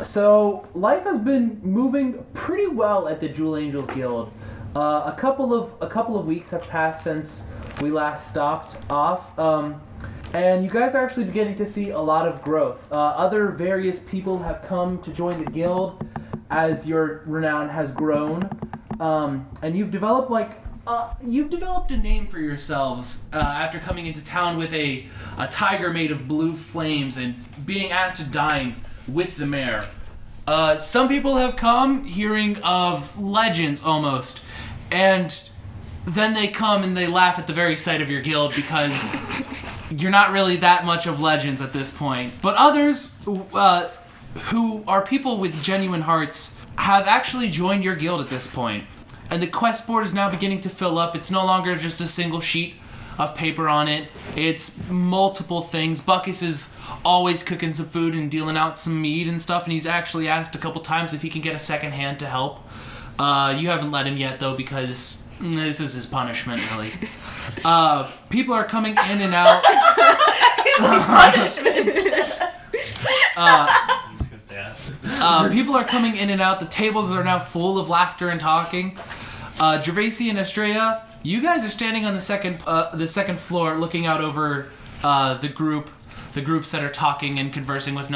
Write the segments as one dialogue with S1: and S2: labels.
S1: So life has been moving pretty well at the Jewel Angels Guild. A couple of weeks have passed since we last stopped off, and you guys are actually beginning to see a lot of growth. Other various people have come to join the guild as your renown has grown, and you've developed a name for yourselves after coming into town with a tiger made of blue flames and being asked to dine with the mayor. Some people have come hearing of legends almost, and then they come and they laugh at the very sight of your guild because you're not really that much of legends at this point. But others, who are people with genuine hearts, have actually joined your guild at this point. And the quest board is now beginning to fill up. It's no longer just a single sheet of paper on it. It's multiple things. Buckus is always cooking some food and dealing out some meat and stuff, and he's actually asked a couple times if he can get a second hand to help. You haven't let him yet, though, because this is his punishment, really. People are coming in and out. People are coming in and out. The tables are now full of laughter and talking. Gervasi and Estrella, you guys are standing on the second floor, looking out over the groups that are talking and conversing with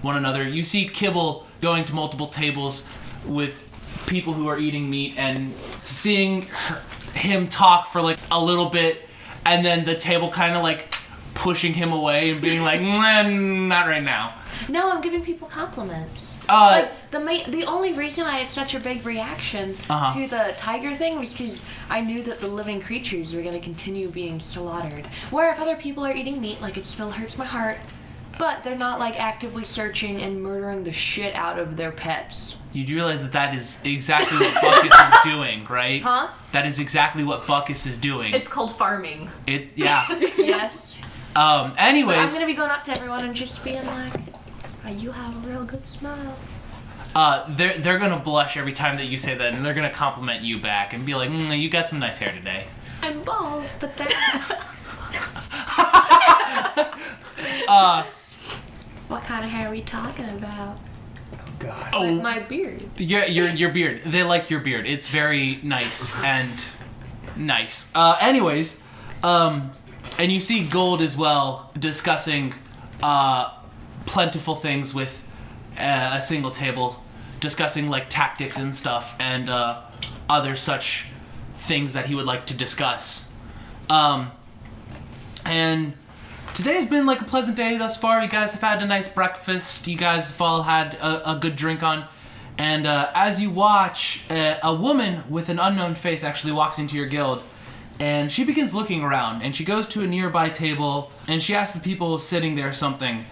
S1: one another. You see Kibble going to multiple tables with people who are eating meat and seeing him talk for like a little bit, and then the table kind of like pushing him away and being like, not right now.
S2: No, I'm giving people compliments. The only reason I had such a big reaction to the tiger thing was because I knew that the living creatures were going to continue being slaughtered. Where if other people are eating meat, like, it still hurts my heart, but they're not like actively searching and murdering the shit out of their pets.
S1: You do realize that is exactly what Buckus is doing, right?
S2: Huh?
S1: That is exactly what Buckus is doing.
S3: It's called farming.
S1: Yeah.
S2: Yes.
S1: Anyways.
S2: But I'm going to be going up to everyone and just being like, you have a real good smile.
S1: They're gonna blush every time that you say that, and they're gonna compliment you back and be like, you got some nice hair today.
S2: I'm bald, but that's... What kind of hair are we talking about?
S4: Oh, God.
S1: Oh,
S2: Like my beard.
S1: your beard. They like your beard. It's very nice and nice. Anyways, and you see Gold as well discussing plentiful things with a single table, discussing like tactics and stuff and other such things that he would like to discuss. And today's been like a pleasant day thus far. You guys have had a nice breakfast. You guys have all had a good drink on. And as you watch, a woman with an unknown face actually walks into your guild. And she begins looking around. And she goes to a nearby table. And she asks the people sitting there something.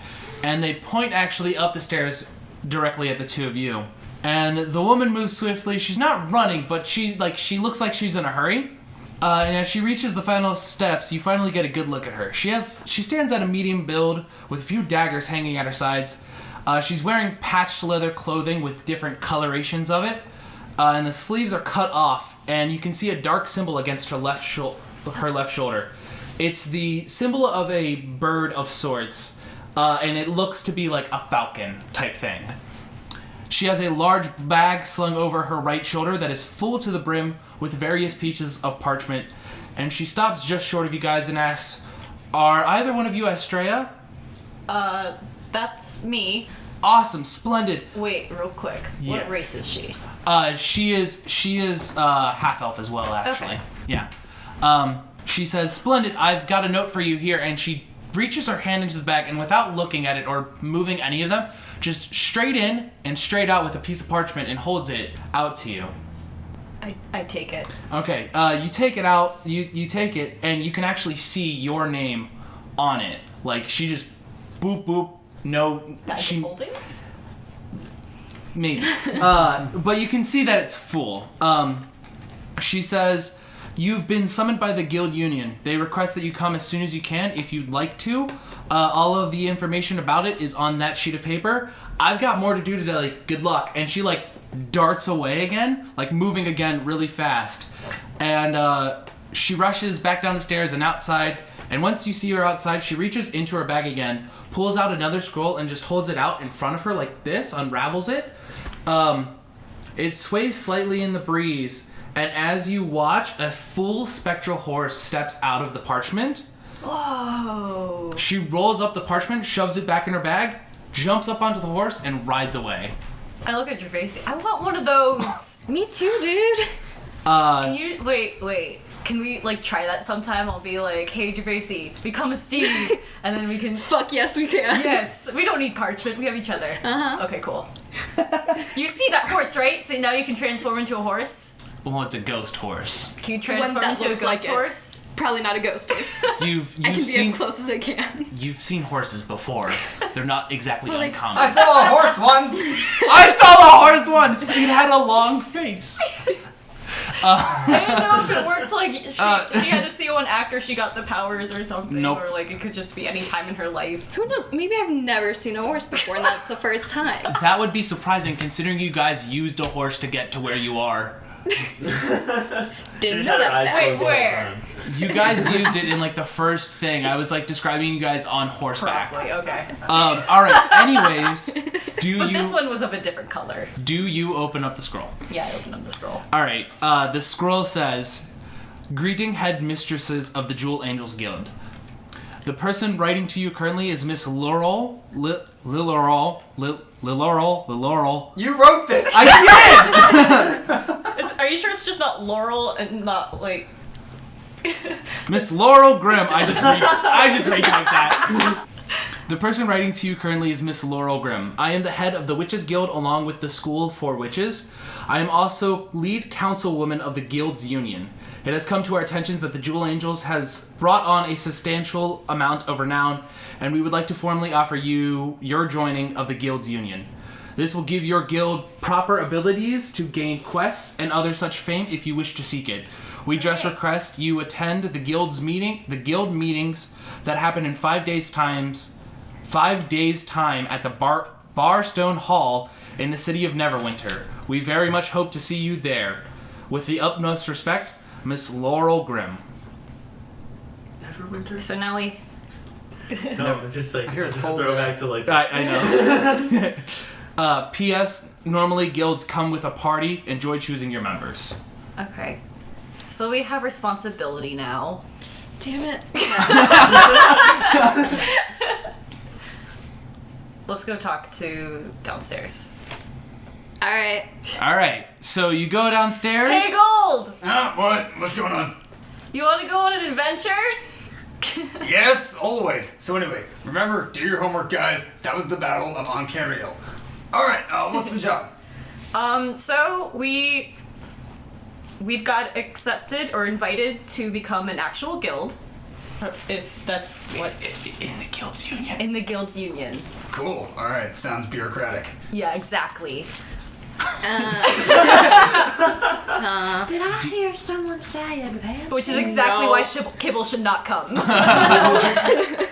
S1: And they point actually up the stairs directly at the two of you. And the woman moves swiftly. She's not running, but she looks like she's in a hurry. And as she reaches the final steps, you finally get a good look at her. She stands at a medium build with a few daggers hanging at her sides. She's wearing patched leather clothing with different colorations of it. And the sleeves are cut off, and you can see a dark symbol against her left shoulder. It's the symbol of a bird of sorts. And it looks to be like a falcon type thing. She has a large bag slung over her right shoulder that is full to the brim with various pieces of parchment. And she stops just short of you guys and asks, "Are either one of you Estrella?"
S3: That's me.
S1: Awesome, splendid.
S3: Wait, real quick.
S1: Yes.
S3: What race is she?
S1: She is half elf as well, actually.
S3: Okay.
S1: Yeah. She says, "Splendid, I've got a note for you here," and she reaches her hand into the bag, and without looking at it or moving any of them, just straight in and straight out with a piece of parchment and holds it out to you.
S3: I take it.
S1: Okay, you take it out, you take it, and you can actually see your name on it. Like, she just, boop, boop, no,
S3: Bag of holding?
S1: Maybe. But you can see that it's full. She says, "You've been summoned by the Guild Union. They request that you come as soon as you can if you'd like to. All of the information about it is on that sheet of paper. I've got more to do today. Good luck." And she, like, darts away again, like, moving again really fast. And she rushes back down the stairs and outside. And once you see her outside, she reaches into her bag again, pulls out another scroll and just holds it out in front of her like this, unravels it. It sways slightly in the breeze, and as you watch, a full spectral horse steps out of the parchment.
S3: Whoa.
S1: She rolls up the parchment, shoves it back in her bag, jumps up onto the horse, and rides away.
S3: I look at Gervaisi. I want one of those.
S2: Me too, dude.
S3: Can you wait? Can we like try that sometime? I'll be like, hey Gervaisi, become a steed, and then we can.
S2: Fuck yes, we can.
S3: Yes, we don't need parchment. We have each other.
S2: Uh-huh.
S3: Okay, cool. You see that horse, right? So now you can transform into a horse.
S1: Well, it's a ghost horse.
S3: Can you transform
S2: that
S3: into a
S2: looks
S3: ghost
S2: like it.
S3: horse?
S2: Probably not a ghost horse.
S1: You've
S2: I can be
S1: seen
S2: as close as I can.
S1: you've seen horses before. They're not exactly
S2: Well, like-
S1: uncommon.
S4: I saw a horse once.
S1: I saw the horse once. It had a long face.
S3: I don't know if it worked. Like she had to see one actor. She got the powers or something,
S1: Nope.
S3: or like it could just be any time in her life.
S2: Who knows? Maybe I've never seen a horse before, and that's the first time.
S1: That would be surprising considering you guys used a horse to get to where you are.
S2: Didn't know that fact.
S3: Wait, where?
S1: You guys used it in like the first thing. I was like describing you guys on horseback.
S3: Probably. Okay.
S1: All right. Anyways,
S3: But this one was of a different color.
S1: do you open up the scroll?
S3: Yeah, I opened up the scroll.
S1: All right. The scroll says, "Greeting head mistresses of the Jewel Angels Guild. The person writing to you currently is Miss Laurel. Laurel.
S4: You wrote this.
S1: I did.
S3: Are you sure it's just not Laurel and not like?
S1: Miss Laurel Grimm. I just retyped that. The person writing to you currently is Miss Laurel Grimm. I am the head of the Witches Guild along with the School for Witches. I am also lead councilwoman of the Guild's Union. It has come to our attention that the Jewel Angels has brought on a substantial amount of renown, and we would like to formally offer you your joining of the Guild's Union. This will give your guild proper abilities to gain quests and other such fame if you wish to seek it. We just request you attend the guild meetings that happen in 5 days' time at the Barstone Hall in the city of Neverwinter. We very much hope to see you there. With the utmost respect, Miss Laurel Grimm."
S5: Neverwinter?
S3: So now we.
S5: No, it's just like
S4: hear it's
S5: just a
S4: cold
S5: throwback to like.
S1: I know. P.S. Normally guilds come with a party. Enjoy choosing your members.
S3: Okay. So we have responsibility now.
S2: Damn it.
S3: Let's go talk to downstairs.
S2: All right.
S1: All right. So you go downstairs.
S3: Hey, Gold!
S4: What? What's going on?
S3: You want to go on an adventure?
S4: Yes, always. So anyway, remember, do your homework, guys. That was the Battle of Ankariel. All right. What's the job?
S3: So we've got accepted or invited to become an actual guild. If that's what.
S1: In the guild's union.
S3: In the guild's union.
S4: Cool. All right. Sounds bureaucratic.
S3: Yeah, exactly.
S2: Did I hear someone say advance?
S3: Which is exactly why Kibble should not come.
S2: I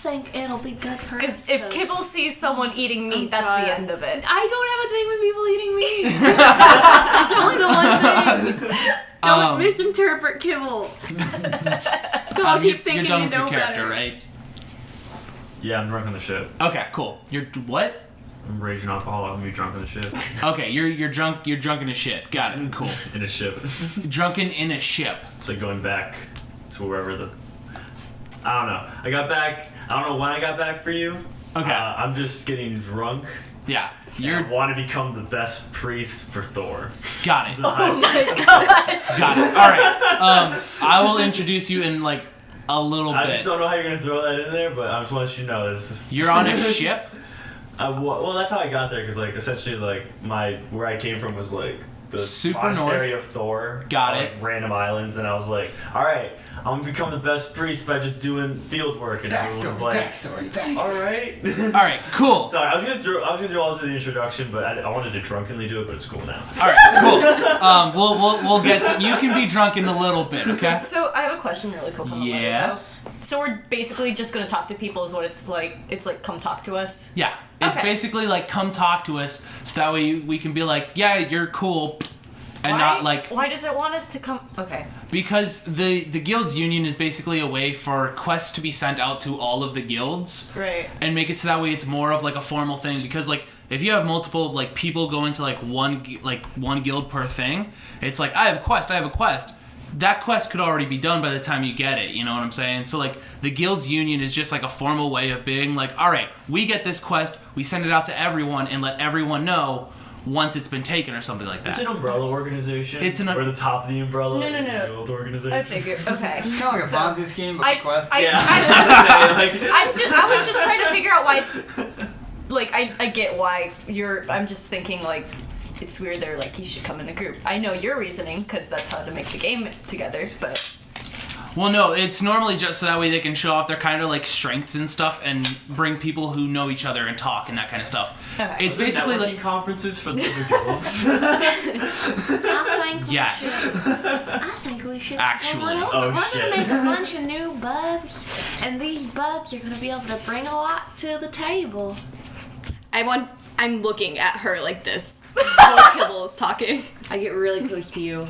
S2: think it'll be good for us.
S3: Because if Kibble sees someone eating meat, that's
S2: God.
S3: the end of it.
S2: I don't have a thing with people eating meat. It's only the one thing. Don't misinterpret Kibble. Don't keep thinking
S1: you're done
S2: you
S1: with your
S2: know
S1: character,
S2: better.
S1: right?
S5: Yeah, I'm drunk on the ship.
S1: Okay, cool. You're what?
S5: I'm raging alcoholic. I'm gonna be drunk on the ship.
S1: Okay, you're drunk. You're drunk in a ship. Got it. Cool.
S5: In a ship.
S1: Drunken in a ship.
S5: It's like going back to wherever the. I don't know. I got back. I don't know when I got back for you.
S1: Okay.
S5: I'm just getting drunk.
S1: Yeah.
S5: I want to become the best priest for Thor.
S1: Got it.
S3: Oh my god!
S1: Got it. All right. I will introduce you in like a little
S5: I
S1: bit.
S5: just don't know how you're gonna throw that in there, but I just want to let you know it's just.
S1: You're on a ship.
S5: Well, that's how I got there, because like essentially like where I came from was like the
S1: Super
S5: monastery
S1: north.
S5: of Thor.
S1: Got
S5: on,
S1: it.
S5: like, random islands, and I was like, all right, I'm gonna become the best priest by just doing field work, and everyone was like,
S4: Backstory.
S5: all right.
S1: All right. Cool.
S5: Sorry, I was gonna do all this in the introduction, but I wanted to drunkenly do it, but it's cool now.
S1: All right. Cool. We'll get to. You can be drunk in a little bit. Okay.
S3: So I have a question really quick.
S1: Yes.
S3: So we're basically just gonna talk to people is what it's like. It's like come talk to us.
S1: Yeah. It's
S3: Okay.
S1: basically like come talk to us, so that way we can be like, yeah, you're cool. and not like.
S3: Why does it want us to come? Okay.
S1: Because the guild's union is basically a way for quests to be sent out to all of the guilds,
S3: Right.
S1: and make it so that way it's more of like a formal thing. Because like if you have multiple like people going to like one guild per thing, it's like I have a quest. That quest could already be done by the time you get it, you know what I'm saying? So, like, the guild's union is just, like, a formal way of being like, all right, we get this quest, we send it out to everyone, and let everyone know once it's been taken or something like that.
S5: It's an umbrella organization.
S1: It's
S5: where the top of the umbrella
S3: No.
S5: is the guild organization.
S3: I figured. Okay.
S4: It's kind of like a Ponzi scheme, but for quests.
S3: I was just trying to figure out why. Like, I get why I'm just thinking, like, it's weird they're like, you should come in a group. I know your reasoning, because that's how to make the game together, but...
S1: Well, no, it's normally just so that way they can show off their kind of, like, strengths and stuff and bring people who know each other and talk and that kind of stuff.
S3: Okay.
S1: It's basically
S5: networking
S1: like...
S5: conferences for the other guilds.
S2: I think we should
S1: Actually.
S2: come on over.
S5: Oh,
S2: We're
S5: shit.
S2: gonna make a bunch of new buds, and these buds are gonna be able to bring a lot to the table.
S6: I'm looking at her like this while Kibble is talking.
S2: I get really close to you.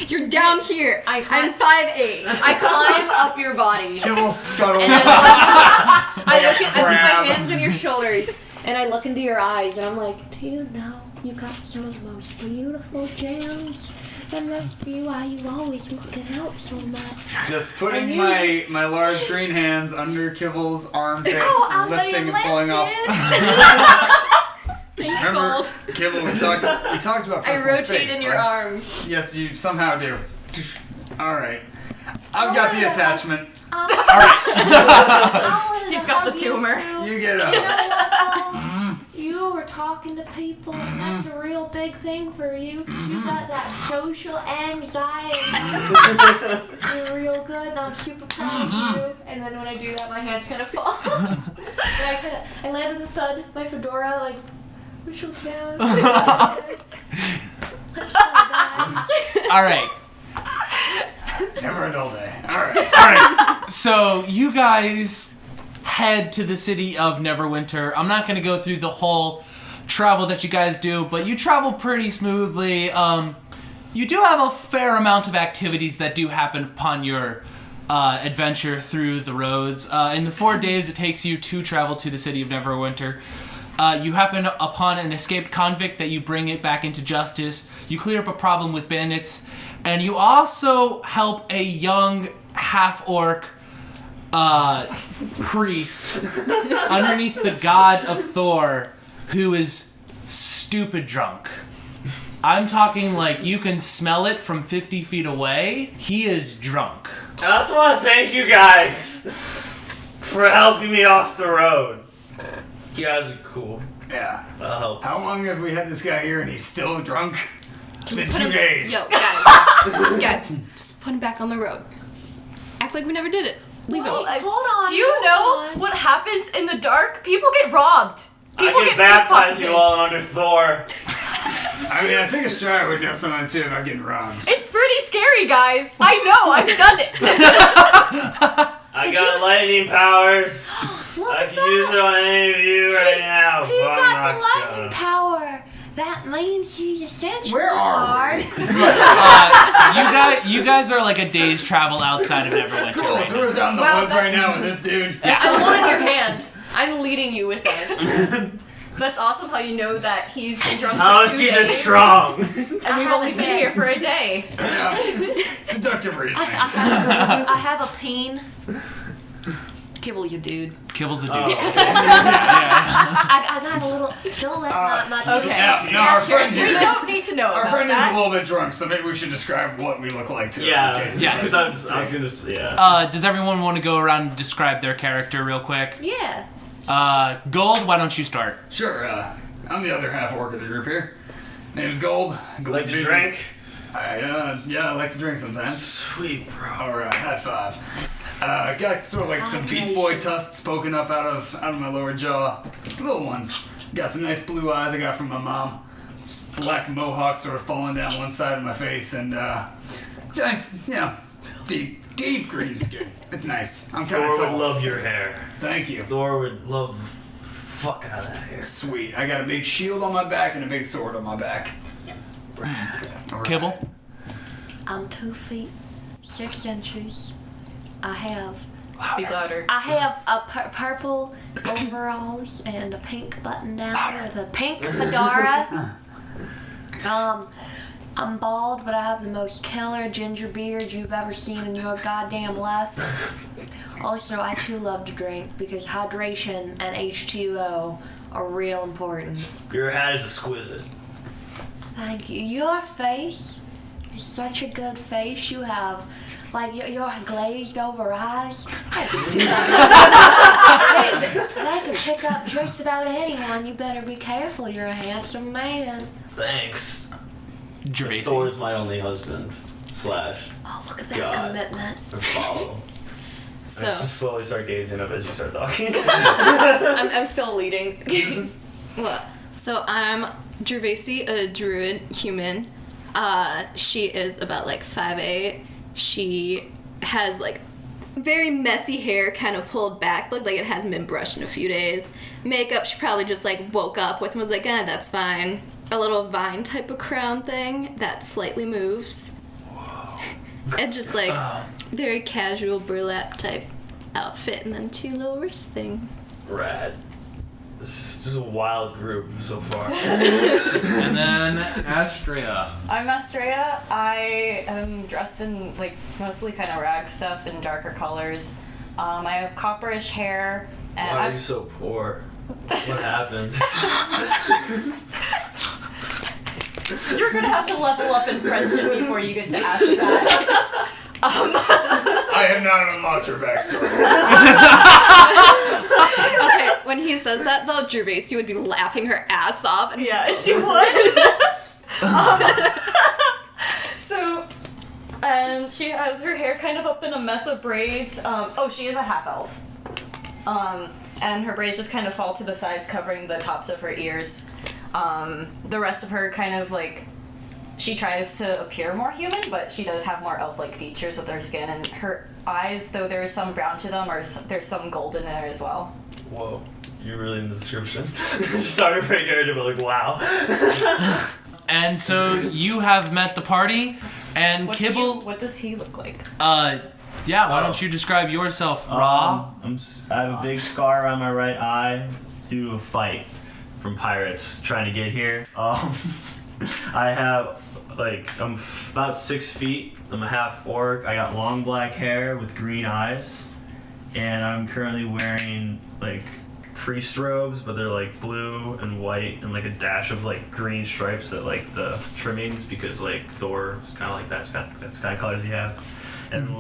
S6: You're down here. I'm 5'8".
S2: I climb up your body.
S4: Kibble scuttle.
S2: And then I put my hands on your shoulders, and I look into your eyes, and I'm like, do you know you got some of the most beautiful gems? That must be why you always looking out so much.
S4: Just putting my large green hands under Kibble's armpits,
S2: Ow,
S4: lifting and pulling off. Remember, Kibble, we talked about
S6: I
S4: personal
S6: rotate
S4: space,
S6: in your
S4: right?
S6: arms.
S4: Yes, you somehow do. All right, I've got the attachment.
S3: He's got the tumor.
S4: You get
S2: You
S4: up.
S2: know what, you were talking to people, and that's a real big thing for you. You got that social anxiety. You're real good, and I'm super proud of you. And then when I do that, my hands kind of fall. And I land with a thud. My fedora like whistles down. Let's go, guys.
S1: All right.
S4: Never a dull day. All right.
S1: So you guys head to the city of Neverwinter. I'm not going to go through the whole travel that you guys do, but you travel pretty smoothly. You do have a fair amount of activities that do happen upon your adventure through the roads. In the 4 days it takes you to travel to the city of Neverwinter, you happen upon an escaped convict that you bring it back into justice. You clear up a problem with bandits, and you also help a young half-orc priest underneath the god of Thor who is stupid drunk. I'm talking like you can smell it from 50 feet away. He is drunk.
S5: I also want to thank you guys for helping me off the road. You guys are cool.
S4: Yeah.
S5: I'll help.
S4: How long have we had this guy here and he's still drunk? It's been 2 days.
S6: Yo, guys, just put him back on the road. Act like we never did it. Leave
S2: Wait,
S6: him.
S2: hold on.
S3: Do you know what happens in the dark? People get robbed. People
S5: I
S3: get
S5: can baptize
S3: pickpocketed.
S5: you all under Thor.
S4: I mean, I think Estrada would know something too about getting robbed.
S3: It's pretty scary, guys. I know. I've done it.
S5: I got lightning powers.
S2: Look
S5: I
S2: at
S5: can use it
S2: that.
S5: on any of you right now.
S2: He
S5: but I'm
S2: got the
S5: not
S2: lightning
S5: gonna.
S2: power. That means he's essentially
S4: Where are we?
S1: You guys are like a day's travel outside of Neverwinter.
S4: Cool,
S1: right
S4: so
S1: now.
S4: we're out in the
S3: Well,
S4: woods right now with this dude.
S2: I'm holding your hand. I'm leading you with us.
S3: That's awesome how you know that he's been drunk
S5: How
S3: for
S5: is
S3: 2
S5: she this
S3: days.
S5: strong?
S3: And we've
S2: have
S3: only
S2: a
S3: been
S2: day.
S3: here for a day.
S4: Yeah. Deductive reasoning.
S2: I have a pain. Kibble, you dude.
S1: Kibble's a dude.
S5: Oh, okay.
S1: Yeah.
S2: I got a little. Don't let my two
S3: okay.
S4: Yeah, no, our friend
S3: We
S4: here.
S3: don't need to know
S4: Our
S3: about
S4: friend is a
S3: that.
S4: little bit drunk, so maybe we should describe what we look like too.
S5: Yeah,
S4: in case
S1: yeah,
S4: it's-
S5: because I was gonna say, yeah.
S1: Does everyone want to go around and describe their character real quick?
S2: Yeah.
S1: Gold, why don't you start?
S4: Sure, I'm the other half orc of the group here. Name's Gold. Gold
S5: Like to
S4: Vision.
S5: drink?
S4: Yeah, I like to drink sometimes.
S5: Sweet, bro.
S4: Alright, high five. Got sort of like some Beast Boy tusks poking up out of my lower jaw. Little ones. Got some nice blue eyes I got from my mom. Just black mohawk sort of falling down one side of my face, and nice, deep green skin. It's nice. I'm kind of
S5: Thor
S4: tall.
S5: would love your hair.
S4: Thank you.
S5: Thor would love the fuck out of that hair.
S4: Sweet. I got a big shield on my back and a big sword on my back.
S1: Kibble?
S2: I'm 2 feet 6 inches. I have
S3: Speak louder.
S2: a purple overalls and a pink button down with a pink fedora. I'm bald, but I have the most killer ginger beard you've ever seen in your goddamn life. Also, I too love to drink because hydration and H2O are real important.
S5: Your hat is exquisite.
S2: Thank you. Your face is such a good face. You have, like, your glazed over eyes. They could pick up just about anyone. You better be careful. You're a handsome man.
S5: Thanks.
S1: Gervaisi.
S5: Thor's my only husband /
S2: Oh, look at that
S5: God.
S2: commitment.
S5: and follow.
S6: So
S5: I just slowly start gazing up as you start talking.
S6: I'm still leading. Well, so I'm Gervaisi, a druid human. She is about like 5'8". She has like very messy hair, kind of pulled back, looked like it hasn't been brushed in a few days. Makeup, she probably just like woke up with and was like, that's fine. A little vine type of crown thing that slightly moves. And just like very casual burlap type outfit, and then 2 little wrist things.
S5: Rad. This is a wild group so far.
S1: And then Astrea.
S3: I'm Astrea. I am dressed in like mostly kind of rag stuff in darker colors. I have copperish hair. And
S5: Why are you so poor? What happened?
S3: You're gonna have to level up in friendship before you get to ask that.
S4: I have not unlocked your backstory.
S6: Okay, when he says that though, Gervaisi would be laughing her ass off. And
S3: Yeah, she would. So, and she has her hair kind of up in a mess of braids. She is a half elf. And her braids just kind of fall to the sides, covering the tops of her ears. The rest of her kind of like, she tries to appear more human, but she does have more elf-like features with her skin, and her eyes, though there is some brown to them, there's some gold in there as well.
S5: Whoa, you're really in the description. Sorry for your character, but like, wow.
S1: And so you have met the party, and Kibble.
S3: What does he look like?
S1: Yeah, why don't you describe yourself, Ra?
S5: I have a big scar around my right eye due to a fight from pirates trying to get here. I have, I'm about 6 feet. I'm a half orc. I got long black hair with green eyes. And I'm currently wearing, priest robes, but they're, blue and white and, a dash of, green stripes that, the trimmings, because, Thor is kind of like that. That's kind of colors he have. And,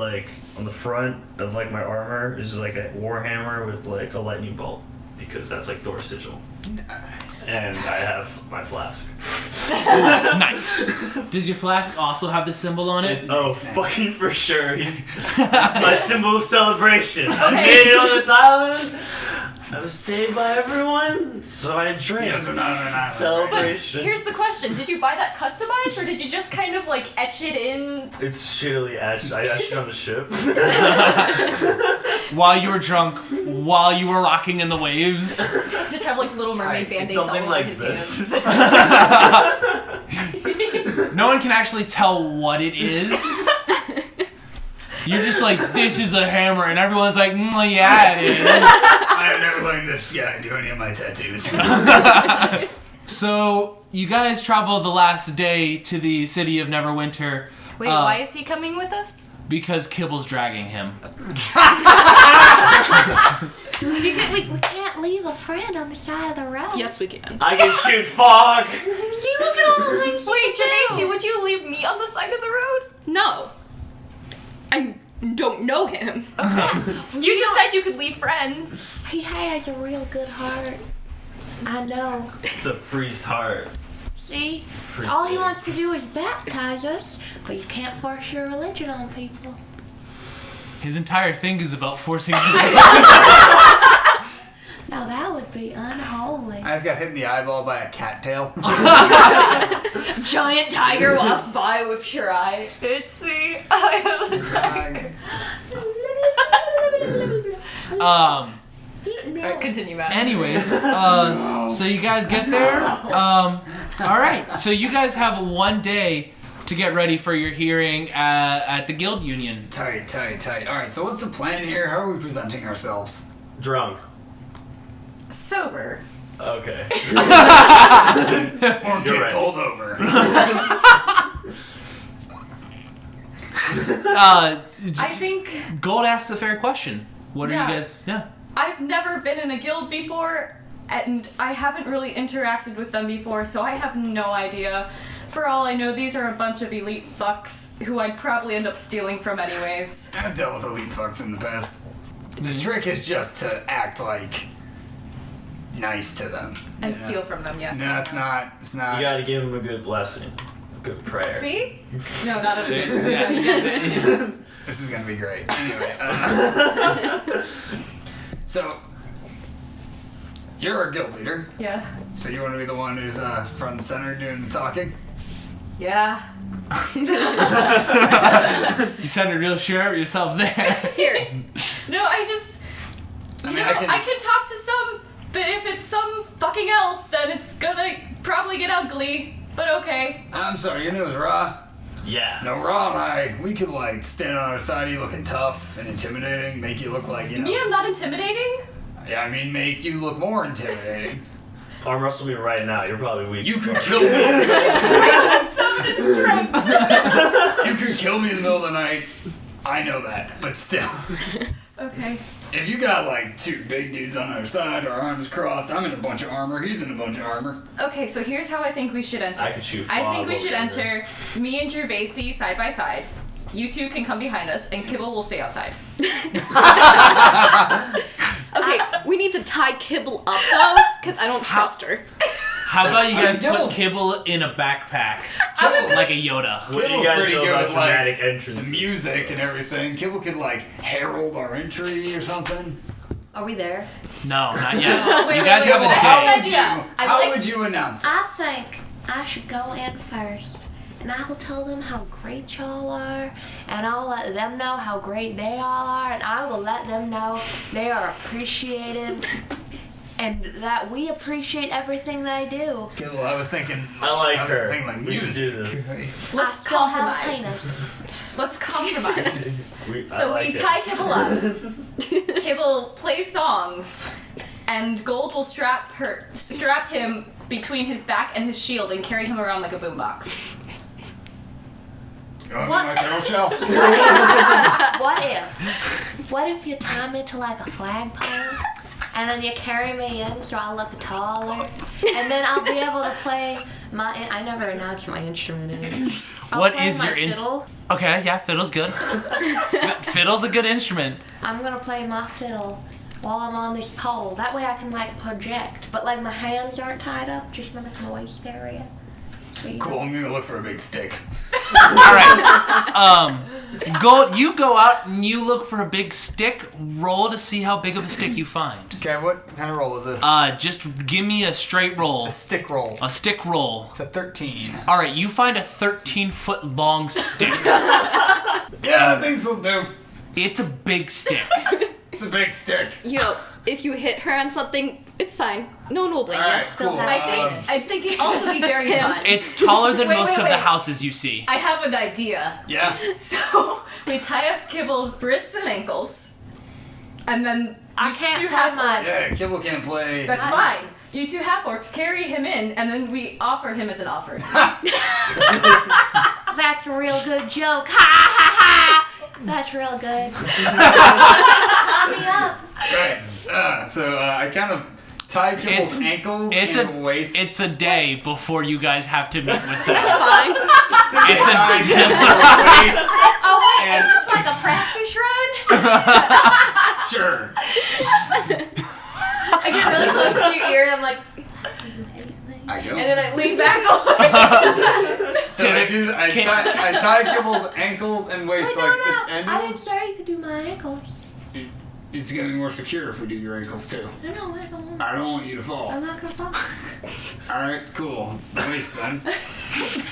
S5: on the front of, my armor is, a warhammer with, a lightning bolt, because that's, Thor's sigil. Nice. And I have my flask.
S1: Nice. Does your flask also have the symbol on it?
S5: Fucking for sure. This is my symbol of celebration. I made it on this island. I was saved by everyone, so I drank.
S4: Yes, we're not on an island.
S5: Celebration.
S3: But here's the question: did you buy that customized, or did you just kind of etch it in?
S5: It's shittily etched. I etched it on the ship.
S1: While you were drunk, while you were rocking in the waves.
S3: Just have Little Mermaid band-aids all
S5: Something
S3: over
S5: like
S3: his
S5: this.
S3: hands.
S1: No one can actually tell what it is. You're just this is a hammer, and everyone's yeah, it is.
S4: I've never learned this guy do any of my tattoos.
S1: So, you guys traveled the last day to the city of Neverwinter.
S3: Wait, why is he coming with us?
S1: Because Kibble's dragging him.
S2: We can't leave a friend on the side of the road.
S6: Yes, we can.
S5: I can shoot fog.
S2: See, look at all the things
S3: Wait,
S2: you can
S3: Janacy,
S2: do.
S3: would you leave me on the side of the road?
S6: No. I don't know him.
S3: You just said you could leave friends.
S2: He has a real good heart. I know.
S5: It's a priest heart.
S2: See?
S5: Pretty
S2: All he
S5: big.
S2: wants to do is baptize us, but you can't force your religion on people.
S1: His entire thing is about forcing
S2: Now that would be unholy.
S4: I just got hit in the eyeball by a cattail.
S6: Giant tiger walks by with your eye.
S3: It's the eye of the tiger. Alright, continue, Matt.
S1: Anyways, so you guys get there. All right. So you guys have 1 day to get ready for your hearing at the guild union.
S4: Tight. Alright, so what's the plan here? How are we presenting ourselves?
S5: Drunk.
S3: Sober.
S5: Okay.
S4: Or
S5: You're
S4: get
S5: right.
S4: pulled over.
S3: I think
S1: Gold asks a fair question. What are
S3: Yeah.
S1: you guys? Yeah.
S3: I've never been in a guild before, and I haven't really interacted with them before, so I have no idea. For all I know, these are a bunch of elite fucks who I'd probably end up stealing from anyways.
S4: I've dealt with elite fucks in the past. The trick is just to act like nice to them.
S3: And
S4: Yeah.
S3: steal from them, yes.
S4: No, it's not. It's not.
S5: You gotta give him a good blessing. A good prayer.
S3: See? No, not a
S4: This is gonna be great. Anyway, so you're our guild leader.
S3: Yeah.
S4: So you want to be the one who's front and center doing the talking?
S3: Yeah.
S1: You sounded real sure of yourself there.
S6: Here.
S3: No, I just.
S4: I
S3: You
S4: mean,
S3: know,
S4: I can-
S3: I can talk to some, but if it's some fucking elf, then it's gonna probably get ugly. But okay.
S4: I'm sorry, your name was Ra.
S5: Yeah.
S4: No, Ra and I, we could like stand on our side of you looking tough and intimidating, make you look like, you know.
S3: Me, I'm not intimidating.
S4: Yeah, I mean, make you look more intimidating.
S5: Arm wrestle me right now. You're probably weak.
S4: You could kill me.
S3: Summoning strength.
S4: You could kill me in the middle of the night. I know that, but still.
S3: Okay.
S4: If you got like two big dudes on our side, our arms crossed, I'm in a bunch of armor, he's in a bunch of armor.
S3: Okay, so here's how I think we should enter.
S5: I could shoot
S3: I think
S5: fog
S3: we should
S5: over there.
S3: enter me and Gervaisi side by side. You two can come behind us, and Kibble will stay outside.
S6: Okay, we need to tie Kibble up though, because I don't trust her.
S1: How about you guys
S4: Kibble's-
S1: put Kibble in a backpack,
S4: Kibble's
S1: like a Yoda?
S5: What do you
S4: Kibble's
S5: guys
S4: pretty
S5: know
S4: good
S5: about
S4: with, like,
S5: dramatic
S4: the
S5: entrances?
S4: music and everything. Kibble could like herald our entry or something.
S2: Are we there?
S1: No, not yet.
S3: Wait,
S1: You
S3: wait,
S1: guys
S3: wait,
S1: have
S3: wait,
S1: a
S3: wait.
S1: day.
S3: How would you- I
S4: How
S3: like-
S4: would you announce
S2: I
S4: us?
S2: think I should go in first. And I will tell them how great y'all are, and I'll let them know how great they all are, and I will let them know they are appreciated, and that we appreciate everything they do.
S4: Kibble, I was thinking.
S5: I like
S4: was
S5: her.
S4: thinking like
S5: We should
S4: music.
S5: do this.
S2: I
S3: Let's
S2: still have a
S3: compromise.
S2: penis.
S3: Let's compromise.
S5: I
S3: So
S5: like
S3: we
S5: it.
S3: tie Kibble up. Kibble plays songs, and Gold will strap him between his back and his shield and carry him around like a boombox.
S4: You want
S2: What?
S4: my turtle shell?
S2: What if you tie me to like a flagpole, and then you carry me in so I look taller, and then I'll be able to play my. I never announced my instrument is.
S1: What
S2: play
S1: is
S2: my
S1: your in-
S2: fiddle.
S1: Okay, yeah, fiddle's good. Fiddle's a good instrument.
S2: I'm gonna play my fiddle while I'm on this pole. That way I can like project, but like my hands aren't tied up, just in like my waist area. So, you know.
S4: Cool, I'm gonna look for a big stick.
S1: Alright. You go out and you look for a big stick. Roll to see how big of a stick you find.
S4: Okay, what kind of roll is this?
S1: Just give me a straight roll.
S4: A stick roll.
S1: A stick roll.
S4: It's a 13.
S1: Alright, you find a 13-foot long stick.
S4: Yeah, things will do.
S1: It's a big stick.
S4: It's a big stick.
S6: Yo, if you hit her on something, it's fine. No one will blame you.
S4: Alright,
S2: still
S4: cool.
S2: have-
S3: I think it'd also be very fun.
S1: It's taller than
S3: Wait,
S1: most
S3: wait,
S1: of the
S3: wait.
S1: houses you see.
S3: I have an idea.
S4: Yeah.
S3: So we tie up Kibble's wrists and ankles, and then
S2: I
S3: you
S2: can't
S3: two
S2: play
S3: half-
S2: my.
S4: Yeah, Kibble can't play.
S3: That's fine. You two half orcs carry him in, and then we offer him as an offering.
S2: That's a real good joke. Ha ha ha! That's real good. Tie me up.
S4: Right. So I kind of tie Kibble's ankles and waist.
S1: It's a day before you guys have to meet with them.
S6: It's fine.
S1: It's
S4: tie
S1: a
S4: Kibble's waist.
S2: Oh wait, is this like a practice run?
S4: Sure.
S6: I get really close to your ear and I'm like,
S4: I go.
S6: and then I lean back away.
S4: So I tie Kibble's ankles and waist
S2: Wait,
S4: like
S2: no.
S4: the
S2: I didn't
S4: ankles.
S2: say you could do my ankles.
S4: It's gonna be more secure if we do your ankles too.
S2: I don't want.
S4: I don't want you to fall.
S2: I'm not gonna fall.
S4: Alright, cool. Waist then.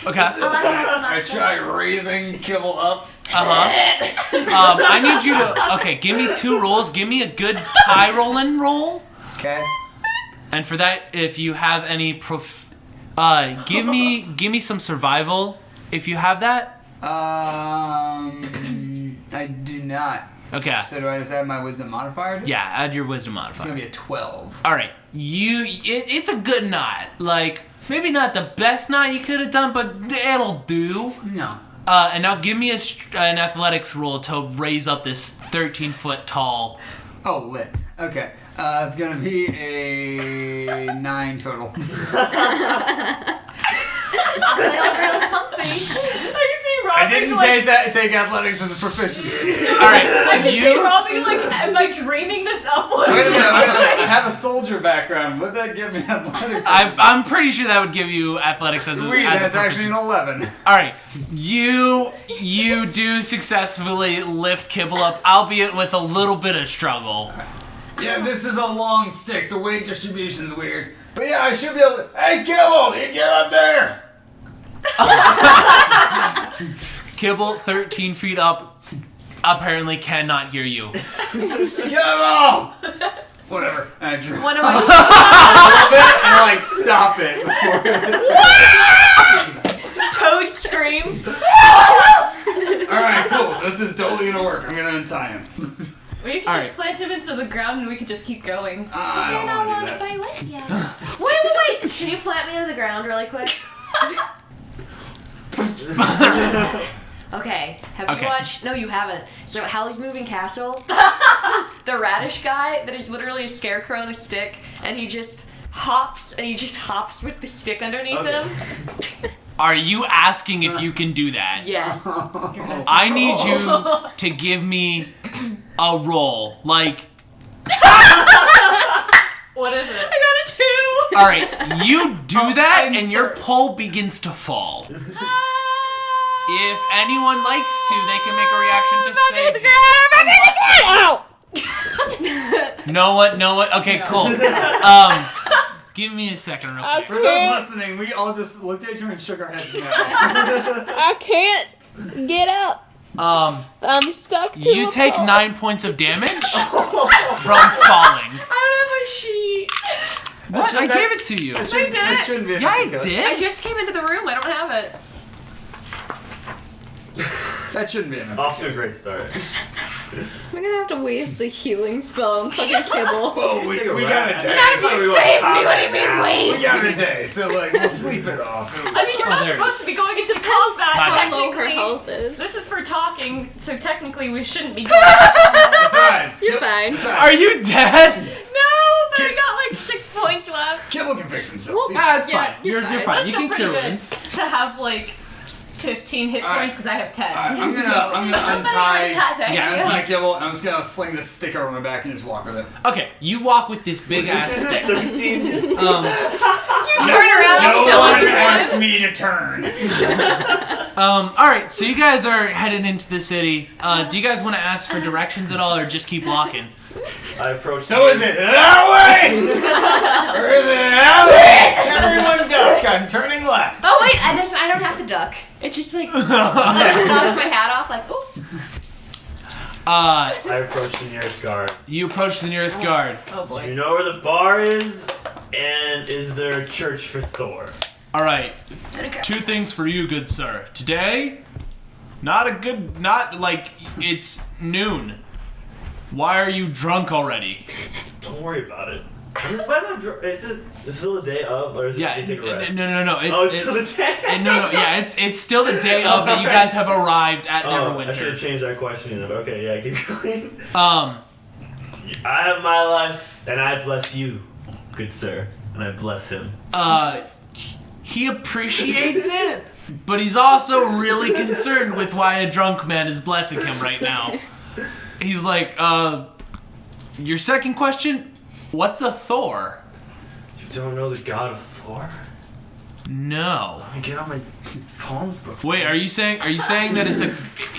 S1: Okay.
S4: I try raising Kibble up.
S1: I need you to. Okay, give me 2 rolls. Give me a good tie rolling roll.
S4: Okay.
S1: And for that, if you have any give me some survival if you have that.
S4: I do not.
S1: Okay.
S4: So do I just add my wisdom modifier?
S1: Yeah, add your wisdom
S4: It's
S1: modifier.
S4: gonna be a 12.
S1: All right, it's a good knot. Like maybe not the best knot you could have done, but it'll do.
S4: No.
S1: And now give me an athletics roll to raise up this 13-foot tall.
S4: Oh, lit. Okay. It's gonna be a 9 total.
S2: I feel real comfy.
S3: I see
S4: I
S3: Robbie
S4: didn't take athletics as a proficiency.
S1: All right,
S3: I can see Robbie like, am I dreaming this up?
S4: Wait a minute. I have a soldier background. Would that give me athletics?
S1: I'm pretty sure that would give you athletics as a
S4: Sweet,
S1: as a
S4: that's actually an 11.
S1: All right, you do successfully lift Kibble up, albeit with a little bit of struggle.
S4: Yeah, this is a long stick. The weight distribution's weird. But yeah, I should be able to... Hey, Kibble, you get up there!
S1: Kibble, 13 feet up, apparently cannot hear you.
S4: Kibble! Whatever. And I drew
S2: One of
S4: a
S2: my
S4: little bit and I like stop it before
S2: Toad screams.
S4: Alright, cool. So this is totally gonna work. I'm gonna untie him.
S3: We could just plant him into the ground and we could just keep going.
S4: I don't want to do that.
S2: By with you. Wait. Can you plant me into the ground really quick? Okay. Have you watched? No, you haven't. So Halley's Moving Castle, the radish guy that is literally a scarecrow on a stick, and he just hops with the stick underneath him.
S1: Are you asking if you can do that?
S2: Yes.
S1: I need you to give me a roll. Like,
S3: What is it?
S2: I got a 2.
S1: all right, you do that and your pole begins to fall. If anyone likes to, they can make a reaction to save you. No one. Okay, cool. Give me a second real quick.
S4: For those listening, we all just looked at you and shook our heads no.
S7: I can't get up. I'm stuck to
S1: You
S7: a
S1: take
S7: pole.
S1: 9 points of damage from falling.
S2: I don't have my sheet.
S1: What? I gave it to you.
S4: It shouldn't be a
S1: Yeah, I
S4: difficult-
S2: I
S1: did.
S2: just came into the room. I don't have it.
S4: That shouldn't be enough.
S5: Off to a great start.
S6: I'm gonna have to waste the healing spell on fucking Kibble.
S4: Oh, we got a day.
S2: None of you saved me. What do you mean
S4: We
S2: waste?
S4: got a day, so like we'll sleep it off.
S3: I mean, you're not
S1: there it
S3: supposed to be going into combat,
S1: Hi.
S6: How low her
S3: technically.
S6: health is.
S3: This is for talking, so technically we shouldn't be doing
S4: Besides,
S6: You're fine.
S1: Are you dead?
S2: No, but I got like 6 points left.
S4: Kibble can fix himself. He's-
S1: Ah, it's
S6: Yeah,
S1: fine.
S6: you're
S1: You're
S6: fine.
S1: fine.
S3: That's
S1: You
S3: still
S1: can
S3: pretty
S1: cure
S3: good
S1: wounds.
S3: to have like 15 hit
S4: Alright.
S3: points because I have 10.
S4: Alright, I'm gonna
S2: Untie
S4: untie.
S2: that.
S1: Yeah,
S4: Untie Kibble, and I'm just gonna sling this stick over my back and just walk with it.
S1: Okay, you walk with this big ass stick.
S2: You turn around and
S4: No
S2: kill
S4: one
S2: everyone.
S4: asked me to turn.
S1: Alright, so you guys are headed into the city. Do you guys want to ask for directions at all or just keep walking?
S5: I approach.
S4: So is it that way? Or is it that way? Everyone duck. I'm turning left.
S2: Oh wait, I don't have to duck. It's just like knocks my hat off. Like, oh.
S5: I approach the nearest guard.
S1: You approach the nearest guard.
S3: Oh
S5: Do
S3: boy.
S5: you know where the bar is? And is there a church for Thor?
S1: Alright, 2 things for you, good sir. Today, it's noon. Why are you drunk already?
S5: Don't worry about it. Is it still the day of, or is it
S1: Yeah,
S5: you take a rest?
S1: no.
S5: It's still the day.
S1: It's still the day of that you guys have arrived at
S5: I should
S1: Neverwinter.
S5: have changed that question. Then. Okay, yeah, keep going.
S1: Um,
S5: I have my life, and I bless you, good sir, and I bless him.
S1: he appreciates it, but he's also really concerned with why a drunk man is blessing him right now. He's like, your second question, what's a Thor?
S5: You don't know the god of Thor?
S1: No.
S5: Let me get on my palms, bro.
S1: Wait, are you saying that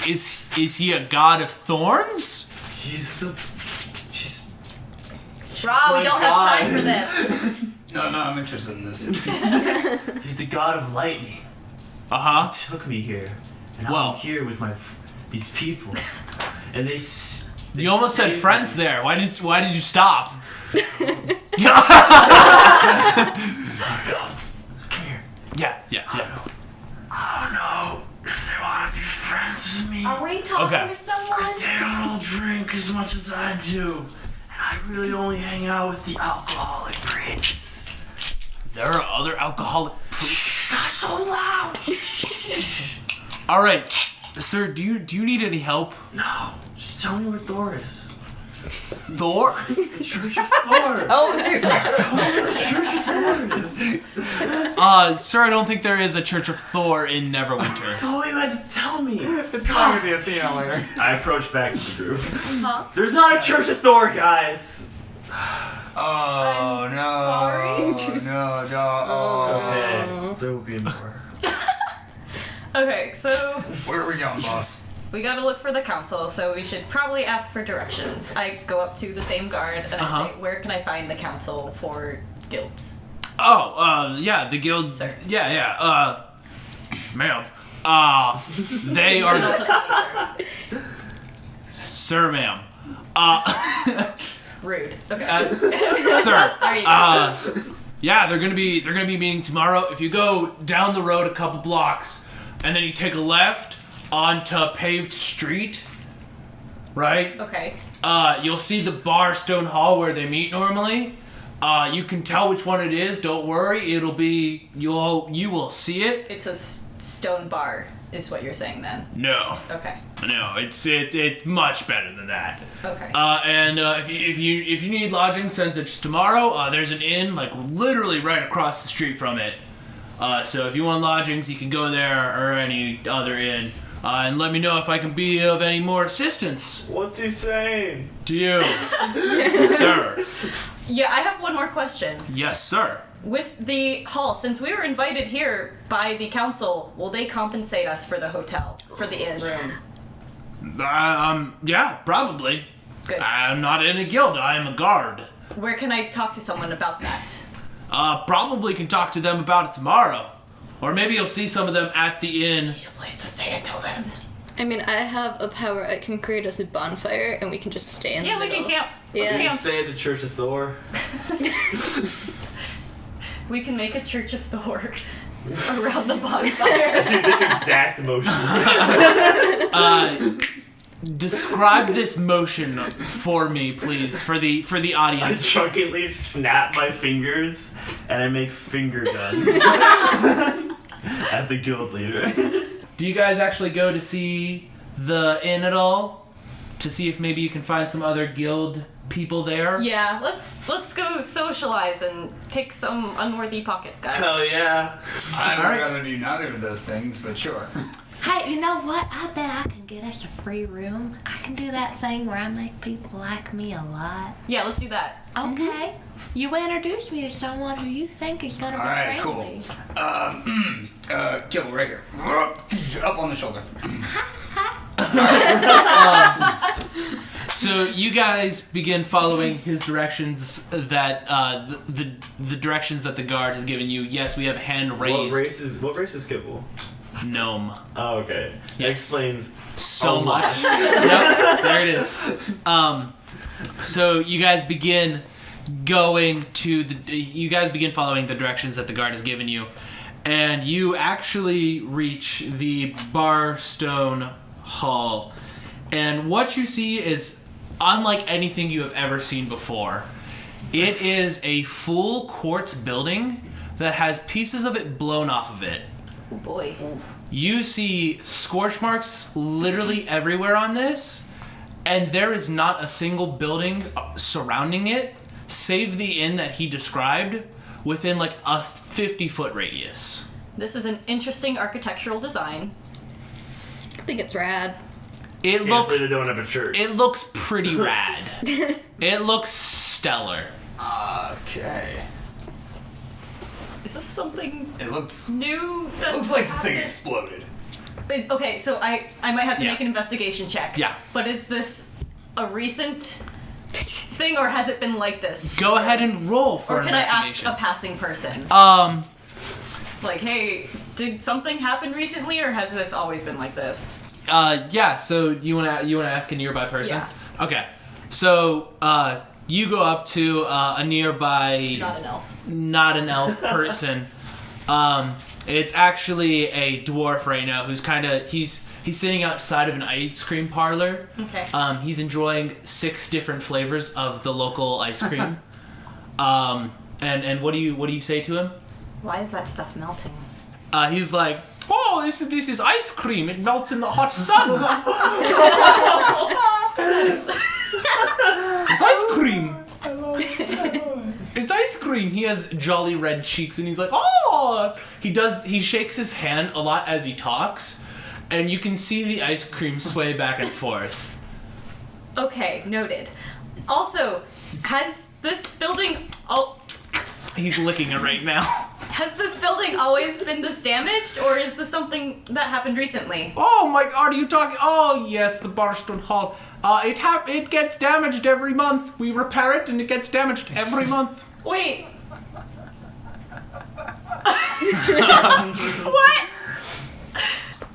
S1: is he a god of thorns?
S5: He's
S3: Rob, we
S5: my
S3: don't have time
S5: God.
S3: for this.
S4: No, I'm interested in this.
S5: He's the god of lightning.
S1: Uh-huh.
S5: He took me here, and
S1: Well.
S5: I'm here with these people, and they
S1: You almost said
S5: saved
S1: friends
S5: me.
S1: there. Why did you stop?
S5: Come here.
S1: Yeah.
S5: I don't know if they want to be friends with me.
S2: Are we talking
S1: Okay.
S2: to someone?
S5: Because they don't all drink as much as I do. And I really only hang out with the alcoholic priests.
S1: There are other alcoholic priests.
S5: Not so loud.
S1: All right, sir. Do you need any help?
S5: No, just tell me where Thor is.
S1: Thor?
S5: The Church of Thor. Tell me where the Church of Thor is.
S1: Sir, I don't think there is a Church of Thor in Neverwinter.
S5: That's all you had to tell me.
S4: It's probably the Athena later.
S5: I approach back to the group. There's not a Church of Thor, guys.
S4: Oh
S3: I'm
S4: no!
S3: sorry.
S4: No!
S5: It's
S4: Oh.
S5: okay. There will be more.
S3: Okay, so
S4: Where are we going, boss?
S3: we gotta look for the council, so we should probably ask for directions. I go up to the same guard and I say, where can I find the council for guilds?
S1: Yeah, the guild.
S3: Sir.
S1: Yeah. Ma'am. They
S3: And
S1: are.
S3: also call me sir.
S1: Sir, ma'am.
S3: Rude. Okay.
S1: Sir.
S3: There you go.
S1: Yeah, they're gonna be meeting tomorrow. If you go down the road a couple blocks, and then you take a left onto a paved street, right?
S3: Okay.
S1: You'll see the bar Stone Hall where they meet normally. You can tell which one it is. Don't worry, it'll be you will see it.
S3: It's a stone bar, is what you're saying then.
S1: No,
S3: Okay.
S1: it's much better than that.
S3: Okay.
S1: And if you need lodging, since it's tomorrow, there's an inn like literally right across the street from it. So if you want lodgings, you can go there or any other inn. And let me know if I can be of any more assistance
S5: What's he saying?
S1: to you, sir.
S3: Yeah, I have one more question.
S1: Yes, sir.
S3: With the hall, since we were invited here by the council, will they compensate us for the hotel, for the inn room?
S1: Yeah, probably.
S3: Good.
S1: I'm not in a guild. I am a guard.
S3: Where can I talk to someone about that?
S1: Probably can talk to them about it tomorrow. Or maybe you'll see some of them at the inn.
S3: Need a place to stay until then.
S6: I mean, I have a power. I can create us a bonfire, and we can just stay in
S3: Yeah,
S6: the
S3: we
S6: middle.
S3: can camp.
S6: Yeah.
S3: Let's
S5: Did you
S3: camp.
S5: say at the Church of Thor?
S3: We can make a Church of Thor around the bonfire.
S5: This exact motion.
S1: Describe this motion for me, please, for the
S5: I
S1: audience.
S5: drunkenly snap my fingers and I make finger guns at the guild leader.
S1: Do you guys actually go to see the inn at all? To see if maybe you can find some other guild people there?
S3: Yeah, let's go socialize and pick some unworthy pockets, guys.
S5: Hell yeah.
S4: I would
S1: Alright.
S4: rather do neither of those things, but sure.
S2: Hey, you know what? I bet I can get us a free room. I can do that thing where I make people like me a lot.
S3: Yeah, let's do that.
S2: Okay. You introduce me to someone who you think is gonna be
S4: Alright, cool.
S2: friendly.
S4: Kill right here. Up on the shoulder.
S1: So you guys begin following his directions that the directions that the guard has given you. Yes, we have hand raised
S5: What race is Kibble?
S1: gnome.
S5: Oh, okay. That
S1: Yes.
S5: explains
S1: So
S5: a
S1: much.
S5: lot.
S1: Yep, there it is. So you guys begin going to you guys begin following the directions that the guard has given you, and you actually reach the Barstone Hall. And what you see is unlike anything you have ever seen before. It is a full quartz building that has pieces of it blown off of it.
S3: Oh boy.
S1: You see scorch marks literally everywhere on this, and there is not a single building surrounding it, save the inn that he described, within like a 50-foot radius.
S3: This is an interesting architectural design.
S6: I think it's rad.
S1: It
S5: Can't
S1: looks
S5: believe they don't have a church.
S1: it looks pretty rad. It looks stellar.
S4: Okay.
S3: Is this something
S4: It looks
S3: new? That
S4: looks like this thing
S3: happened?
S4: exploded.
S3: Okay, so I might have to
S1: Yeah.
S3: make an investigation check.
S1: Yeah.
S3: But is this a recent thing, or has it been like this?
S1: Go ahead and roll for
S3: Or can I ask
S1: investigation.
S3: a passing person? Like, hey, did something happen recently, or has this always been like this?
S1: Yeah. So you wanna ask a nearby person?
S3: Yeah.
S1: Okay. So you go up to a nearby
S3: Not an elf.
S1: person. It's actually a dwarf right now who's he's sitting outside of an ice cream parlor.
S3: Okay.
S1: He's enjoying 6 different flavors of the local ice cream. And what do you say to him?
S3: Why is that stuff melting?
S1: He's like, oh, this is ice cream. It melts in the hot sun. It's ice cream. It's ice cream. He has jolly red cheeks, and he's like, oh. He shakes his hand a lot as he talks, and you can see the ice cream sway back and forth.
S3: Okay, noted. Also, has this building...
S1: He's licking it right now.
S3: Has this building always been this damaged, or is this something that happened recently?
S1: Oh my god, are you talking? Oh yes, the Barstone Hall. It gets damaged every month. We repair it and it gets damaged every month.
S3: Wait. What?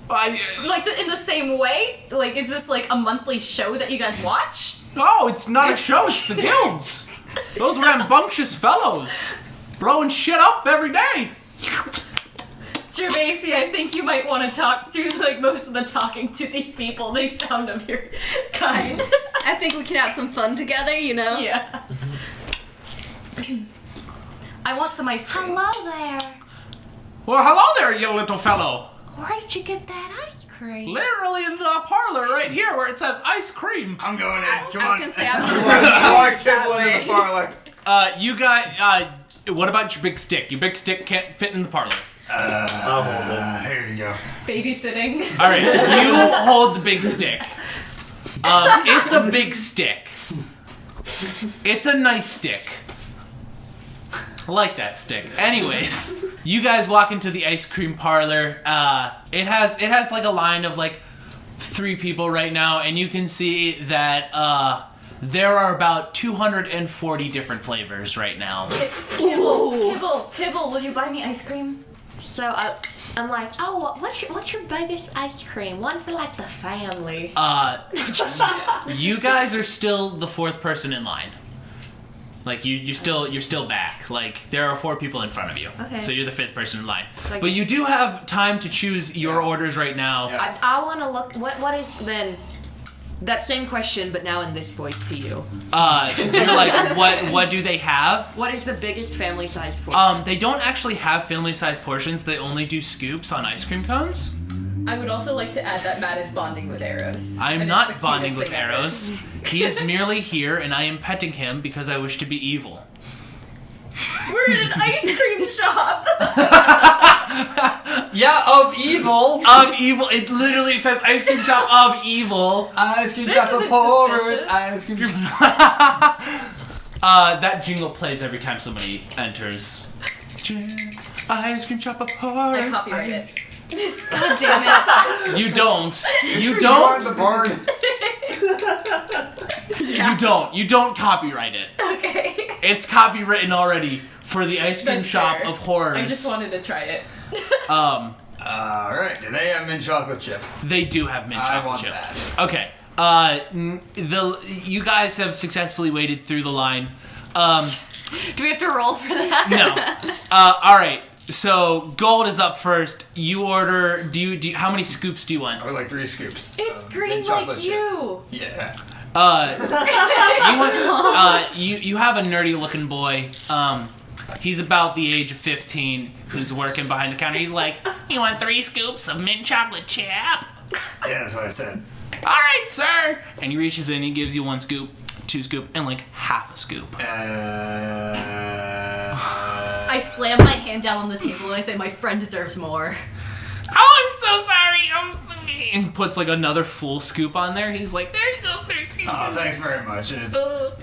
S3: Like in the same way? Like, is this like a monthly show that you guys watch?
S1: No, it's not a show, it's the guilds. Those rambunctious fellows. Blowing shit up every day.
S3: Gervaisi, I think you might want to do like most of the talking to these people. They sound of your kind.
S6: I think we can have some fun together, you know?
S3: Yeah. I want some ice cream.
S2: Hello there.
S1: Well, hello there, you little fellow.
S2: Where did you get that ice cream?
S1: Literally in the parlor right here where it says ice cream.
S4: I'm going in. Come
S6: I
S4: on.
S6: was gonna say, I'm
S4: In the parlor.
S1: You got, what about your big stick? Your big stick can't fit in the parlor.
S5: I'll hold it.
S4: Here you go.
S3: Babysitting.
S1: All right, you hold the big stick. It's a big stick. It's a nice stick. I like that stick. Anyways, you guys walk into the ice cream parlor. It has like a line of like 3 people right now, and you can see that there are about 240 different flavors right now.
S3: Kibble, will you buy me ice cream?
S2: So I'm like, oh, what's your biggest ice cream? One for like the family.
S1: You guys are still the 4th person in line. Like you're still back. Like there are 4 people in front of you.
S2: Okay.
S1: So you're the 5th person in line.
S2: Like,
S1: but you do have time to choose your orders right now.
S4: Yeah.
S2: I want to look. What is then? That same question, but now in this voice to you.
S1: You're like, what do they have?
S2: What is the biggest family-sized portion?
S1: They don't actually have family-sized portions. They only do scoops on ice cream cones.
S3: I would also like to add that Matt is bonding with Eros.
S1: I'm
S3: And
S1: not
S3: it's the
S1: bonding
S3: cutest
S1: with
S3: thing ever.
S1: Eros. He is merely here, and I am petting him because I wish to be evil.
S3: We're in an ice cream shop.
S4: Yeah, of evil.
S1: Of evil. It literally says ice cream shop of evil.
S4: Ice cream
S3: This
S4: shop of
S3: isn't
S4: horrors.
S3: suspicious.
S4: Ice cream shop.
S1: That jingle plays every time somebody enters. Ice cream shop of horrors.
S3: I copyright it.
S6: God damn it.
S1: You don't. You
S4: You are
S1: don't.
S4: the barn.
S1: You don't copyright it.
S3: Okay.
S1: It's copywritten already for the ice cream
S3: That's
S1: shop
S3: fair.
S1: of horrors.
S3: I just wanted to try it.
S4: Alright, do they have mint chocolate chip?
S1: They do have mint
S4: I
S1: chocolate
S4: want
S1: chip.
S4: that.
S1: Okay. You guys have successfully waded through the line.
S2: Do we have to roll for that?
S1: No. All right. So Gold is up first. You order. Do you? How many scoops do you want?
S4: I would like 3 scoops.
S3: It's
S4: of
S3: green
S4: mint chocolate
S3: like
S4: chip.
S3: you.
S4: Yeah.
S1: You have a nerdy looking boy. He's about the age of 15, who's working behind the counter. He's like, "You want 3 scoops of mint chocolate chip?"
S4: Yeah, that's what I said.
S1: All right, sir. And he reaches in. He gives you 1 scoop, 2 scoop, and like half a scoop.
S3: I slam my hand down on the table and I say, my friend deserves more.
S1: Oh, I'm so sorry. And puts like another full scoop on there. He's like, "There you go, sir. 3 scoops."
S4: Oh, thanks very much. It's,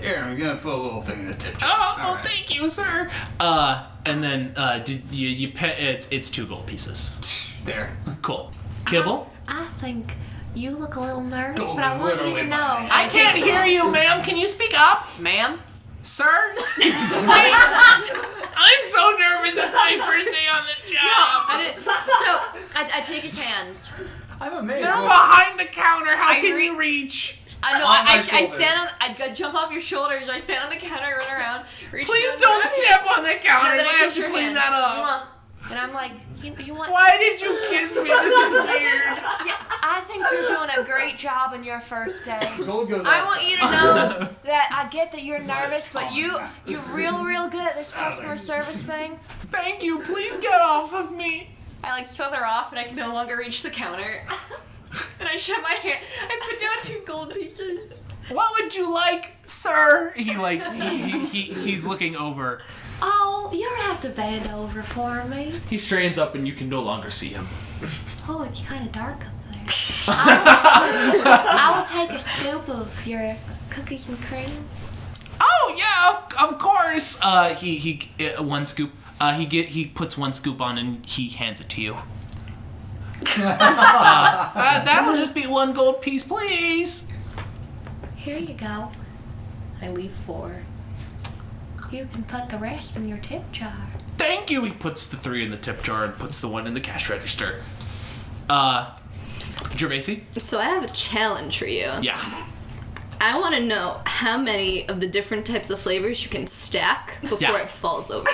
S4: here, I'm gonna put a little thing in the tip jar.
S1: Oh,
S4: All right.
S1: thank you, sir. And then did you pay? It's 2 gold pieces.
S4: There.
S1: Cool. Kibble.
S2: I think you look a little nervous,
S4: Gold
S2: but I
S4: is
S2: want you
S4: literally
S2: to
S4: my
S2: know.
S4: name.
S1: I can't hear you, ma'am. Can you speak up,
S2: Ma'am?
S1: sir? Excuse me. I'm so nervous. It's my first day on the job.
S2: I take his hands.
S4: I'm amazed.
S1: You're behind the counter. How
S2: I
S1: can
S2: re-
S1: you reach?
S6: I know.
S4: On my
S6: I
S4: shoulders.
S6: stand on. I'd go jump off your shoulders. I stand on the counter, run around. Reach
S8: Please
S6: down,
S8: don't
S6: grab
S8: step on the counter.
S6: and then
S8: I
S6: I
S8: have
S6: kiss
S8: to
S6: your
S8: clean
S6: hand.
S8: that up.
S2: Mwah. And I'm like, you want?
S8: Why did you kiss me? This is weird.
S2: Yeah, I think you're doing a great job on your first day.
S4: Gold goes
S2: I
S4: outside.
S2: want you to know that I get that you're nervous, but you're real good at this customer service thing.
S8: Thank you. Please get off of me.
S6: I like slither off, and I can no longer reach the counter. And I shut my hand. I put down 2 gold pieces.
S8: What would you like, sir? He's looking over.
S2: Oh, you don't have to bend over for me.
S8: He straightens up, and you can no longer see him.
S2: Oh, it's kind of dark up there. I will take a scoop of your cookies and cream.
S8: Oh yeah, of course. He one scoop. He puts 1 scoop on and he hands it to you. That'll just be 1 gold piece, please.
S2: Here you go. I leave 4. You can put the rest in your tip jar.
S8: Thank you. He puts the 3 in the tip jar and puts the 1 in the cash register. Gervaisi?
S6: So I have a challenge for you.
S8: Yeah.
S6: I want to know how many of the different types of flavors you can stack before
S8: Yeah.
S6: it falls over.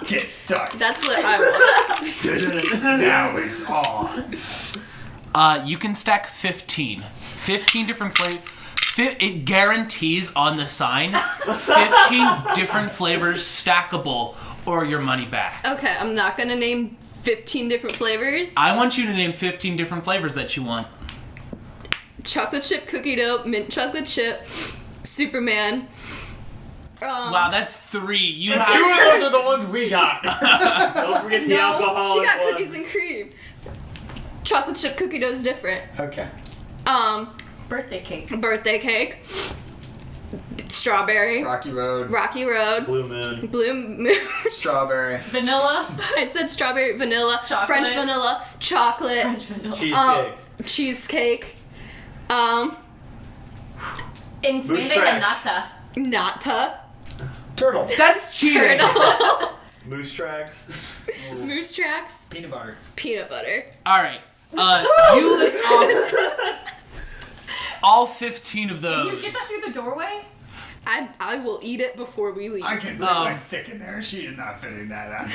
S4: Get started.
S6: That's what I want.
S4: Now it's on.
S8: You can stack 15. 15 different flavors. It guarantees on the sign 15 different flavors stackable or your money back.
S6: Okay, I'm not going to name 15 different flavors.
S8: I want you to name 15 different flavors that you want.
S6: Chocolate chip cookie dough, mint chocolate chip, Superman.
S8: Wow, that's 3. You have
S5: 2 of those are the ones we got. Don't forget the
S6: No,
S5: alcoholic
S6: she got
S5: ones.
S6: cookies and cream. Chocolate chip cookie dough is different.
S4: Okay.
S3: Birthday cake.
S6: Birthday cake. Strawberry.
S4: Rocky Road.
S6: Rocky Road.
S5: Blue Moon.
S6: Blue Moon.
S4: Strawberry.
S3: Vanilla.
S6: I said strawberry, vanilla,
S3: Chocolate.
S6: French vanilla, chocolate,
S3: French vanilla.
S5: Cheesecake.
S6: cheesecake,
S3: In
S5: Moose
S3: Spain they had
S5: tracks.
S3: nata.
S6: nata,
S4: Turtle.
S8: That's cheating.
S5: Moose tracks.
S6: moose tracks,
S4: Peanut butter.
S6: peanut butter.
S8: All right. You list off all 15 of
S3: You
S8: those.
S3: get that through the doorway?
S6: I will eat it before we leave.
S4: I can put my stick in there. She is not fitting that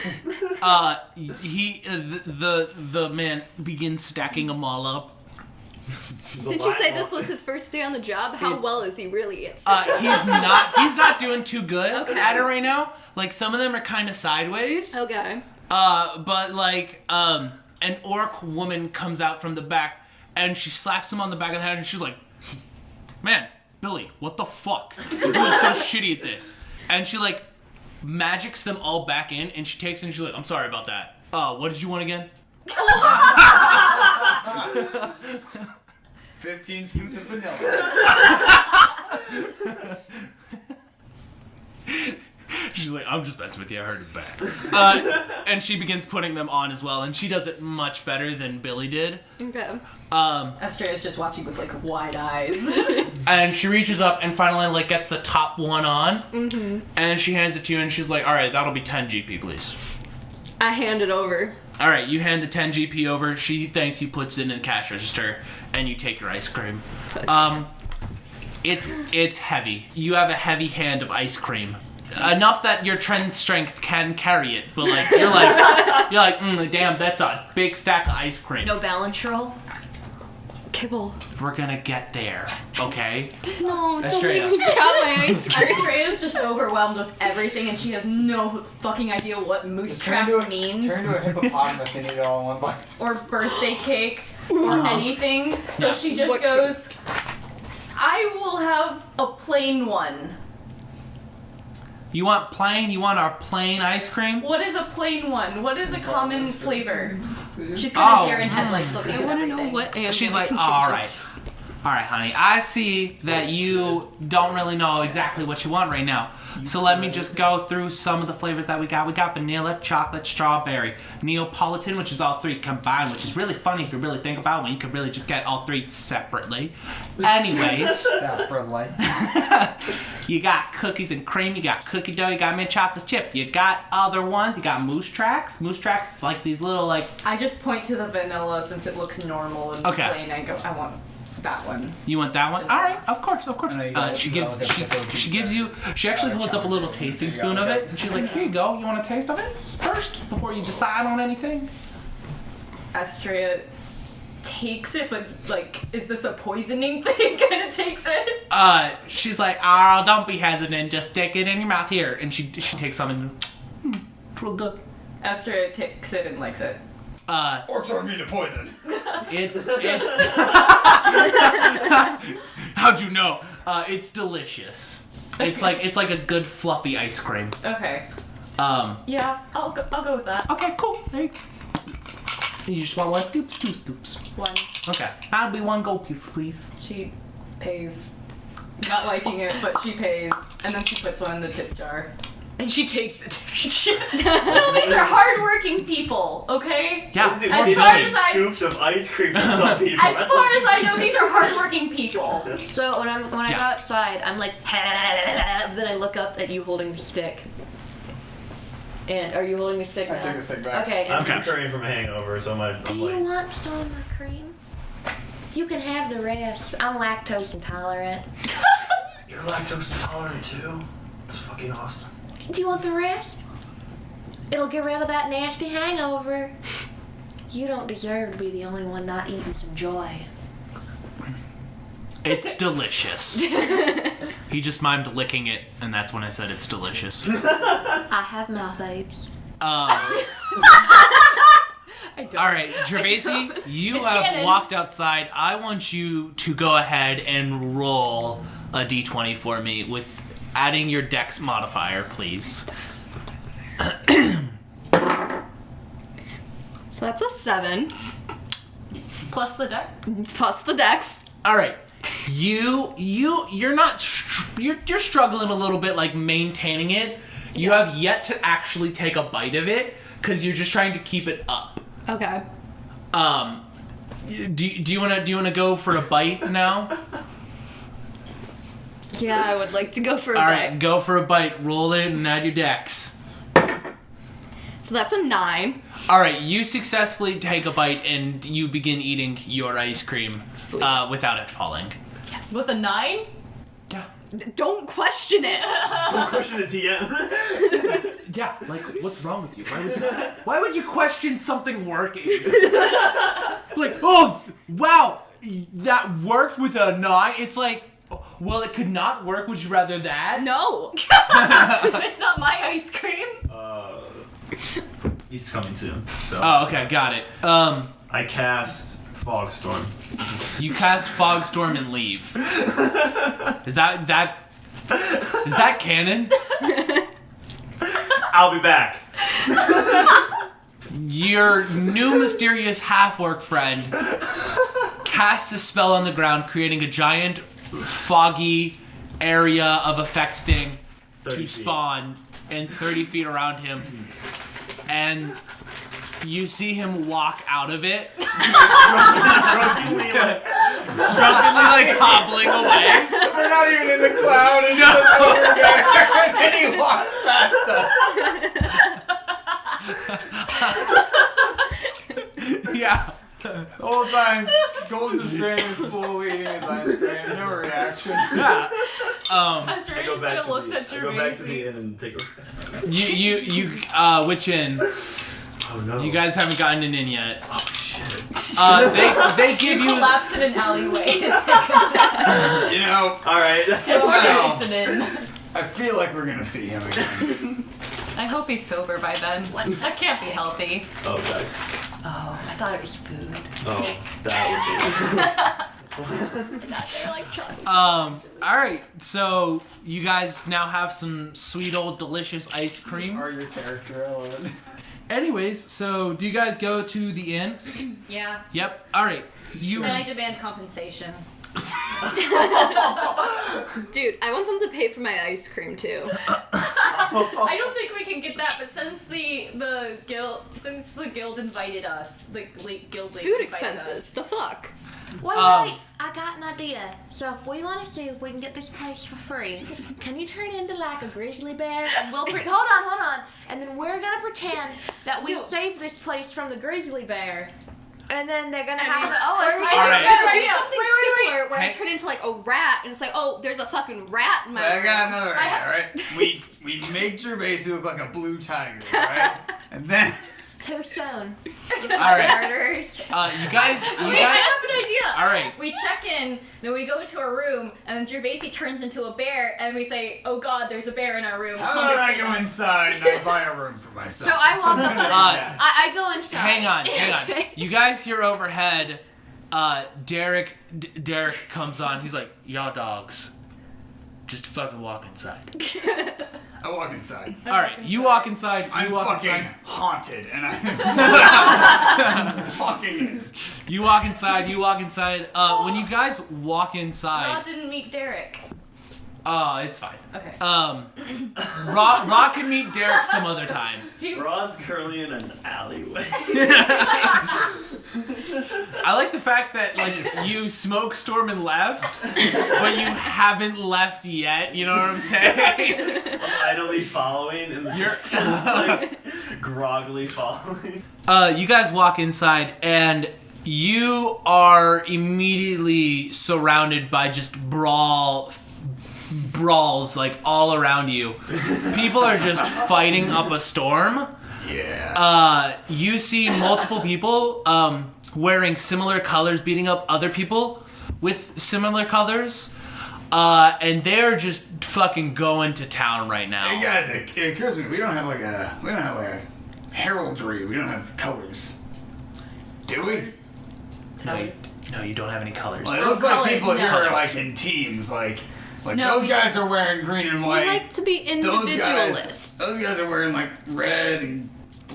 S4: out.
S8: The man begins stacking them all up.
S6: Did you say this was his first day on the job? How well is he really at
S8: He's not doing too good
S6: Okay.
S8: at it right now. Like some of them are kind of sideways.
S6: Okay.
S8: But like an orc woman comes out from the back and she slaps him on the back of the head and she's like, "Man, Billy, what the fuck? You're doing so shitty at this." And she like magics them all back in and she takes it and she's like, "I'm sorry about that. What did you want again?"
S4: 15 scoops of vanilla.
S8: She's like, "I'm just messing with you. I heard it back." And she begins putting them on as well, and she does it much better than Billy did.
S6: Okay.
S3: Astrea's just watching with like wide eyes.
S8: And she reaches up and finally like gets the top one on, and she hands it to you, and she's like, "All right, that'll be 10 GP, please."
S6: I hand it over.
S8: All right, you hand the 10 GP over. She thanks you, puts it in the cash register, and you take your ice cream. It's heavy. You have a heavy hand of ice cream. Enough that your trend strength can carry it, but like you're like, damn, that's a big stack of ice cream.
S2: No balance roll.
S6: Kibble.
S8: We're gonna get there, okay?
S6: No,
S8: That's
S6: don't
S8: straight
S6: make me chop my ice cream.
S3: Astrea's just overwhelmed with everything and she has no fucking idea what moose
S9: Turn
S3: traps
S9: to
S3: means.
S9: a hippopotamus and eat it all in one bite.
S3: Or birthday cake or anything. So
S8: Yeah.
S3: she just
S6: What
S3: goes, I will have a plain one.
S8: You want plain? You want our plain ice cream?
S3: What is a plain one? What is a common flavor? She's kind of deer in headlights looking
S6: I
S3: at
S6: want to
S3: everything.
S6: know what animal
S8: She's
S6: I
S8: like,
S6: can
S8: all
S6: change
S8: right.
S6: it
S8: All right, honey. I see that you don't really know exactly what you want right now. So let me just go through some of the flavors that we got. We got vanilla, chocolate, strawberry, Neapolitan, which is all three combined, which is really funny if you really think about it, when you could really just get all three separately. Anyways.
S9: Separately.
S8: You got cookies and cream, you got cookie dough, you got mint chocolate chip. You got other ones, you got moose tracks. Moose tracks, like these little, like...
S3: I just point to the vanilla since it looks normal and plain. I go, I want that one.
S8: You want that one? All right, of course. She actually holds up a little tasting spoon of it, and she's like, here you go. You want a taste of it first before you decide on anything?
S3: Astrea takes it, but like, is this a poisoning thing? Kind of takes it.
S8: She's like, oh, don't be hesitant. Just stick it in your mouth here, and she takes some and it's real good.
S3: Astrea takes it and likes it.
S4: Orcs are immune to poison.
S8: It's how'd you know? It's delicious. It's like a good fluffy ice cream.
S3: Okay. Yeah, I'll go with that.
S8: Okay, cool. There you go. You just want 1 scoop, 2 scoops.
S3: 1.
S8: Okay. That'll be 1 gold piece, please.
S3: She pays. Not liking it, but she pays, and then she puts one in the tip jar.
S2: And she takes the tip.
S3: No, these are hardworking people, okay?
S8: Yeah.
S5: As far as scoops of ice cream for some people.
S3: As far as I know, these are hardworking people.
S2: So when I go outside, I'm like, then I look up at you holding the stick. And are you holding the stick now?
S9: I took the stick back.
S2: Okay.
S5: I'm recovering from a hangover, so
S2: Do you want some of my cream? You can have the rest. I'm lactose intolerant.
S5: You're lactose intolerant too? It's fucking awesome.
S2: Do you want the rest? It'll get rid of that nasty hangover. You don't deserve to be the only one not eating some joy.
S8: It's delicious. He just mimed licking it, and that's when I said it's delicious.
S2: I have mouth apes.
S8: All right, Gervasi, you have walked outside. I want you to go ahead and roll a d20 for me with adding your dex modifier, please.
S6: So that's a 7.
S3: Plus the dex.
S6: Plus the dex.
S8: All right. You're not you're struggling a little bit, like maintaining it. You have yet to actually take a bite of it because you're just trying to keep it up.
S6: Okay.
S8: Do you wanna go for a bite now?
S6: Yeah, I would like to go for a bite.
S8: All right, go for a bite. Roll it and add your dex.
S6: So that's a 9.
S8: All right, you successfully take a bite and you begin eating your ice cream without it falling.
S6: Yes.
S3: With a 9?
S8: Yeah.
S6: Don't question it.
S5: Don't question the DM.
S8: Yeah, like, what's wrong with you? Why would you question something working? Like, oh, wow, that worked with a 9? It's like, well, it could not work. Would you rather that?
S6: No.
S3: It's not my ice cream.
S5: He's coming soon. So.
S8: Oh, okay, got it.
S5: I cast Fogstorm.
S8: You cast Fogstorm and leave. Is that canon?
S5: I'll be back.
S8: Your new mysterious half-orc friend casts a spell on the ground, creating a giant, foggy area of effect thing to spawn and 30 feet around him. And you see him walk out of it, drunkenly like hobbling away.
S9: We're not even in the cloud, and over there, and he walks past us.
S8: Yeah.
S9: The whole time, Gold's just standing slowly eating his ice cream, no reaction.
S8: Yeah.
S3: Astrea just kind of looks at
S5: I go back to
S3: Gervasi.
S5: the inn and take a rest.
S8: Which inn?
S5: Oh no.
S8: You guys haven't gotten an inn yet.
S5: Oh shit.
S8: They give you.
S3: Collapse in an alleyway to take a nap.
S4: You know,
S5: Alright.
S4: somehow,
S3: It's an inn.
S4: I feel like we're gonna see him again.
S3: I hope he's sober by then. That can't be healthy.
S5: Oh, guys.
S2: Oh, I thought it was food.
S5: Oh, that
S2: They're like chocolate.
S8: Alright, so you guys now have some sweet old delicious ice cream.
S9: Are your character element?
S8: Anyways, so do you guys go to the inn?
S3: Yeah.
S8: Yep. Alright.
S3: And I demand compensation.
S6: Dude, I want them to pay for my ice cream too.
S3: I don't think we can get that, but since the guild invited us, the guild lady
S6: Food
S3: invited
S6: expenses.
S3: us.
S6: The fuck?
S2: Wait, I got an idea. So if we want to see if we can get this place for free, can you turn into like a grizzly bear? And we'll hold on. And then we're gonna pretend that we saved this place from the grizzly bear. And then they're gonna have to.
S6: Or we could do something similar where I turn into like a rat, and it's like, oh, there's a fucking rat in my room.
S4: I got another idea, alright? We make Gervaisi look like a blue tiger, alright? And then...
S2: Too soon.
S8: Alright.
S2: Murderers.
S8: You guys.
S3: Wait, I have an idea.
S8: All right.
S3: We check in, then we go to our room, and then Gervaisi turns into a bear, and we say, "Oh God, there's a bear in our room."
S4: How about I go inside and I buy a room for myself?
S2: So I walk up to them. I go inside.
S8: Hang on. You guys hear overhead. Derek comes on. He's like, "Y'all dogs, just fucking walk inside."
S4: I walk inside.
S8: All right, you walk inside.
S4: I'm fucking haunted, and I'm fucking.
S8: You walk inside. When you guys walk inside,
S3: Rod didn't meet Derek.
S8: it's fine.
S3: Okay.
S8: Rock can meet Derek some other time.
S5: Rod's currently in an alleyway.
S8: I like the fact that like you smoke storm and left, but you haven't left yet. You know what I'm saying?
S5: I'm idly following, and
S8: You're
S5: like groggily following.
S8: You guys walk inside, and you are immediately surrounded by just brawls like all around you. People are just fighting up a storm.
S4: Yeah.
S8: You see multiple people wearing similar colors beating up other people with similar colors. And they're just fucking going to town right now.
S4: Hey guys, it occurs to me we don't have like a heraldry. We don't have colors. Do we?
S8: No, you don't have any colors.
S4: Well, it looks like
S3: colors,
S4: people here
S3: no.
S4: are like in teams. Like
S3: No,
S4: those guys are wearing green and white.
S6: We like to be individualists.
S4: Those guys are wearing like red and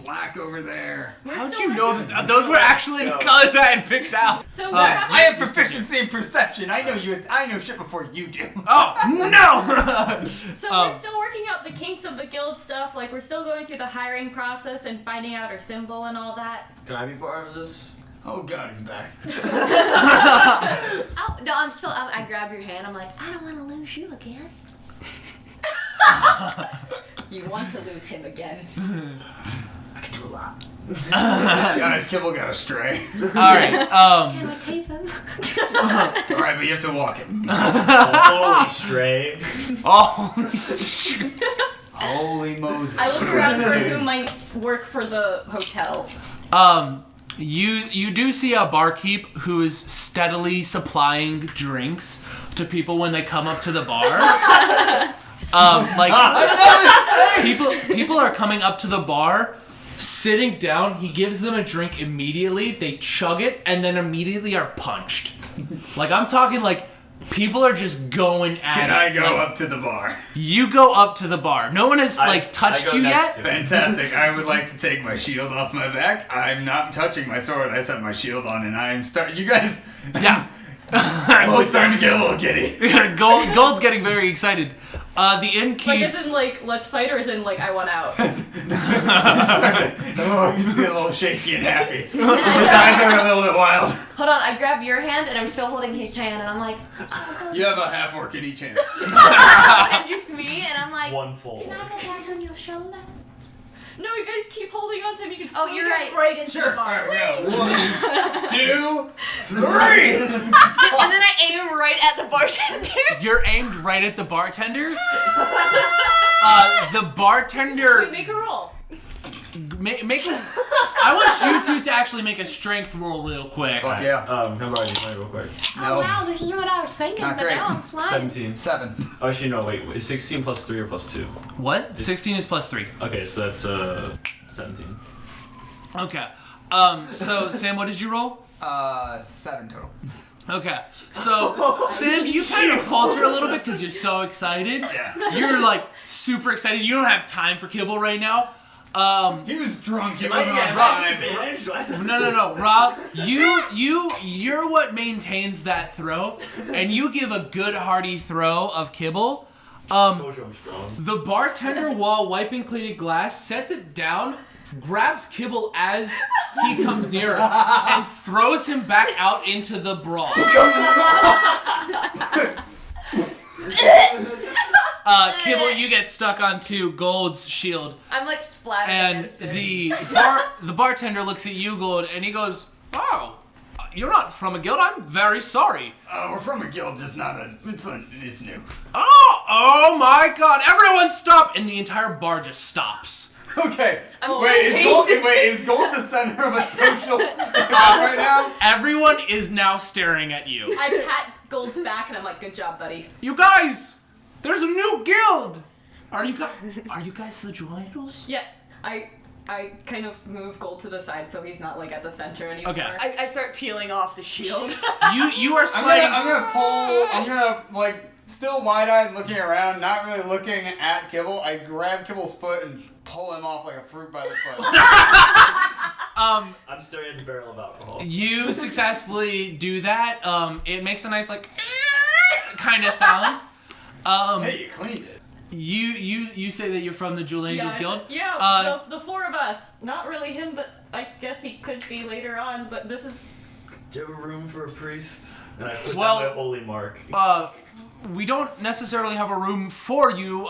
S4: black over there.
S8: How'd you know that those were actually the colors that I had picked out?
S3: So
S9: I have proficiency in perception. I know shit before you do.
S8: Oh, no!
S3: So we're still working out the kinks of the guild stuff. Like we're still going through the hiring process and finding out our symbol and all that.
S5: Can I be part of this?
S4: Oh God, he's back.
S2: Oh, no, I grab your hand. I'm like, I don't want to lose you again.
S3: You want to lose him again.
S4: I can do a lot. Guys, Kibble got astray.
S8: Alright,
S2: Can I keep him?
S4: Alright, but you have to walk him.
S5: Holy stray.
S4: Holy Moses.
S3: I look around for who might work for the hotel.
S8: You do see a barkeep who is steadily supplying drinks to people when they come up to the bar. People are coming up to the bar, sitting down. He gives them a drink immediately. They chug it and then immediately are punched. Like I'm talking like people are just going at it.
S4: Can I go
S8: Like,
S4: up to the bar?
S8: You go up to the bar. No one has touched you yet.
S4: Fantastic. I would like to take my shield off my back. I'm not touching my sword. I just have my shield on, and I'm starting. You guys.
S8: Yeah.
S4: I'm starting to get a little giddy.
S8: Gold's getting very excited. The innkeep.
S3: Like as in like let's fight, or as in like I want out.
S4: You see a little shaky and happy. His eyes are a little bit wild.
S2: Hold on, I grab your hand and I'm still holding his hand and I'm like,
S4: You have a half orc in each hand.
S2: and just me and I'm like,
S5: One full.
S2: can I go back on your shoulder?
S3: No, you guys keep holding on to him. You can
S2: Oh,
S3: slide
S2: you're
S3: him
S2: right.
S3: into
S4: Sure.
S3: the bar.
S4: Alright, go. 1, 2, 3.
S6: And then I aim right at the bartender.
S8: You're aimed right at the bartender. The bartender.
S3: Wait, make a roll.
S8: I want you two to actually make a strength roll real quick.
S4: Fuck yeah.
S5: How about you real quick?
S2: Oh wow, this is what I was thinking,
S4: Not
S2: but
S4: great.
S2: now I'm flying.
S5: 17.
S9: 7.
S5: Oh, actually, no, wait. Is 16 plus 3 or plus 2?
S8: What? 16 is plus 3.
S5: Okay, so that's 17.
S8: Okay. So Sam, what did you roll?
S9: 7 total.
S8: Okay. So Sam, you kind of falter a little bit because you're so excited.
S4: Yeah.
S8: You're like super excited. You don't have time for Kibble right now.
S4: He was drunk. He
S5: Am I
S4: wasn't
S5: getting
S4: on time.
S5: disadvantage? Do I have to-
S8: No. Rob, you're what maintains that throw, and you give a good hearty throw of kibble.
S5: Told you I'm strong.
S8: The bartender, while wiping cleaning glass, sets it down, grabs kibble as he comes near, and throws him back out into the brawl. Kibble, you get stuck onto Gold's shield.
S2: I'm like splattered
S8: And
S2: against it.
S8: the bartender looks at you, Gold, and he goes, "Oh, you're not from a guild. I'm very sorry."
S4: We're from a guild, just not a. It's new.
S8: Oh my God! Everyone stop! And the entire bar just stops.
S9: Okay.
S2: I'm
S9: Wait,
S2: so
S9: is Gold the center of a social right now?
S8: Everyone is now staring at you.
S3: I pat Gold's back and I'm like, good job, buddy.
S8: You guys, there's a new guild. Are you guys the Jewel Angels?
S3: Yes, I kind of move Gold to the side so he's not like at the center anymore.
S8: Okay.
S6: I start peeling off the shield.
S8: You are sliding.
S9: I'm gonna like still wide-eyed looking around, not really looking at Kibble. I grab Kibble's foot and pull him off like a fruit by the foot.
S5: I'm staring at the barrel of alcohol.
S8: You successfully do that. It makes a nice like kind of sound.
S4: Hey, you cleaned it.
S8: You say that you're from the Jewel Angels Guild.
S3: Yeah, the four of us. Not really him, but I guess he could be later on. But this is.
S5: Do you have a room for a priest? And I put
S8: Well,
S5: down my holy mark.
S8: We don't necessarily have a room for you,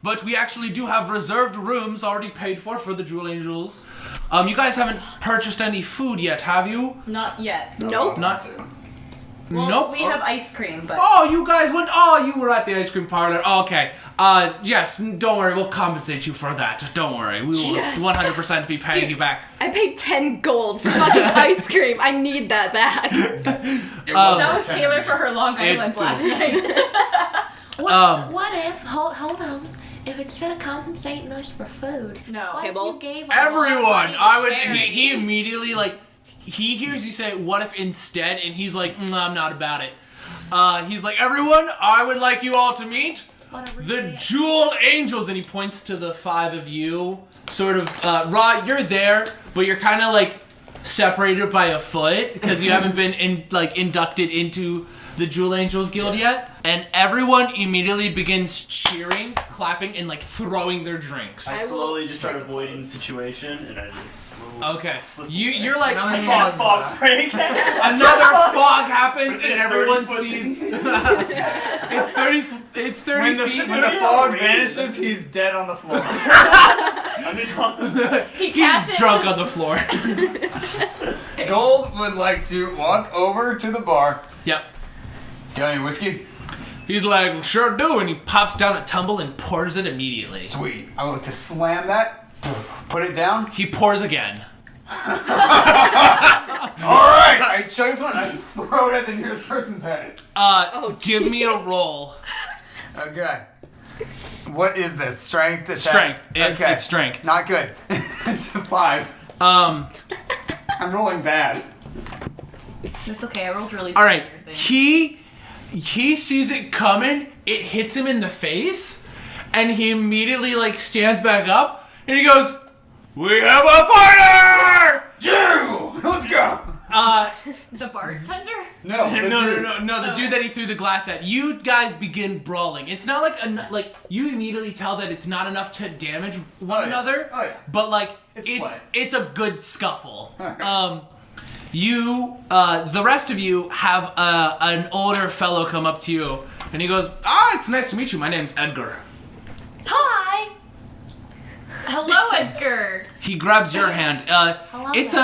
S8: but we actually do have reserved rooms already paid for the Jewel Angels. You guys haven't purchased any food yet, have you?
S3: Not yet.
S6: Nope.
S8: Not.
S3: Well,
S8: Nope.
S3: we have ice cream, but.
S8: Oh, you guys went. Oh, you were at the ice cream parlor. Okay. Yes. Don't worry. We'll compensate you for that. Don't worry. We will
S6: Yes.
S8: 100% be paying
S6: Dude.
S8: you back.
S6: I paid 10 gold for fucking ice cream. I need that back.
S3: That was Taylor for her Long Island last night.
S2: What if, hold on, if instead of compensating us for food,
S3: No.
S2: what if
S6: Table?
S2: you gave
S8: Everyone.
S2: I would.
S8: He immediately like. He hears you say, "What if instead?" And he's like, "I'm not about it." He's like, "Everyone, I would like you all to meet the Jewel Angels," and he points to the 5 of you. Sort of, Ra, you're there, but you're kind of like separated by a foot because you haven't been inducted into the Jewel Angels Guild yet. And everyone immediately begins cheering, clapping, and like throwing their drinks.
S5: I slowly just start avoiding the situation, and I just slowly
S8: Okay,
S5: slip
S8: you're like
S5: away.
S8: fog.
S5: Fog break.
S8: Another fog happens,
S5: Was it
S8: and everyone
S5: 30 foot?
S8: sees. It's 30. It's 30
S9: When the
S8: feet.
S9: fog vanishes, he's dead on the floor.
S5: I'm just on.
S8: He's drunk on the floor.
S9: Gold would like to walk over to the bar.
S8: Yep.
S9: Got any whiskey?
S8: He's like, "Sure do," and he pops down a tumble and pours it immediately.
S9: Sweet. I would like to slam that, put it down.
S8: He pours again.
S9: Alright! I chose one, I throw it at the nearest person's head.
S8: Give me a roll.
S9: Okay. What is this? Strength attack?
S8: Strength.
S9: Okay.
S8: It's strength.
S9: Not good. It's a 5. I'm rolling bad.
S3: It's okay, I rolled really
S8: All right.
S3: good on your thing.
S8: He sees it coming. It hits him in the face, and he immediately like stands back up, and he goes, "We have a fighter!
S9: You! Let's go!
S3: The bartender?
S9: No,
S8: No. The dude that he threw the glass at. You guys begin brawling. It's not like you immediately tell that it's not enough to damage one another, but like it's a good scuffle. The rest of you have an older fellow come up to you, and he goes, "It's nice to meet you. My name's Edgar."
S2: Hi.
S3: Hello, Edgar.
S8: He grabs your hand. It's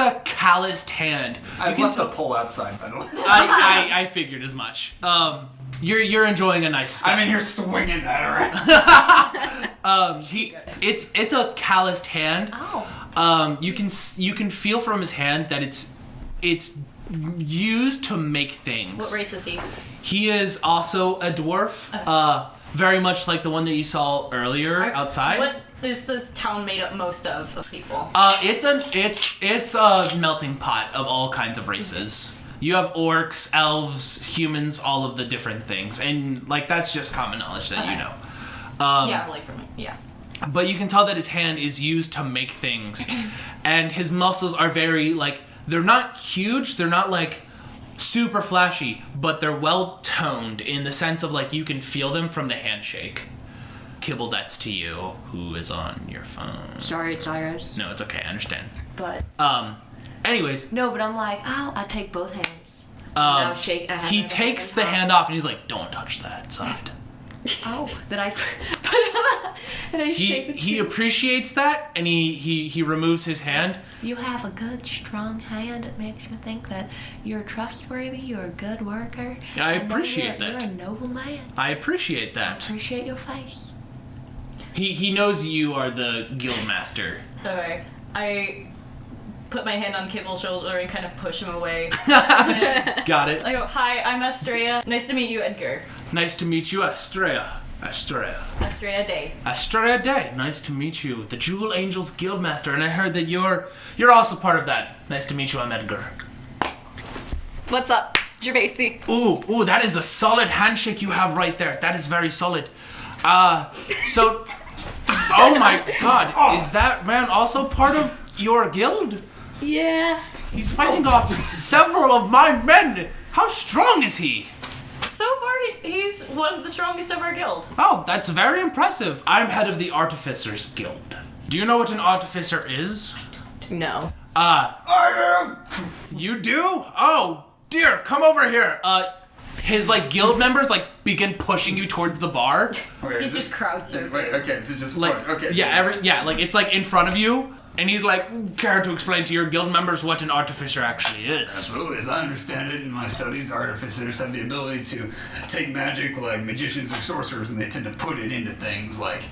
S8: a calloused hand.
S4: I've left the pole outside, by the way.
S8: I figured as much. You're enjoying a nice scuffle.
S9: I'm in here swinging that around.
S8: It's a calloused hand.
S2: Oh.
S8: You can feel from his hand that it's used to make things.
S3: What race is he?
S8: He is also a dwarf. Very much like the one that you saw earlier outside.
S3: What is this town made up most of people?
S8: It's a melting pot of all kinds of races. You have orcs, elves, humans, all of the different things, and like that's just common knowledge that you know.
S3: Yeah, like for me. Yeah.
S8: but you can tell that his hand is used to make things, and his muscles are very like they're not huge, they're not like super flashy, but they're well toned in the sense of like you can feel them from the handshake. Kibble, that's to you. Who is on your phone?
S2: Sorry, it's Iris.
S8: No, it's okay. I understand.
S2: But
S8: anyways,
S2: no, but I'm like, oh, I take both hands. And I'll shake.
S8: He takes the hand off and he's like, "Don't touch that side."
S2: Oh, then I put and I shake it.
S8: He appreciates that, and he removes his hand.
S2: You have a good, strong hand. It makes me think that you're trustworthy. You're a good worker.
S8: I appreciate that.
S2: You're a noble man.
S8: I appreciate that.
S2: I appreciate your face.
S8: He knows you are the guild master.
S3: Okay. I put my hand on Kibble's shoulder and kind of push him away.
S8: Got it.
S3: I go, hi, I'm Estrella. Nice to meet you, Edgar.
S8: Nice to meet you, Estrella.
S3: Estrella Day.
S8: Estrella Day. Nice to meet you, the Jewel Angels Guildmaster. And I heard that you're also part of that. Nice to meet you, I'm Edgar.
S6: What's up, Gervasi?
S8: Ooh, that is a solid handshake you have right there. That is very solid. So, oh my God, is that man also part of your guild?
S6: Yeah.
S8: He's fighting off several of my men. How strong is he?
S3: So far, he's one of the strongest of our guild.
S8: Oh, that's very impressive. I'm head of the Artificers Guild. Do you know what an artificer is?
S6: No.
S9: I do.
S8: You do? Oh, dear, come over here. His like guild members like begin pushing you towards the bar.
S9: Okay,
S3: He's just crowd surfing.
S9: Wait, okay, so just
S8: Like
S9: okay.
S8: yeah, like it's like in front of you, and he's like, care to explain to your guild members what an artificer actually is?
S4: Absolutely. As I understand it in my studies, artificers have the ability to take magic like magicians or sorcerers, and they tend to put it into things like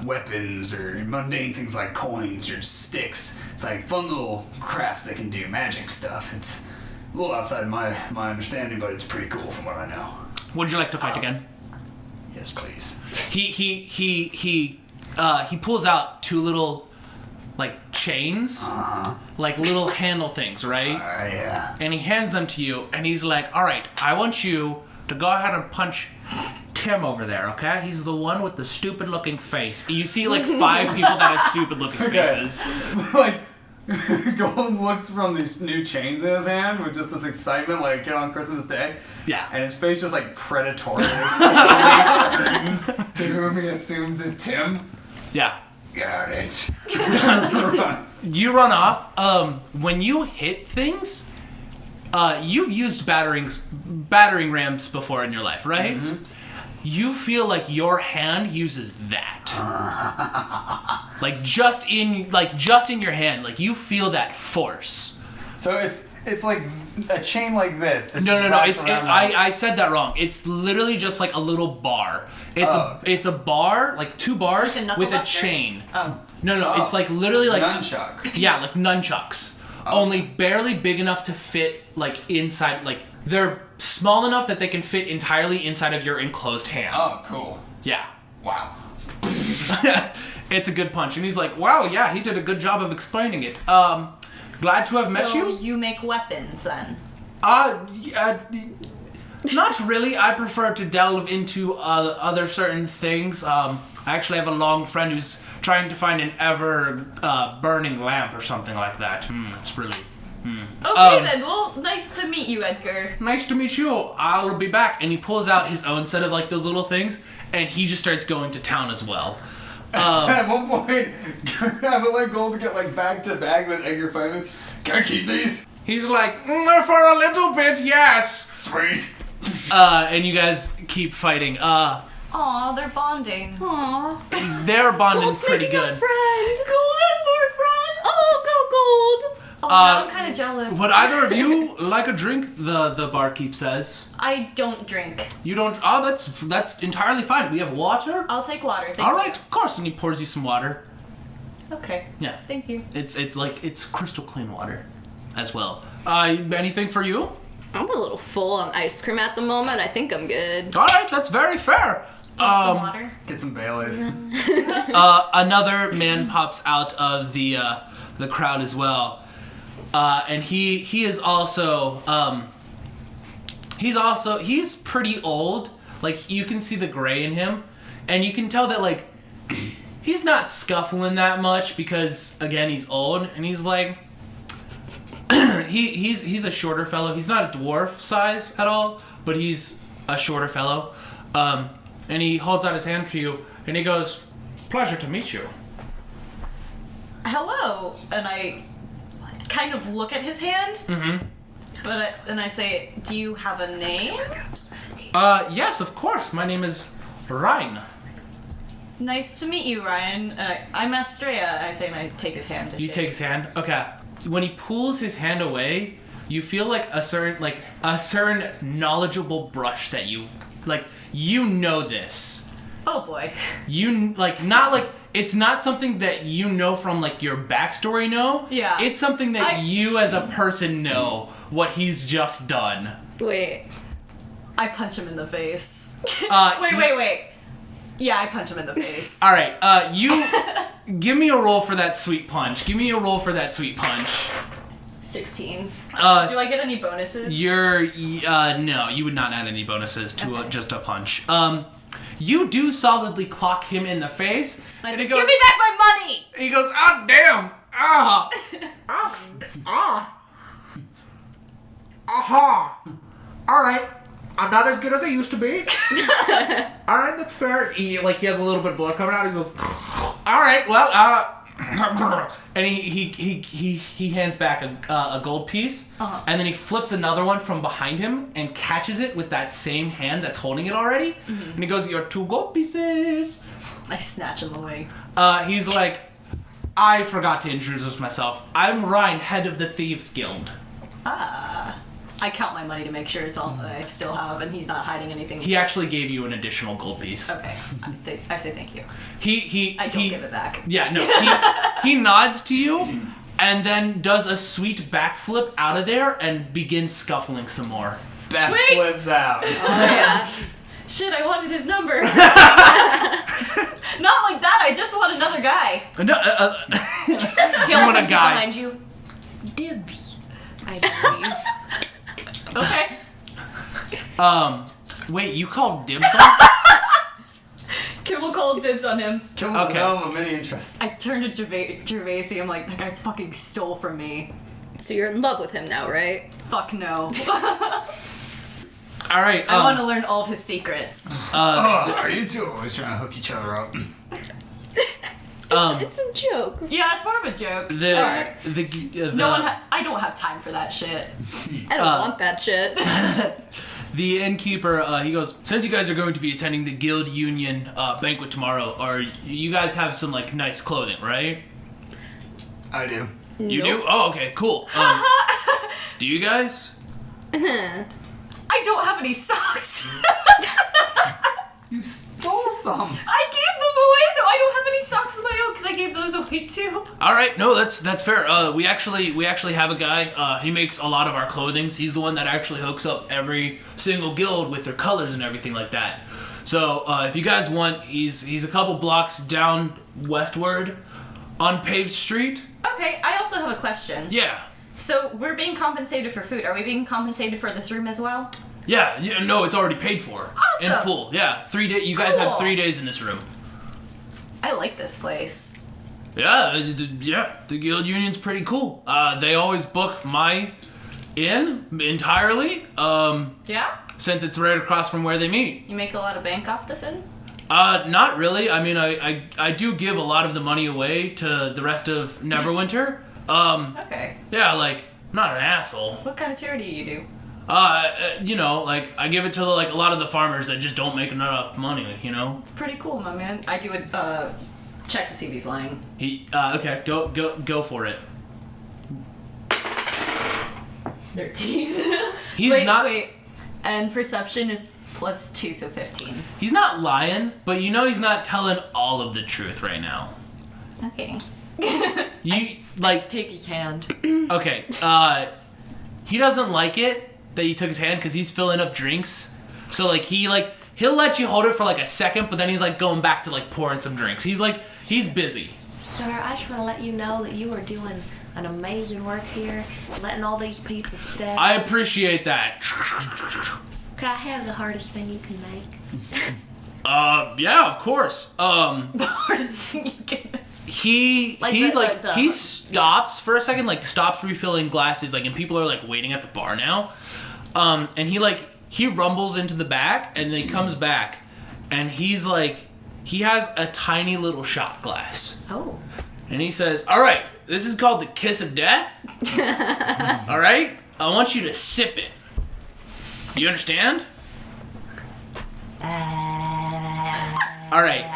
S4: weapons or mundane things like coins or sticks. It's like fun little crafts they can do, magic stuff. It's a little outside my understanding, but it's pretty cool from what I know.
S8: Would you like to fight again?
S4: Yes, please.
S8: He pulls out two little like chains, like little handle things, right?
S4: Yeah.
S8: And he hands them to you, and he's like, all right, I want you to go ahead and punch Tim over there, okay? He's the one with the stupid looking face. You see like 5 people that have stupid looking faces.
S9: Like, Golden looks from these new chains in his hand with just this excitement like a kid on Christmas Day.
S8: Yeah.
S9: And his face just like predatory.
S4: To whom he assumes is Tim.
S8: Yeah.
S4: Got it.
S8: You run off. When you hit things, you've used battering rams before in your life, right? Mm-hmm. You feel like your hand uses that. like just in your hand, like you feel that force.
S9: So it's like a chain like this.
S8: No. I said that wrong. It's literally just like a little bar. It's a bar, like 2 bars
S3: Like a
S8: with a
S3: knucklebuster?
S8: chain.
S3: Oh.
S8: No. It's like literally like
S9: nunchucks.
S8: Yeah, like nunchucks. Only barely big enough to fit like inside. Like they're small enough that they can fit entirely inside of your enclosed hand.
S9: Oh, cool.
S8: Yeah.
S9: Wow.
S8: It's a good punch, and he's like, "Wow, yeah, he did a good job of explaining it." Glad to have met
S3: So
S8: you.
S3: you make weapons then?
S8: Not really. I prefer to delve into other certain things. I actually have a long friend who's trying to find an ever burning lamp or something like that. It's really.
S3: Okay then, well, nice to meet you, Edgar.
S8: Nice to meet you. I'll be back. And he pulls out his own set of like those little things, and he just starts going to town as well.
S9: At one point, I would like Gold to get like bag to bag with Edgar fighting. Can I keep these?
S8: He's like, for a little bit, yes.
S4: Sweet.
S8: And you guys keep fighting.
S3: Aw, they're bonding.
S6: Aw.
S8: They're bonding
S6: Gold's
S8: pretty
S6: making
S8: good.
S6: a friend.
S3: Gold has more friends.
S6: Oh, go Gold.
S3: Oh, now I'm kind of jealous.
S8: Would either of you like a drink? The barkeep says.
S3: I don't drink.
S8: You don't. Oh, that's entirely fine. We have water.
S3: I'll take water. Thank
S8: All right, of course. And he pours you some water.
S3: you. Okay.
S8: Yeah.
S3: Thank you.
S8: It's crystal clean water, as well. Anything for you?
S6: I'm a little full on ice cream at the moment. I think I'm good.
S8: All right, that's very fair.
S3: Some water.
S9: Get some Baileys.
S8: Another man pops out of the crowd as well. And he is also he's pretty old. Like you can see the gray in him, and you can tell that like he's not scuffling that much because, again, he's old, and he's like, he's a shorter fellow. He's not a dwarf size at all, but he's a shorter fellow. And he holds out his hand to you, and he goes, "Pleasure to meet you."
S3: Hello, and I kind of look at his hand.
S8: Mm-hmm.
S3: But and I say, "Do you have a name?"
S8: Yes, of course. My name is Ryan.
S3: Nice to meet you, Ryan. I'm Astrea. I say, and I take his hand.
S8: You take his hand. Okay. When he pulls his hand away, you feel like a certain knowledgeable brush that you like. You know this.
S3: Oh boy.
S8: You not like it's not something that you know from like your backstory. No.
S3: Yeah.
S8: It's something that you as a person know what he's just done.
S6: Wait.
S3: I punch him in the face.
S8: Wait.
S3: Wait. Yeah, I punch him in the face.
S8: All right. You give me a roll for that sweet punch.
S3: 16. Do
S8: Do
S3: I get any bonuses?
S8: No, you would not add any bonuses to just a punch. You do solidly clock him in the face.
S3: I say, "Give me back my money!"
S8: He goes, "Ah, damn! Aha! All right, I'm not as good as I used to be. All right, that's fair." He has a little bit of blood coming out. He goes, "All right, well, and he hands back a gold piece, and then he flips another one from behind him and catches it with that same hand that's holding it already, and he goes, "Your 2 gold pieces."
S3: I snatch him away.
S8: He's like, "I forgot to introduce myself. I'm Ryan, head of the Thieves Guild."
S3: I count my money to make sure it's all that I still have, and he's not hiding anything.
S8: He actually gave you an additional gold piece.
S3: Okay, I say thank you.
S8: I
S3: don't give it back.
S8: Yeah, no. He nods to you, and then does a sweet backflip out of there and begins scuffling some more.
S9: Backflips out.
S6: Oh, yeah.
S3: Shit, I wanted his number. Not like that. I just want another guy.
S8: No,
S2: He
S8: want a
S2: opens
S8: guy.
S2: behind you. Dibs. I believe.
S3: Okay.
S8: Wait, you called dibs on?
S3: Kibble called dibs on him.
S9: Kimball's
S8: Okay.
S9: a gnome of many interests.
S3: I turn to Gervaisi. I'm like, that guy fucking stole from me.
S6: So you're in love with him now, right?
S3: Fuck no.
S8: All right.
S3: I want to learn all of his secrets.
S4: Are you two always trying to hook each other up?
S6: It's a joke.
S3: Yeah, it's more of a joke. I don't have time for that shit.
S6: I don't want that shit.
S8: The innkeeper, he goes, "Since you guys are going to be attending the guild union banquet tomorrow, you guys have some like nice clothing, right?"
S4: I do.
S8: You
S6: Nope.
S8: do? Oh, okay, cool. Do you guys?
S3: I don't have any socks.
S9: You stole some.
S3: I gave them away though. I don't have any socks of my own because I gave those away too.
S8: All right, no, that's fair. We actually have a guy. He makes a lot of our clothing. He's the one that actually hooks up every single guild with their colors and everything like that. So if you guys want, he's a couple blocks down westward on Paved Street.
S3: Okay, I also have a question.
S8: Yeah.
S3: So we're being compensated for food. Are we being compensated for this room as well?
S8: Yeah, no, it's already paid for.
S3: Awesome.
S8: In full. Yeah, 3 days. You guys have 3 days in this room.
S3: I like this place.
S8: Yeah, the guild union's pretty cool. They always book my inn entirely.
S3: Yeah?
S8: Since it's right across from where they meet.
S3: You make a lot of bank off this inn?
S8: Not really. I mean, I do give a lot of the money away to the rest of Neverwinter.
S3: Okay.
S8: Yeah, like, I'm not an asshole.
S3: What kind of charity do you do?
S8: Like, I give it to, like, a lot of the farmers that just don't make enough money, you know?
S3: Pretty cool, my man. I do a check to see if he's lying.
S8: Okay, go for it.
S3: 13. Wait. And perception is +2, so 15.
S8: He's not lying, but you know he's not telling all of the truth right now.
S3: Okay.
S8: You, like...
S2: Take his hand.
S8: Okay, he doesn't like it that you took his hand because he's filling up drinks. So, like, he'll let you hold it for, like, a second, but then he's, like, going back to, like, pouring some drinks. He's busy.
S2: Sir, I just want to let you know that you are doing an amazing work here, letting all these people stay.
S8: I appreciate that.
S2: Could I have the hardest thing you can make?
S8: Yeah, of course.
S3: The hardest thing you can.
S8: He stops for a second, like stops refilling glasses, like, and people are like waiting at the bar now. And he rumbles into the back, and then he comes back, and he's like, he has a tiny little shot glass.
S2: Oh.
S8: And he says, "All right, this is called the Kiss of Death. All right, I want you to sip it. You understand? All right."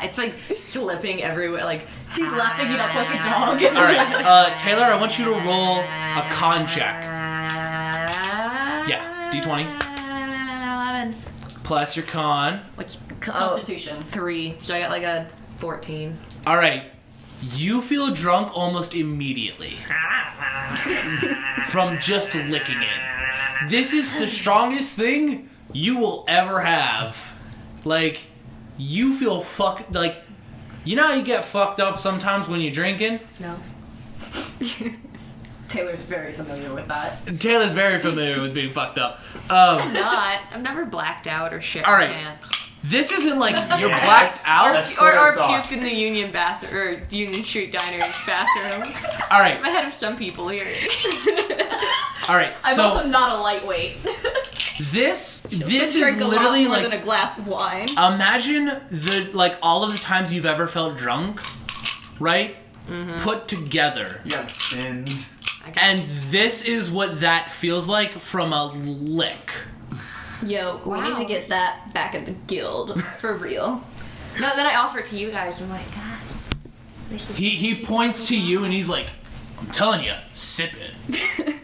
S2: It's like slipping everywhere. Like
S3: She's lapping it up like a dog.
S8: All right, Taylor, I want you to roll a con check. Yeah, D20
S2: 11.
S8: plus your con.
S2: What's
S3: Constitution.
S2: 3. So I got like a 14.
S8: All right, you feel drunk almost immediately from just licking it. This is the strongest thing you will ever have. Like, you feel like, you know how you get fucked up sometimes when you're drinking?
S2: No.
S3: Taylor's very familiar with that.
S8: Taylor's very familiar with being fucked up.
S2: I'm not. I've never blacked out or shit
S8: All right.
S2: my pants.
S8: This isn't like you're blacked out.
S2: Or puked in the Union bathroom or Union Street Diner's bathroom.
S8: All right.
S2: I'm ahead of some people here.
S8: All right.
S3: I'm
S8: so
S3: also not a lightweight.
S8: this is
S6: drink a lot
S8: literally
S6: more
S8: like
S6: than a glass of wine.
S8: imagine all of the times you've ever felt drunk, right? Put together.
S9: You got spins.
S8: And this is what that feels like from a lick.
S6: Yo, we need to get that back at the guild for real.
S2: No, then I offer it to you guys. I'm like, guys, this is.
S8: He points to you and he's like, "I'm telling you, sip it."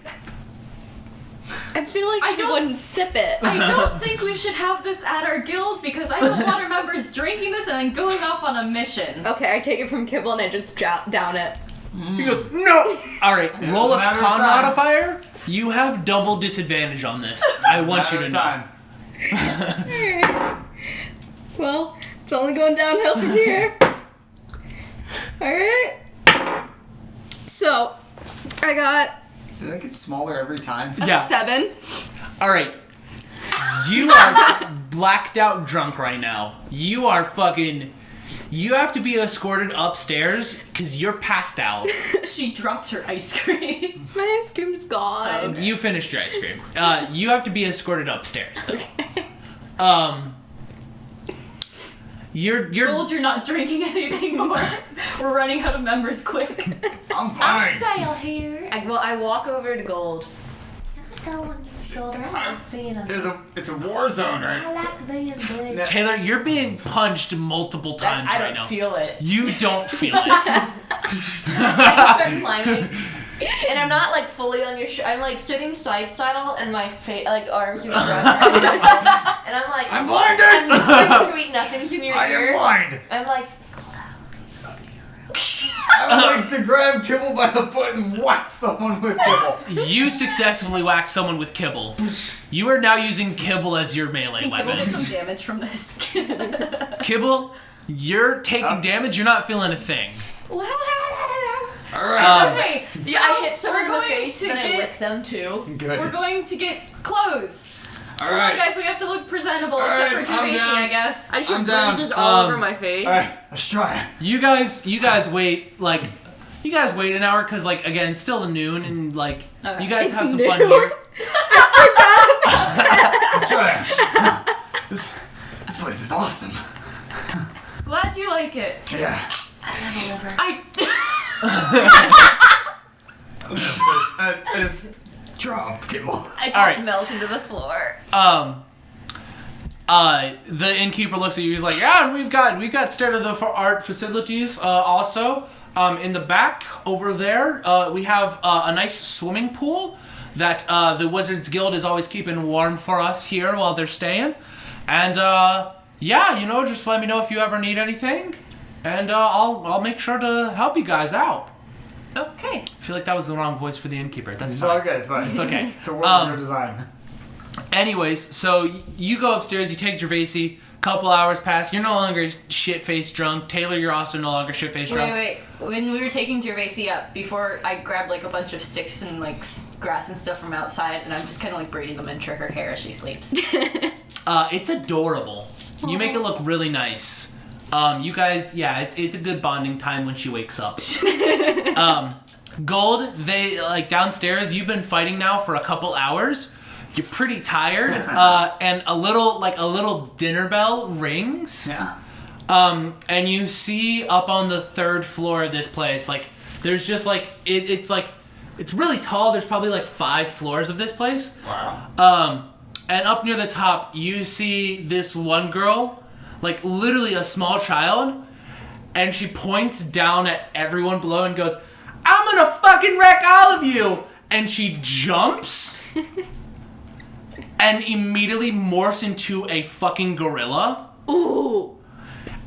S6: I feel like
S3: I
S6: you wouldn't sip it.
S3: I don't think we should have this at our guild because I don't want our members drinking this and then going off on a mission.
S6: Okay, I take it from Kibble and I just down it.
S8: He goes, "No." All right, roll a
S9: matter of
S8: con
S9: time.
S8: modifier. You have double disadvantage on this. I want you to know.
S9: Time.
S6: Alright. Well, it's only going downhill from here. Alright. So, I got
S9: Does that get smaller every time?
S8: Yeah.
S6: 7.
S8: All right. You are blacked out drunk right now. You are fucking. You have to be escorted upstairs because you're passed out.
S3: She drops her ice cream.
S6: My ice cream's gone.
S8: You finished your ice cream. You have to be escorted upstairs though. You're
S3: Gold, you're not drinking anything more. We're running out of members quick.
S9: I'm fine.
S2: Style here. I walk over to Gold. I go on your shoulder. I like being a.
S9: It's a war zone,
S2: I
S9: right?
S2: like being big.
S8: Taylor, you're being punched multiple times
S2: I
S8: right
S2: don't
S8: now.
S2: feel it.
S8: You don't feel it.
S2: I start climbing, and I'm not like fully on your. I'm like sitting side saddle, and my arms are stretched, and I'm like.
S9: I'm blinded!
S2: I'm whispering sweet nothings in your
S9: I
S2: ear.
S9: am blind.
S2: I'm like.
S9: I would like to grab Kibble by the foot and whack someone with Kibble.
S8: You successfully whacked someone with Kibble. You are now using Kibble as your melee
S3: Can Kibble
S8: weapon.
S3: get some damage from this?
S8: Kibble, you're taking damage. You're not feeling a thing.
S9: Alright.
S3: Okay, so
S2: Yeah, I hit someone
S3: we're
S2: in the
S3: going
S2: face,
S3: to
S2: then I
S3: get-
S2: lick them too.
S9: Good.
S3: We're going to get clothes. Come on,
S9: Alright.
S3: guys, we have to look presentable,
S9: Alright,
S3: except for
S9: I'm
S3: Gervaisi,
S9: down.
S3: I guess.
S2: I just
S9: I'm down.
S2: bruises all over my face.
S9: Alright, let's try it.
S8: You guys wait an hour because again it's still noon and
S3: Okay.
S8: you guys
S6: It's
S8: have some
S6: noon.
S8: fun here.
S9: Let's try it. This place is awesome.
S3: Glad you like it.
S9: Yeah. Just drop Kibble.
S2: I just
S8: Alright.
S2: melt into the floor.
S8: The innkeeper looks at you. He's like, "Yeah, and we've got state of the art facilities. Also, in the back over there, we have a nice swimming pool that the Wizards Guild is always keeping warm for us here while they're staying. And yeah, just let me know if you ever need anything, and I'll make sure to help you guys out."
S3: Okay.
S8: I feel like that was the wrong voice for the innkeeper. That's
S9: It's
S8: fine.
S9: all good, it's fine.
S8: It's okay.
S9: It's a work of your design.
S8: Anyways, so you go upstairs, you take Gervaisi, couple hours pass, you're no longer shit-faced drunk. Taylor, you're also no longer shit-faced drunk.
S3: Wait. When we were taking Gervaisi up, before I grabbed a bunch of sticks and grass and stuff from outside, and I'm just kind of braiding them into her hair as she sleeps.
S8: It's adorable. You make it look really nice. You guys, yeah, it's a good bonding time when she wakes up. Gold, they like downstairs. You've been fighting now for a couple hours. You're pretty tired, and a little dinner bell rings.
S4: Yeah.
S8: And you see up on the 3rd floor of this place, like there's just like it's really tall. There's probably like 5 floors of this place.
S4: Wow.
S8: And up near the top, you see this one girl, like literally a small child, and she points down at everyone below and goes, "I'm gonna fucking wreck all of you!" And she jumps and immediately morphs into a fucking gorilla.
S6: Ooh.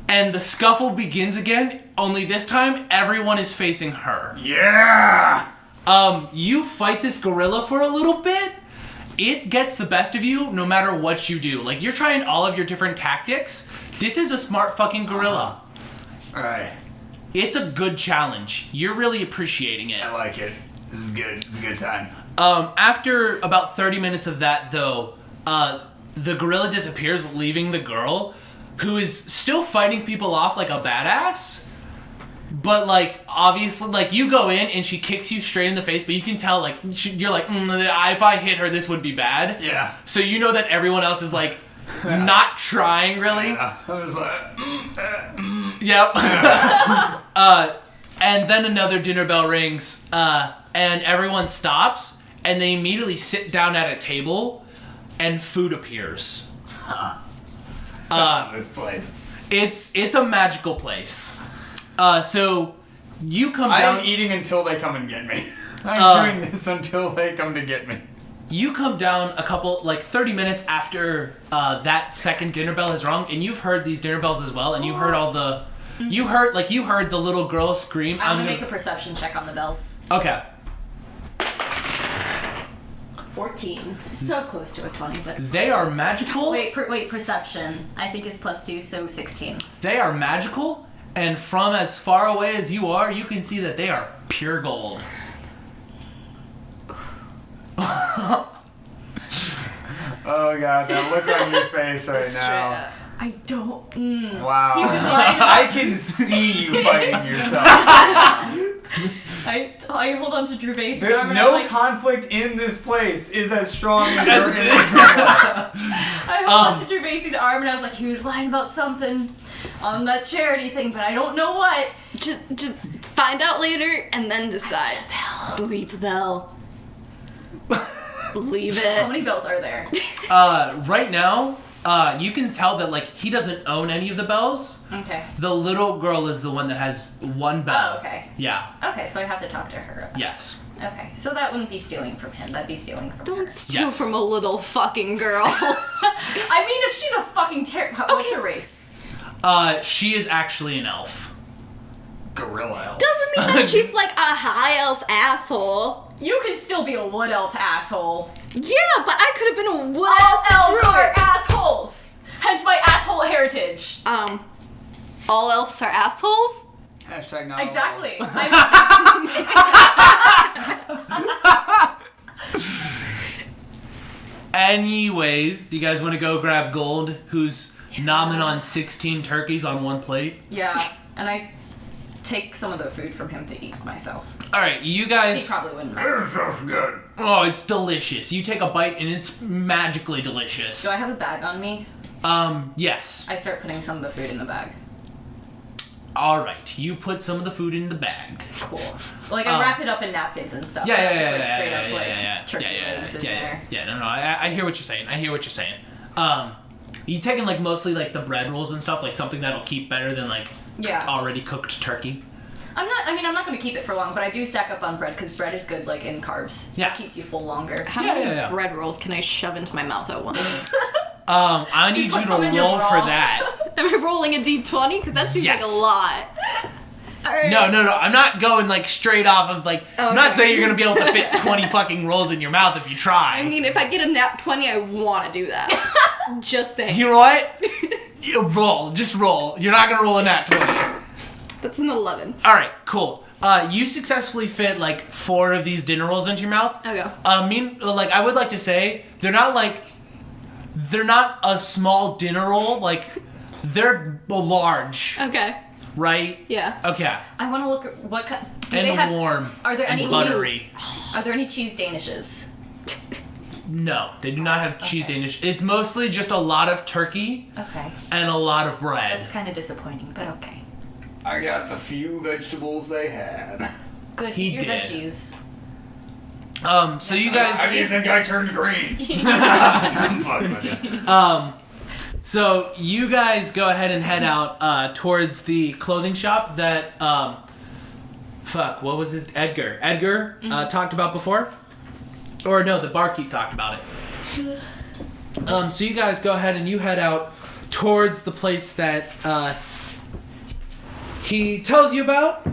S8: And the scuffle begins again, only this time everyone is facing her.
S4: Yeah!
S8: You fight this gorilla for a little bit. It gets the best of you no matter what you do. Like, you're trying all of your different tactics. This is a smart fucking gorilla.
S4: Alright.
S8: It's a good challenge. You're really appreciating it.
S4: I like it. This is good. This is a good time.
S8: After about 30 minutes of that, though, the gorilla disappears, leaving the girl, who is still fighting people off like a badass. But, like, obviously, like, you go in and she kicks you straight in the face, but you can tell, like, you're like, if I hit her, this would be bad.
S4: Yeah.
S8: So you know that everyone else is, like, not trying, really.
S4: Yeah. I was like,
S8: Yep. And then another dinner bell rings, and everyone stops, and they immediately sit down at a table, and food appears.
S4: this place.
S8: It's a magical place. So you come down.
S9: I'm eating until they come and get me. I'm doing this until they come to get me.
S8: You come down 30 minutes after that second dinner bell has rung, and you've heard these dinner bells as well, and you heard all the. You heard the little girl scream.
S3: I'm gonna make a perception check on the bells.
S8: Okay.
S3: 14. So close to a 20, but...
S8: They are magical.
S3: Wait, perception. I think is +2, so 16.
S8: They are magical, and from as far away as you are, you can see that they are pure gold.
S9: Oh god, that look on your face right now.
S3: I don't...
S9: Wow.
S3: He was lying about-
S9: I can see you fighting yourself.
S3: I hold on to Gervais's arm and
S9: No
S3: I'm like,
S9: conflict in this place is as strong as your internal.
S3: I hold on to Gervais's arm and I was like, he was lying about something on that charity thing, but I don't know what.
S6: Just find out later and then decide. Believe the bell. Believe it.
S3: How many bells are there?
S8: Right now, you can tell that, like, he doesn't own any of the bells.
S3: Okay.
S8: The little girl is the one that has one bell.
S3: Oh, okay.
S8: Yeah.
S3: Okay, so I have to talk to her about
S8: Yes.
S3: Okay, so that wouldn't be stealing from him. That'd be stealing from her.
S6: Don't steal
S8: Yes.
S6: from a little fucking girl.
S3: I mean, if she's a fucking what's her race?
S8: She is actually an elf.
S4: Gorilla elf.
S6: Doesn't mean that she's like a high elf asshole.
S3: You can still be a wood elf asshole.
S6: Yeah, but I could have been a wood
S3: All
S6: elf
S3: elves are
S6: druid.
S3: assholes. Hence my asshole heritage.
S6: All elves are assholes?
S9: Hashtag not
S3: Exactly.
S8: Anyways, do you guys want to go grab Gold, who's nomming on 16 turkeys on one plate?
S3: Yeah, and I take some of the food from him to eat myself.
S8: Alright, you
S3: He
S8: guys...
S3: probably wouldn't mind.
S4: This stuff's good.
S8: Oh, it's delicious. You take a bite and it's magically delicious.
S3: Do I have a bag on me?
S8: Yes.
S3: I start putting some of the food in the bag.
S8: Alright, you put some of the food in the bag.
S3: Cool. Like, I wrap it up in napkins and stuff.
S8: Yeah,
S3: not
S8: yeah,
S3: just
S8: yeah,
S3: like
S8: yeah,
S3: straight
S8: yeah,
S3: up,
S8: yeah,
S3: like,
S8: yeah,
S3: turkey legs in there.
S8: yeah, no, I hear what you're saying. I hear what you're saying. You taking, like, mostly, like, the bread rolls and stuff, like, something that'll keep better than, like,
S3: Yeah.
S8: already cooked turkey?
S3: I'm not going to keep it for long, but I do stack up on bread because bread is good, like, in carbs.
S8: Yeah.
S3: It keeps you full longer.
S6: How
S8: Yeah,
S6: many
S8: yeah, yeah.
S6: bread rolls can I shove into my mouth at once?
S8: I need you
S3: put
S8: to
S3: some in your
S8: roll for
S3: bra.
S8: that.
S6: Am I rolling a d20? Because that seems like
S8: Yes.
S6: a lot. Alright.
S8: No, I'm not going, like, straight off of, like, I'm not
S6: Okay.
S8: saying you're gonna be able to fit 20 fucking rolls in your mouth if you try.
S6: I mean, if I get a nat 20, I want to do that. Just saying.
S8: You know what? You roll. Just roll. You're not gonna roll a nat 20.
S6: That's an 11.
S8: Alright, cool. You successfully fit, like, 4 of these dinner rolls into your mouth.
S6: Okay.
S8: I would like to say, they're not, like, they're not a small dinner roll. Like, they're large.
S6: Okay.
S8: Right?
S6: Yeah.
S8: Okay.
S3: I want to look at what kind. Do
S8: And
S3: they have,
S8: warm.
S3: Are there
S8: and
S3: any
S8: buttery.
S3: Are there any cheese danishes?
S8: No, they do not have cheese Danish. It's mostly just a lot of turkey
S3: Okay.
S8: and a lot of bread.
S3: That's kind of disappointing, but okay.
S9: I got the few vegetables they had.
S3: Good.
S8: He
S3: Eat your
S8: did.
S3: veggies.
S8: So you guys.
S9: How do you think I turned green? I'm fucking with you.
S8: So you guys go ahead and head out towards the clothing shop that what was his Edgar talked about before, or no, the barkeep talked about it. So you guys go ahead and you head out towards the place that he tells you about,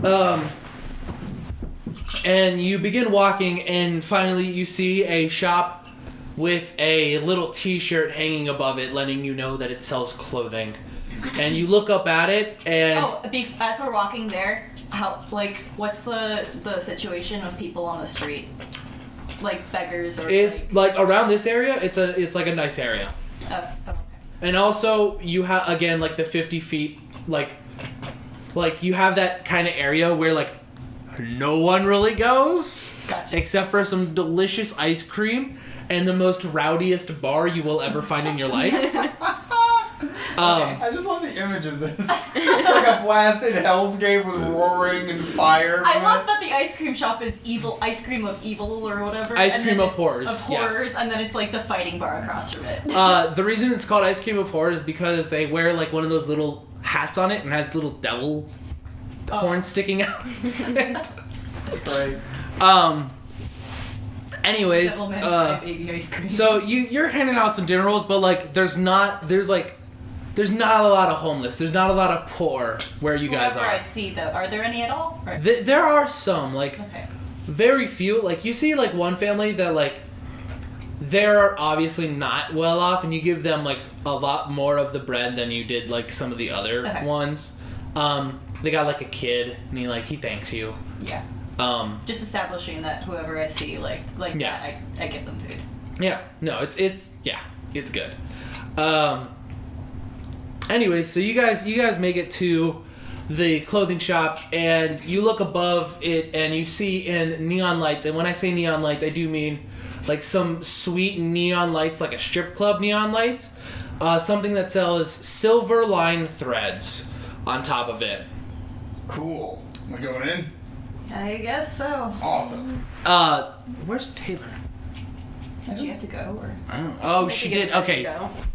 S8: and you begin walking, and finally you see a shop with a little t-shirt hanging above it, letting you know that it sells clothing. And you look up at it, and
S3: As we're walking there, what's the situation of people on the street? Like beggars or
S8: it's like around this area, it's like a nice area.
S3: Oh, okay.
S8: And also you have again like the 50 feet like you have that kind of area where like no one really goes,
S3: Gotcha.
S8: except for some delicious ice cream and the most rowdiest bar you will ever find in your life.
S9: I just love the image of this. It's like a blasted hellscape with roaring and fire.
S3: I love that the ice cream shop is evil, ice cream of evil or whatever.
S8: Ice
S3: and
S8: cream
S3: then
S8: of horrors,
S3: Of horrors,
S8: yes.
S3: and then it's like the fighting bar across from it.
S8: The reason it's called Ice Cream of Horror is because they wear like one of those little hats on it and has little devil horns sticking out.
S9: That's great.
S8: Anyways,
S3: Devilman Pie baby ice cream.
S8: so you're handing out some dinner rolls, but like there's not a lot of homeless. There's not a lot of poor where you guys
S3: Whoever
S8: are.
S3: I see though, are there any at all? Or-
S8: There are some, like
S3: okay.
S8: very few. Like you see like one family that like they're obviously not well off, and you give them like a lot more of the bread than you did like some of the other
S3: Okay.
S8: ones. They got like a kid, and he thanks you.
S3: Yeah. Just establishing that whoever I see like
S8: Yeah.
S3: that, I give them food.
S8: Yeah, no, it's good. Anyways, so you guys make it to the clothing shop, and you look above it, and you see in neon lights. And when I say neon lights, I do mean like some sweet neon lights, like a strip club neon lights. Something that sells silver line threads on top of it.
S9: Cool. Am I going in?
S3: I guess so.
S9: Awesome.
S8: Where's Taylor?
S3: Did you have to go or?
S8: Oh, she did. Okay.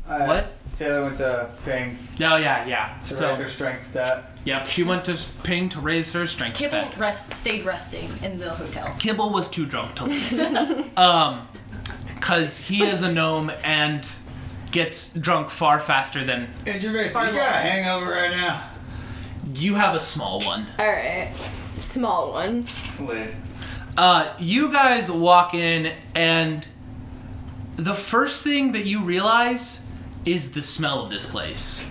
S8: What?
S9: Taylor went to Ping
S8: Oh yeah.
S9: to
S8: So
S9: raise her strength stat.
S8: yep, she went to Ping to raise her strength
S3: Kibble
S8: stat.
S3: stayed resting in the hotel.
S8: Kibble was too drunk to leave. Cause he is a gnome and gets drunk far faster than
S9: Hey, Gervais, you got a hangover right now?
S8: you have a small one.
S7: Alright. Small one.
S9: Lit.
S8: You guys walk in, and the first thing that you realize is the smell of this place.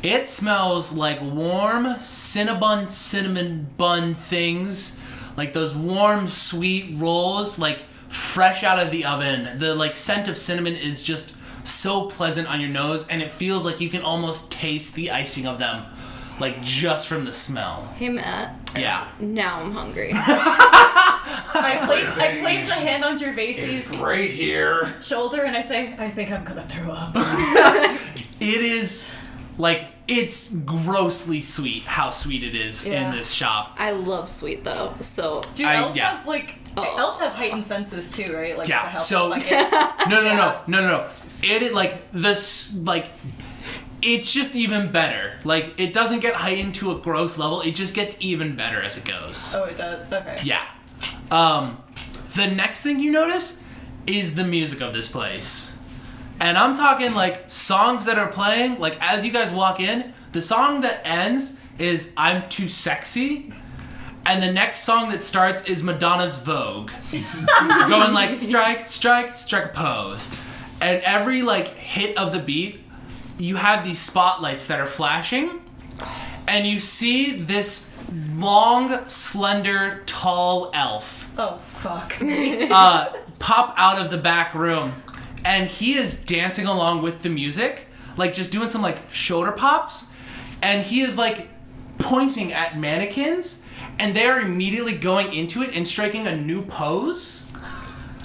S8: It smells like warm cinnamon bun things, like those warm sweet rolls, like fresh out of the oven. The like scent of cinnamon is just so pleasant on your nose, and it feels like you can almost taste the icing of them, like just from the smell.
S6: Hey Matt,
S8: Yeah.
S6: now I'm hungry.
S3: I place a hand on Gervais's
S9: It's great here.
S3: shoulder and I say, I think I'm gonna throw up.
S8: It is like it's grossly sweet how sweet it is
S3: Yeah.
S8: in this shop.
S6: I love sweet though, so
S3: Do elves have like elves have heightened senses too, right? Like
S8: Yeah,
S3: it's a
S8: so-
S3: helpful bucket.
S8: No. It like this like it's just even better. Like it doesn't get heightened to a gross level. It just gets even better as it goes.
S3: Oh, it does. Okay.
S8: Yeah. The next thing you notice is the music of this place. And I'm talking like songs that are playing, like as you guys walk in, the song that ends is I'm Too Sexy. And the next song that starts is Madonna's Vogue. Going like strike, strike, strike a pose. And every like hit of the beat, you have these spotlights that are flashing. And you see this long, slender, tall elf
S3: Oh fuck.
S8: pop out of the back room. and he is dancing along with the music, like just doing some like shoulder pops, and he is like pointing at mannequins, and they are immediately going into it and striking a new pose.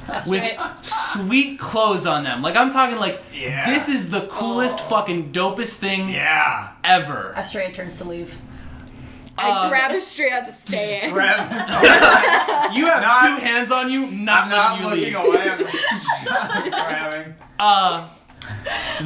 S6: That's
S8: with
S6: right.
S8: sweet clothes on them. Like, I'm talking like, this is the coolest fucking dopest thing ever.
S3: Astrea turns to leave.
S7: I grab Astrea to stay in.
S8: You have two hands on you, not
S9: looking
S8: leave.
S9: away. I'm grabbing.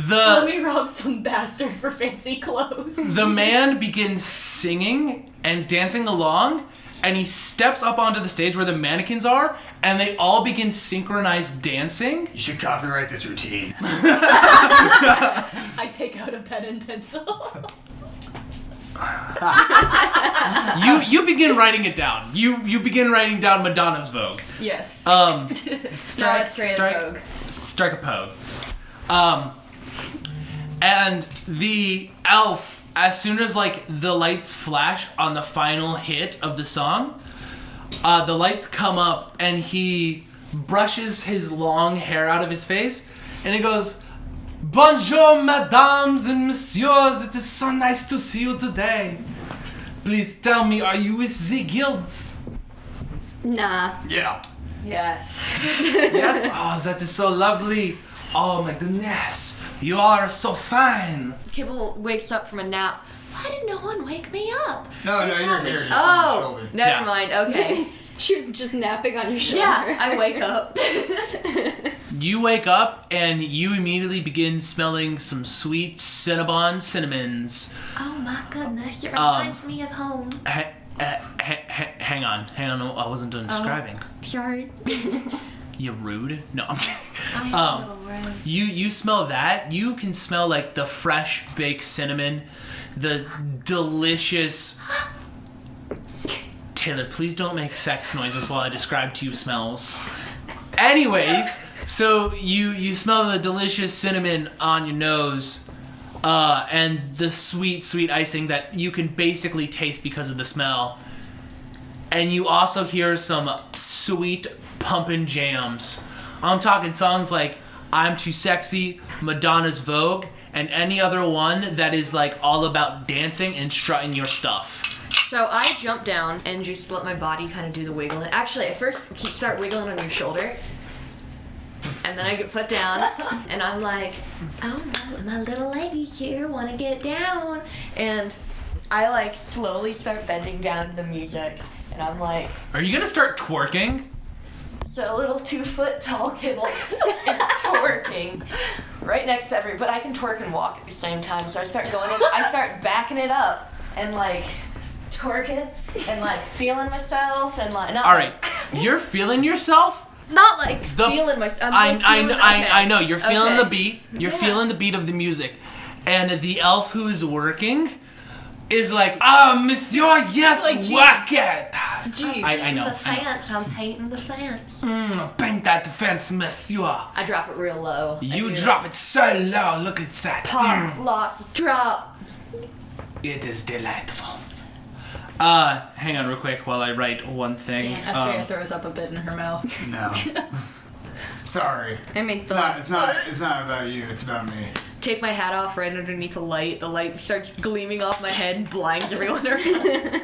S3: Let me rob some bastard for fancy clothes.
S8: The man begins singing and dancing along, and he steps up onto the stage where the mannequins are, and they all begin synchronized dancing.
S4: You should copyright this routine.
S3: I take out a pen and pencil.
S8: You begin writing it down. You begin writing down Madonna's Vogue.
S3: Yes.
S8: Strike
S3: Astrea's Vogue.
S8: Strike a pose. And the elf, as soon as like the lights flash on the final hit of the song, the lights come up and he brushes his long hair out of his face and he goes, "Bonjour, mesdames and messieurs, it is so nice to see you today. Please tell me, are you with the guilds?"
S6: Nah.
S4: Yeah.
S3: Yes.
S8: Yes? Oh, that is so lovely. Oh my goodness. You are so fine.
S2: Kibble wakes up from a nap. Why did no one wake me up?
S4: No, you're here. You're on your
S2: Oh,
S4: shoulder.
S2: never mind. Okay.
S6: She was just napping on your shoulder.
S2: Yeah, I wake up.
S8: You wake up and you immediately begin smelling some sweet cinnamons.
S2: Oh my goodness, it reminds me of home.
S8: Hang on. I wasn't done describing.
S2: Sorry.
S8: You rude? No, I'm kidding.
S2: I am a little rude.
S8: You smell that. You can smell like the fresh baked cinnamon, the delicious. Taylor, please don't make sex noises while I describe to you smells. Anyways, so you smell the delicious cinnamon on your nose, and the sweet icing that you can basically taste because of the smell. And you also hear some sweet pumpin' jams. I'm talking songs like I'm Too Sexy, Madonna's Vogue, and any other one that is like all about dancing and strutting your stuff.
S2: So I jump down and just let my body kind of do the wiggling. Actually, at first, you start wiggling on your shoulder. And then I get put down, and I'm like, oh, my little lady here want to get down. And I like slowly start bending down to the music. And I'm like,
S8: Are you gonna start twerking?
S2: so a little 2-foot-tall kibble is twerking right next to everybody. But I can twerk and walk at the same time. So I start going in, I start backing it up and like twerking and like feeling myself and like not.
S8: All right, you're feeling yourself.
S2: Not like feeling myself.
S8: I know. You're feeling
S2: Okay.
S8: the beat. You're feeling the beat of the music, and the elf who's working is like, monsieur, yes,
S2: Like,
S8: work it.
S2: Jeez.
S8: I know.
S2: The fence. I'm painting the fence.
S8: Paint that fence, monsieur.
S2: I drop it real low.
S8: You drop it so low. Look at that.
S2: Pop, lock, drop.
S8: It is delightful. Hang on real quick while I write one thing.
S3: Astrea throws up a bit in her mouth.
S4: No. Sorry.
S6: It makes
S4: It's not about you. It's about me.
S2: Take my hat off right underneath the light. The light starts gleaming off my head and blinds everyone around.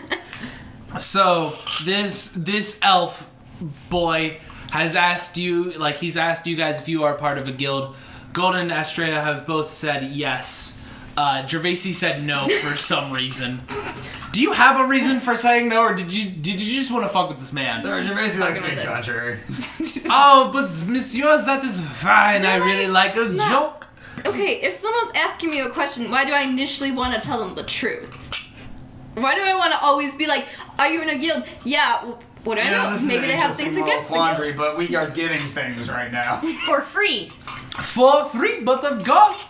S8: So this elf boy has asked you, like he's asked you guys if you are part of a guild. Golden and Astrea have both said yes. Gervasi said no for some reason. Do you have a reason for saying no, or did you just want to fuck with this man?
S4: Sorry, Gervasi likes being contrary.
S8: Oh, but monsieur, that is fine. I really like a joke.
S6: Okay, if someone's asking me a question, why do I initially want to tell them the truth? Why do I want to always be like, are you in a guild? Yeah, what do I know?
S9: This is
S6: Maybe
S9: an
S6: they have
S9: interesting
S6: things
S9: moral
S6: against the
S9: quandary,
S6: guild.
S9: but we are getting things right now.
S3: For free.
S8: For free, but of course,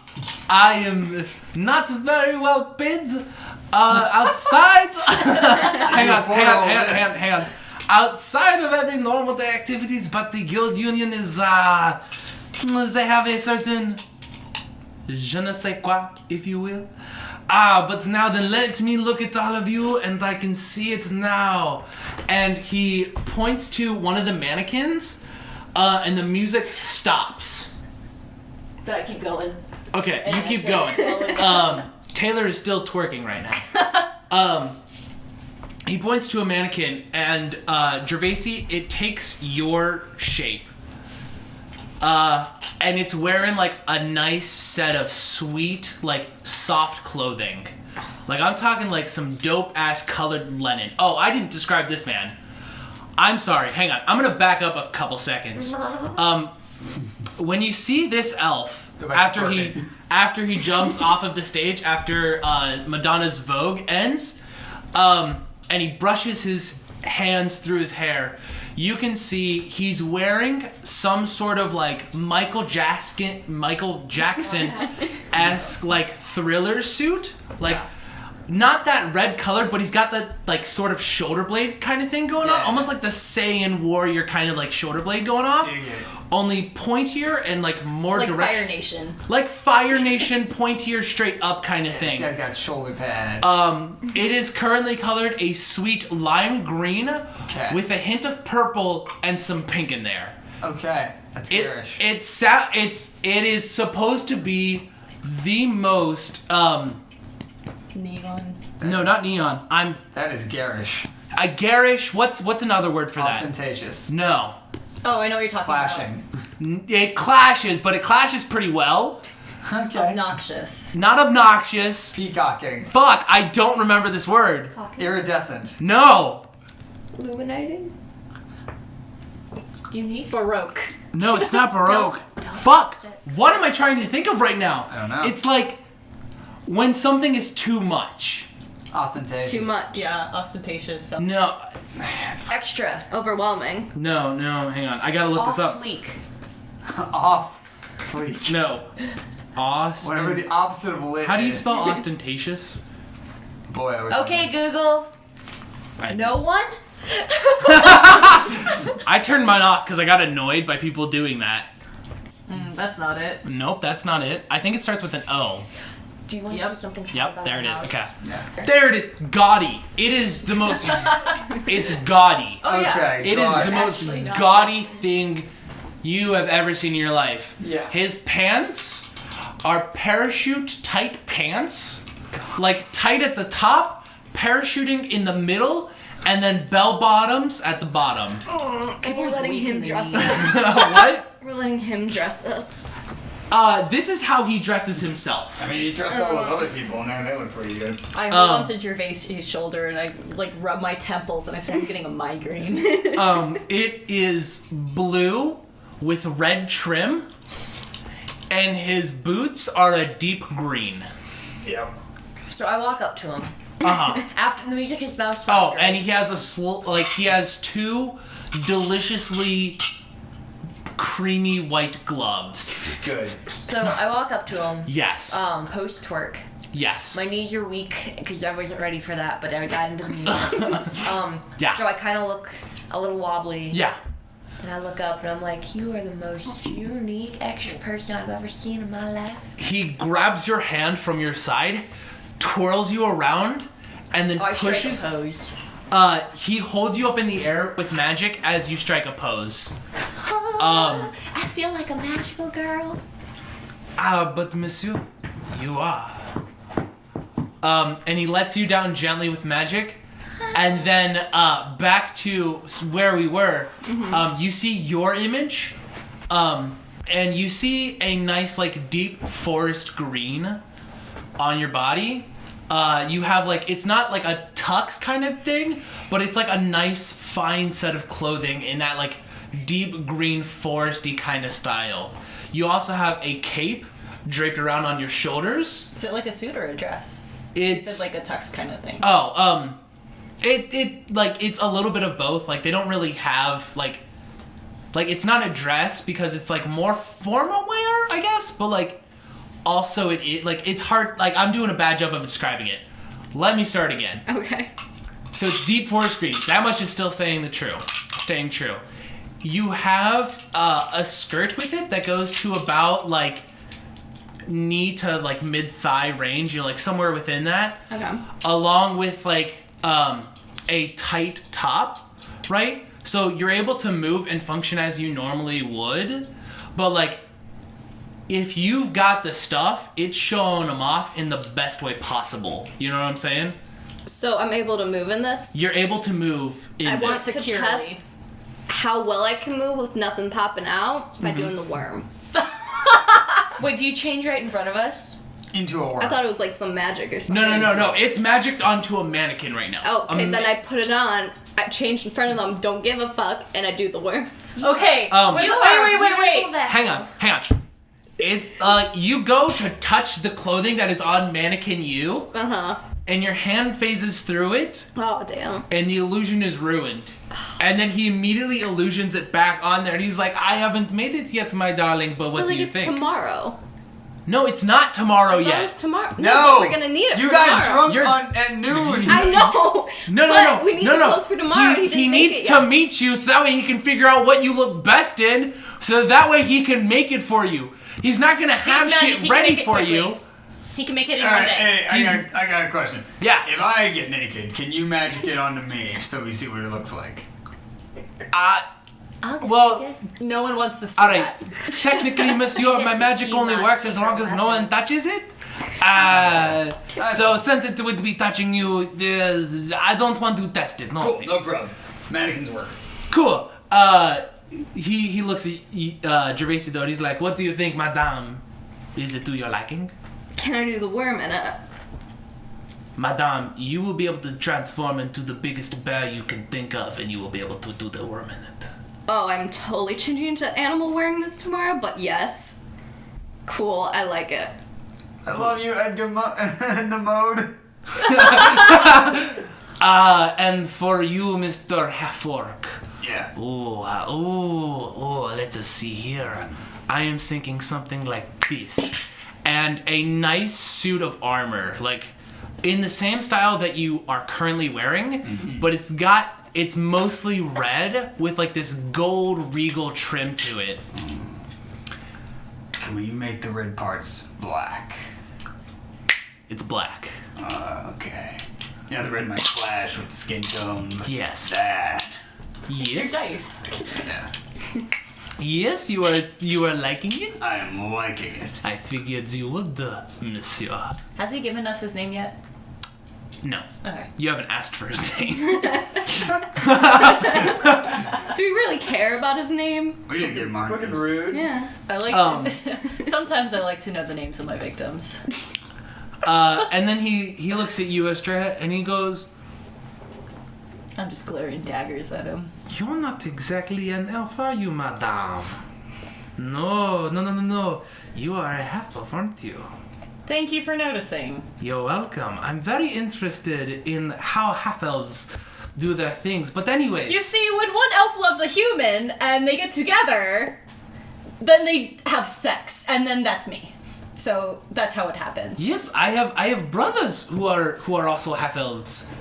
S8: I am not very well paid. Outside. hang on. Outside of every normal day activities, but the guild union is they have a certain je ne sais quoi, if you will. But now then let me look at all of you and I can see it now. And he points to one of the mannequins, and the music stops.
S2: But I keep going.
S8: Okay,
S2: And
S8: you
S2: I
S8: keep
S2: start
S8: going.
S2: scrolling.
S8: Taylor is still twerking right now. He points to a mannequin, and Gervasi, it takes your shape. And it's wearing like a nice set of sweet, like soft clothing. Like I'm talking like some dope ass colored linen. Oh, I didn't describe this man. I'm sorry. Hang on. I'm gonna back up a couple seconds. When you see this elf after he jumps off of the stage after Madonna's Vogue ends, and he brushes his hands through his hair, you can see he's wearing some sort of like Michael Jackson-esque like Thriller suit, like. Not that red colored, but he's got that like sort of shoulder blade kind of thing going on, almost like the Saiyan warrior kind of like shoulder blade going off. Only pointier and like more
S3: Like
S8: direct.
S3: Fire Nation.
S8: Like Fire Nation, pointier, straight up kind of thing.
S9: This guy's got shoulder pads.
S8: It is currently colored a sweet lime green with a hint of purple and some pink in there.
S9: Okay, that's garish.
S8: It is supposed to be the most
S3: Neon.
S8: No, not neon.
S9: That is garish.
S8: A garish. What's another word for
S9: Ostentatious.
S8: that? No.
S3: Oh, I know what you're talking
S9: Clashing.
S8: It clashes, but it clashes pretty well.
S3: about. Obnoxious.
S8: Not obnoxious.
S9: Peacocking.
S8: Fuck, I don't remember this word.
S9: Iridescent.
S8: No.
S7: Illuminating?
S2: Unique?
S3: Baroque.
S8: No, it's not Baroque. Fuck. What am I trying to think of right now?
S9: I don't know.
S8: It's like when something is too much.
S9: Ostentatious.
S6: Too much.
S3: Yeah, ostentatious.
S8: No.
S2: Extra.
S6: Overwhelming.
S8: No, hang on. I gotta look this up.
S2: Off fleek.
S9: Off fleek.
S8: No.
S9: Whatever the opposite of lit
S8: How do you
S9: is.
S8: spell ostentatious?
S9: Boy, I wish
S2: Okay, Google. No one?
S8: I turned mine off because I got annoyed by people doing that.
S3: That's not it.
S8: Nope, that's not it. I think it starts with an O.
S2: Do you want to see something fun
S8: Yep,
S2: about
S8: there
S2: our
S8: it is.
S2: house?
S8: Okay.
S9: Yeah.
S8: There it is. Gaudy. It is the most. It's gaudy.
S3: Oh, yeah.
S9: Okay.
S8: It is the most
S3: Actually not.
S8: gaudy thing you have ever seen in your life.
S9: Yeah.
S8: His pants are parachute tight pants, like tight at the top, parachuting in the middle, and then bell bottoms at the bottom.
S6: We're letting
S2: weak
S6: him
S2: in the
S6: dress
S2: knees.
S6: us.
S8: What?
S6: We're letting him dress us.
S8: This is how he dresses himself.
S9: I mean, he dressed all those other people, and they look pretty good.
S3: I hold onto Gervais' shoulder and I like rub my temples and I say I'm getting a migraine.
S8: It is blue with red trim, and his boots are a deep green.
S9: Yep.
S2: So I walk up to him.
S8: Uh-huh.
S2: After the music is now
S8: Oh,
S2: stopped.
S8: and he has he has two deliciously creamy white gloves.
S9: Good.
S2: So I walk up to him.
S8: Yes.
S2: Post twerk.
S8: Yes.
S2: My knees are weak because I wasn't ready for that, but I got into the knee.
S8: Yeah.
S2: So I kind of look a little wobbly.
S8: Yeah.
S2: And I look up and I'm like, you are the most unique extra person I've ever seen in my life.
S8: He grabs your hand from your side, twirls you around, and then
S2: Oh, I strike a
S8: pushes.
S2: pose.
S8: He holds you up in the air with magic as you strike a pose.
S2: I feel like a magical girl.
S8: But monsieur, you are. And he lets you down gently with magic. And then back to where we were, you see your image, and you see a nice like deep forest green on your body. You have like, it's not like a tux kind of thing, but it's like a nice fine set of clothing in that like deep green foresty kind of style. You also have a cape draped around on your shoulders.
S3: Is it like a suit or a dress?
S8: It's
S3: You said like a tux kind of thing.
S8: It like it's a little bit of both. Like they don't really have like it's not a dress because it's like more formal wear, I guess, but like also it like it's hard, like I'm doing a bad job of describing it. Let me start again.
S6: Okay.
S8: So it's deep forest green. That much is still staying true. You have a skirt with it that goes to about like knee to like mid thigh range. You're like somewhere within that.
S6: Okay.
S8: Along with like a tight top, right? So you're able to move and function as you normally would, but like if you've got the stuff, it's showing them off in the best way possible. You know what I'm saying?
S6: So I'm able to move in this?
S8: You're able to move in
S6: I want
S8: this.
S6: to test how well I can move with nothing popping out by doing the worm.
S2: Wait, do you change right in front of us?
S9: Into a worm.
S6: I thought it was like some magic or something.
S8: No. It's magicked onto a mannequin right now.
S6: Oh, okay, then I put it on, I change in front of them, don't give a fuck, and I do the worm.
S3: Okay.
S2: Wait.
S8: Hang on. You go to touch the clothing that is on mannequin you, and your hand phases through it,
S6: Oh, damn.
S8: and the illusion is ruined. And then he immediately illusions it back on there, and he's like, I haven't made it yet, my darling, but what
S6: But
S8: do
S6: like,
S8: you
S6: it's
S8: think?
S6: tomorrow.
S8: No, it's not tomorrow
S6: I thought it
S8: yet.
S6: was tomorrow.
S9: No,
S6: but we're gonna need it
S9: You
S6: for
S9: got
S6: tomorrow.
S9: drunk at noon.
S6: I know.
S8: No.
S6: But we need the clothes for tomorrow. He didn't make
S8: needs
S6: it
S8: to
S6: yet.
S8: meet you so that way he can figure out what you look best in, so that way he can make it for you. He's not gonna have
S3: magic. He
S8: shit
S3: can
S8: ready
S3: make it
S8: for
S3: quickly.
S8: you.
S3: He can make it in
S9: All
S3: one
S9: right,
S3: day.
S9: hey, I got a question.
S8: Yeah.
S9: If I get naked, can you magic it onto me so we see what it looks like?
S8: Well,
S3: No one wants to see
S8: alright.
S3: that.
S8: Technically, monsieur, my magic only works as long as no one touches it. So since it would be touching you, I don't want to test it. No,
S9: Cool,
S8: thanks.
S9: no problem. Mannequins work.
S8: Cool. He looks at Gervaisi though, and he's like, what do you think, madame? Is it to your liking?
S6: Can I do the worm in it?
S8: Madame, you will be able to transform into the biggest bear you can think of, and you will be able to do the worm in it.
S6: Oh, I'm totally changing into animal wearing this tomorrow, but yes. Cool, I like it.
S9: I love you, Edgar the mode.
S8: And for you, Mr. Half-Orc.
S9: Yeah.
S8: Let us see here. I am thinking something like this. And a nice suit of armor, like in the same style that you are currently wearing, but it's mostly red with like this gold regal trim to it.
S9: Can we make the red parts black?
S8: It's black.
S9: Okay. Yeah, the red might flash with the skin tone.
S8: Yes.
S9: That.
S8: Yes.
S3: Your dice.
S9: Yeah.
S8: Yes, you are liking it?
S9: I am liking it.
S8: I figured you would, monsieur.
S3: Has he given us his name yet?
S8: No.
S3: Okay.
S8: You haven't asked for his name.
S6: Do we really care about his name?
S9: We didn't get him our names.
S1: rude.
S6: Yeah.
S3: I like to, sometimes I like to know the names of my victims.
S8: And then he looks at you, Estrella, and he goes,
S3: I'm just glaring daggers at him.
S8: you're not exactly an elf, are you, madame? No. You are a half-elf, aren't you?
S3: Thank you for noticing.
S8: You're welcome. I'm very interested in how half-elves do their things. But anyways...
S3: You see, when one elf loves a human and they get together, then they have sex, and then that's me. So that's how it happens.
S8: Yes, I have brothers who are also half-elves.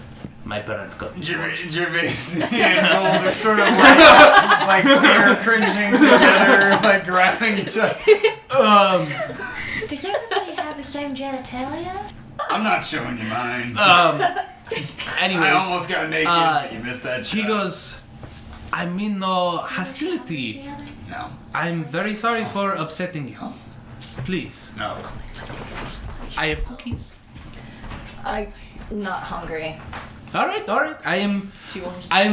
S8: My parents got me.
S9: Gervais and Gold are sort of like they're cringing together, like grabbing each other.
S2: Does everybody have the same genitalia?
S9: I'm not showing you mine.
S8: Anyways,
S9: I almost got naked, but you missed that shot.
S8: he goes, I mean no hostility.
S9: No.
S8: I'm very sorry for upsetting you. Please.
S9: No.
S8: I have cookies.
S3: I'm not hungry.
S8: All right. I am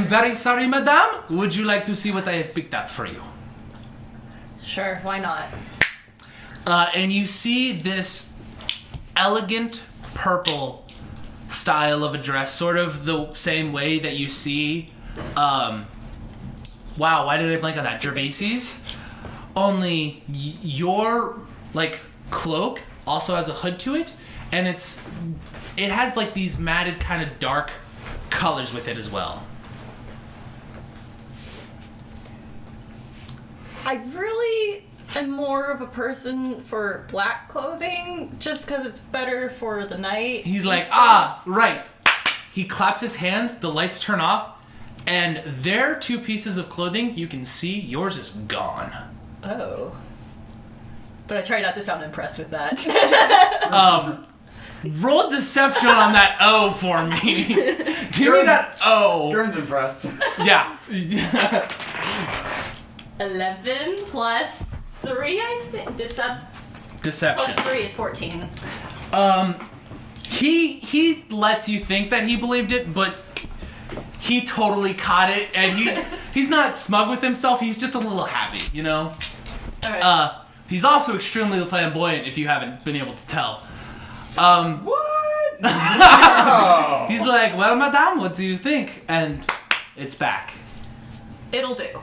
S8: very sorry, madame. Would you like to see what I have picked out for you?
S3: Sure, why not?
S8: And you see this elegant purple style of a dress, sort of the same way that you see, wow, why did I blank on that? Gervaisi's? Only your, like, cloak also has a hood to it, and it has, like, these matted kind of dark colors with it as well.
S3: I really am more of a person for black clothing, just because it's better for the night.
S8: He's
S3: and
S8: like,
S3: stuff.
S8: right. He claps his hands, the lights turn off, and their two pieces of clothing, you can see, yours is gone.
S3: Oh. But I try not to sound impressed with that.
S8: Roll deception on that O for me. Give me that O.
S9: Gurn's impressed.
S8: Yeah.
S3: 11 plus 3,
S8: Deception.
S3: Plus 3 is 14.
S8: He lets you think that he believed it, but he totally caught it, and he's not smug with himself. He's just a little happy, you know.
S3: All right.
S8: He's also extremely flamboyant, if you haven't been able to tell.
S9: What?
S8: He's like, well, madame, what do you think? And it's back.
S3: It'll do.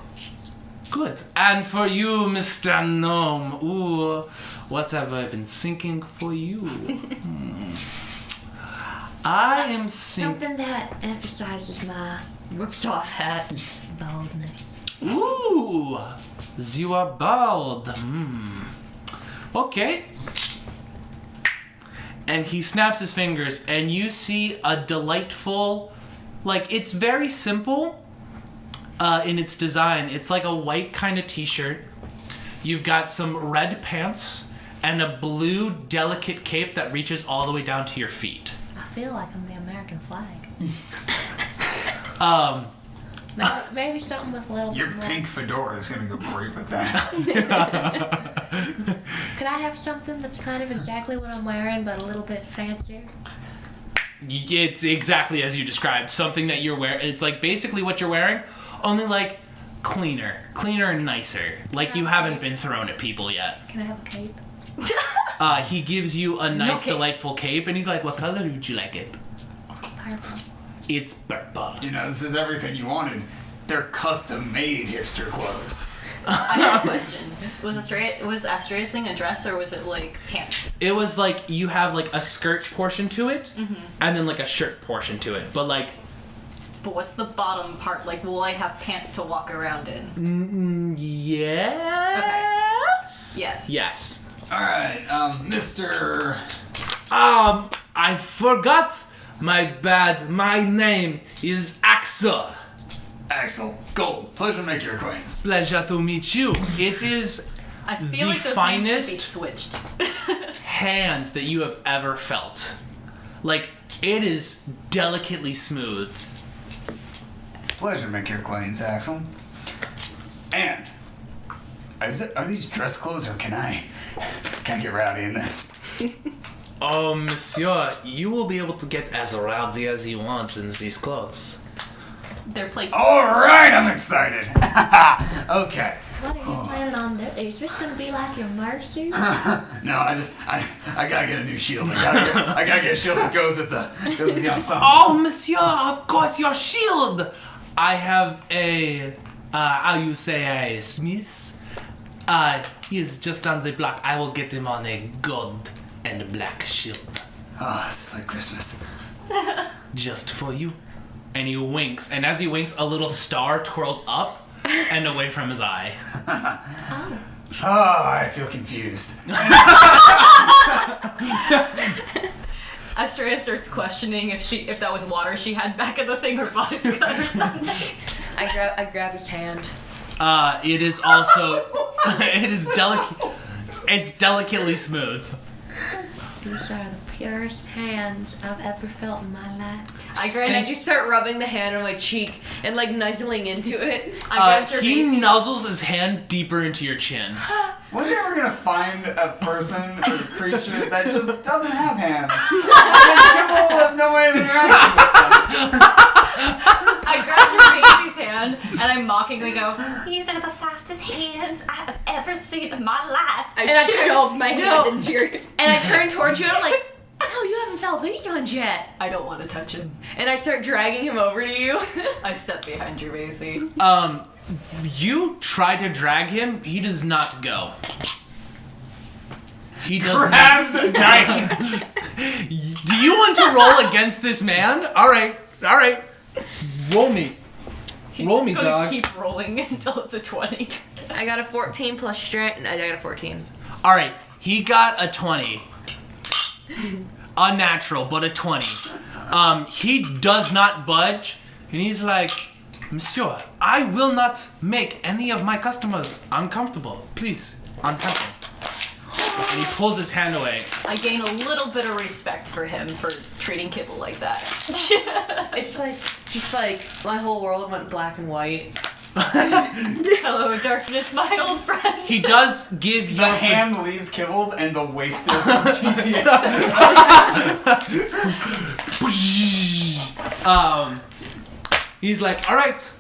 S8: Good. And for you, Mr. Gnome, ooh, what have I been thinking for you? I am thinking...
S2: Something that emphasizes my ripped off hat baldness.
S8: Ooh, you are bald. Okay. And he snaps his fingers, and you see a delightful, like, it's very simple in its design. It's like a white kind of t-shirt. You've got some red pants and a blue delicate cape that reaches all the way down to your feet.
S2: I feel like I'm the American flag. Maybe something with a little
S9: Your
S2: bit more.
S9: pink fedora is gonna go great with that.
S2: Could I have something that's kind of exactly what I'm wearing, but a little bit fancier?
S8: It's exactly as you described. Something that you're wearing. It's like basically what you're wearing, only like cleaner and nicer. Like you haven't been thrown at people yet.
S2: Can I have a cape?
S8: He gives you a nice, delightful cape, and he's like, "What color would you like it?"
S2: Purple.
S8: It's purple.
S9: You know, this is everything you wanted. They're custom-made hipster clothes.
S3: I have a question. Was Asturia's thing a dress or was it like pants?
S8: It was like you have like a skirt portion to it, and then like a shirt portion to it. But like,
S3: But what's the bottom part? Like, will I have pants to walk around in?
S8: yes.
S3: Yes.
S8: Yes.
S9: All right, Mr.
S8: I forgot. My bad. My name is Axel.
S9: Axel Gold. Pleasure to make your acquaintance.
S8: Pleasure to meet you. It is
S3: I feel
S8: the
S3: like those names should be
S8: finest
S3: switched.
S8: hands that you have ever felt. Like, it is delicately smooth.
S9: Pleasure to make your acquaintance, Axel. And are these dress clothes, or can I get rowdy in this?
S8: Oh, monsieur, you will be able to get as rowdy as you want in these clothes.
S3: They're playing.
S9: All right, I'm excited. Okay.
S2: What are you planning on doing? Is this gonna be like your mercy?
S9: No, I gotta get a new shield. I gotta get a shield that goes with the ensemble.
S8: Oh, monsieur, of course, your shield! I have a, how you say, a smith. He is just on the block. I will get him on a gold and black shield.
S9: Oh, it's like Christmas.
S8: Just for you. And he winks, and as he winks, a little star twirls up and away from his eye.
S9: Oh, I feel confused.
S3: Astraea starts questioning if that was water she had back in the thing or vodka or something.
S2: I grab his hand.
S8: It is also, it is it's delicately smooth.
S2: These are the purest hands I've ever felt in my life.
S6: And I just start rubbing the hand on my cheek and like nuzzling into it.
S8: He nuzzles his hand deeper into your chin.
S9: When are you ever gonna find a person or a creature that just doesn't have hands? People have no way of interacting with them.
S3: I grab Gervaisy's hand and I mockingly go, "These are the softest hands I have ever seen in my life."
S6: I shove my hand into your...
S2: And I turn towards you and I'm like, "No, you haven't felt these ones yet."
S3: I don't want to touch him.
S6: And I start dragging him over to you.
S3: I step behind Gervaisy.
S8: You try to drag him, he does not go. He does
S9: Grabs
S8: not.
S9: the dice.
S8: Do you want to roll against this man? All right. Roll me.
S3: He's
S8: Roll
S3: just
S8: me,
S3: gonna
S8: dog.
S3: keep rolling until it's a 20.
S6: I got a 14 plus strength. I got a 14.
S8: All right. He got a 20. Unnatural, but a 20. He does not budge, and he's like, "Monsieur, I will not make any of my customers uncomfortable. Please, untie him." And he pulls his hand away.
S3: I gain a little bit of respect for him for treating Kibble like that.
S6: It's like, just like, my whole world went black and white.
S3: Hello, darkness, my old friend.
S8: He does give you
S9: The hand leaves Kibbles and the waist still GTA.
S8: He's like, all right.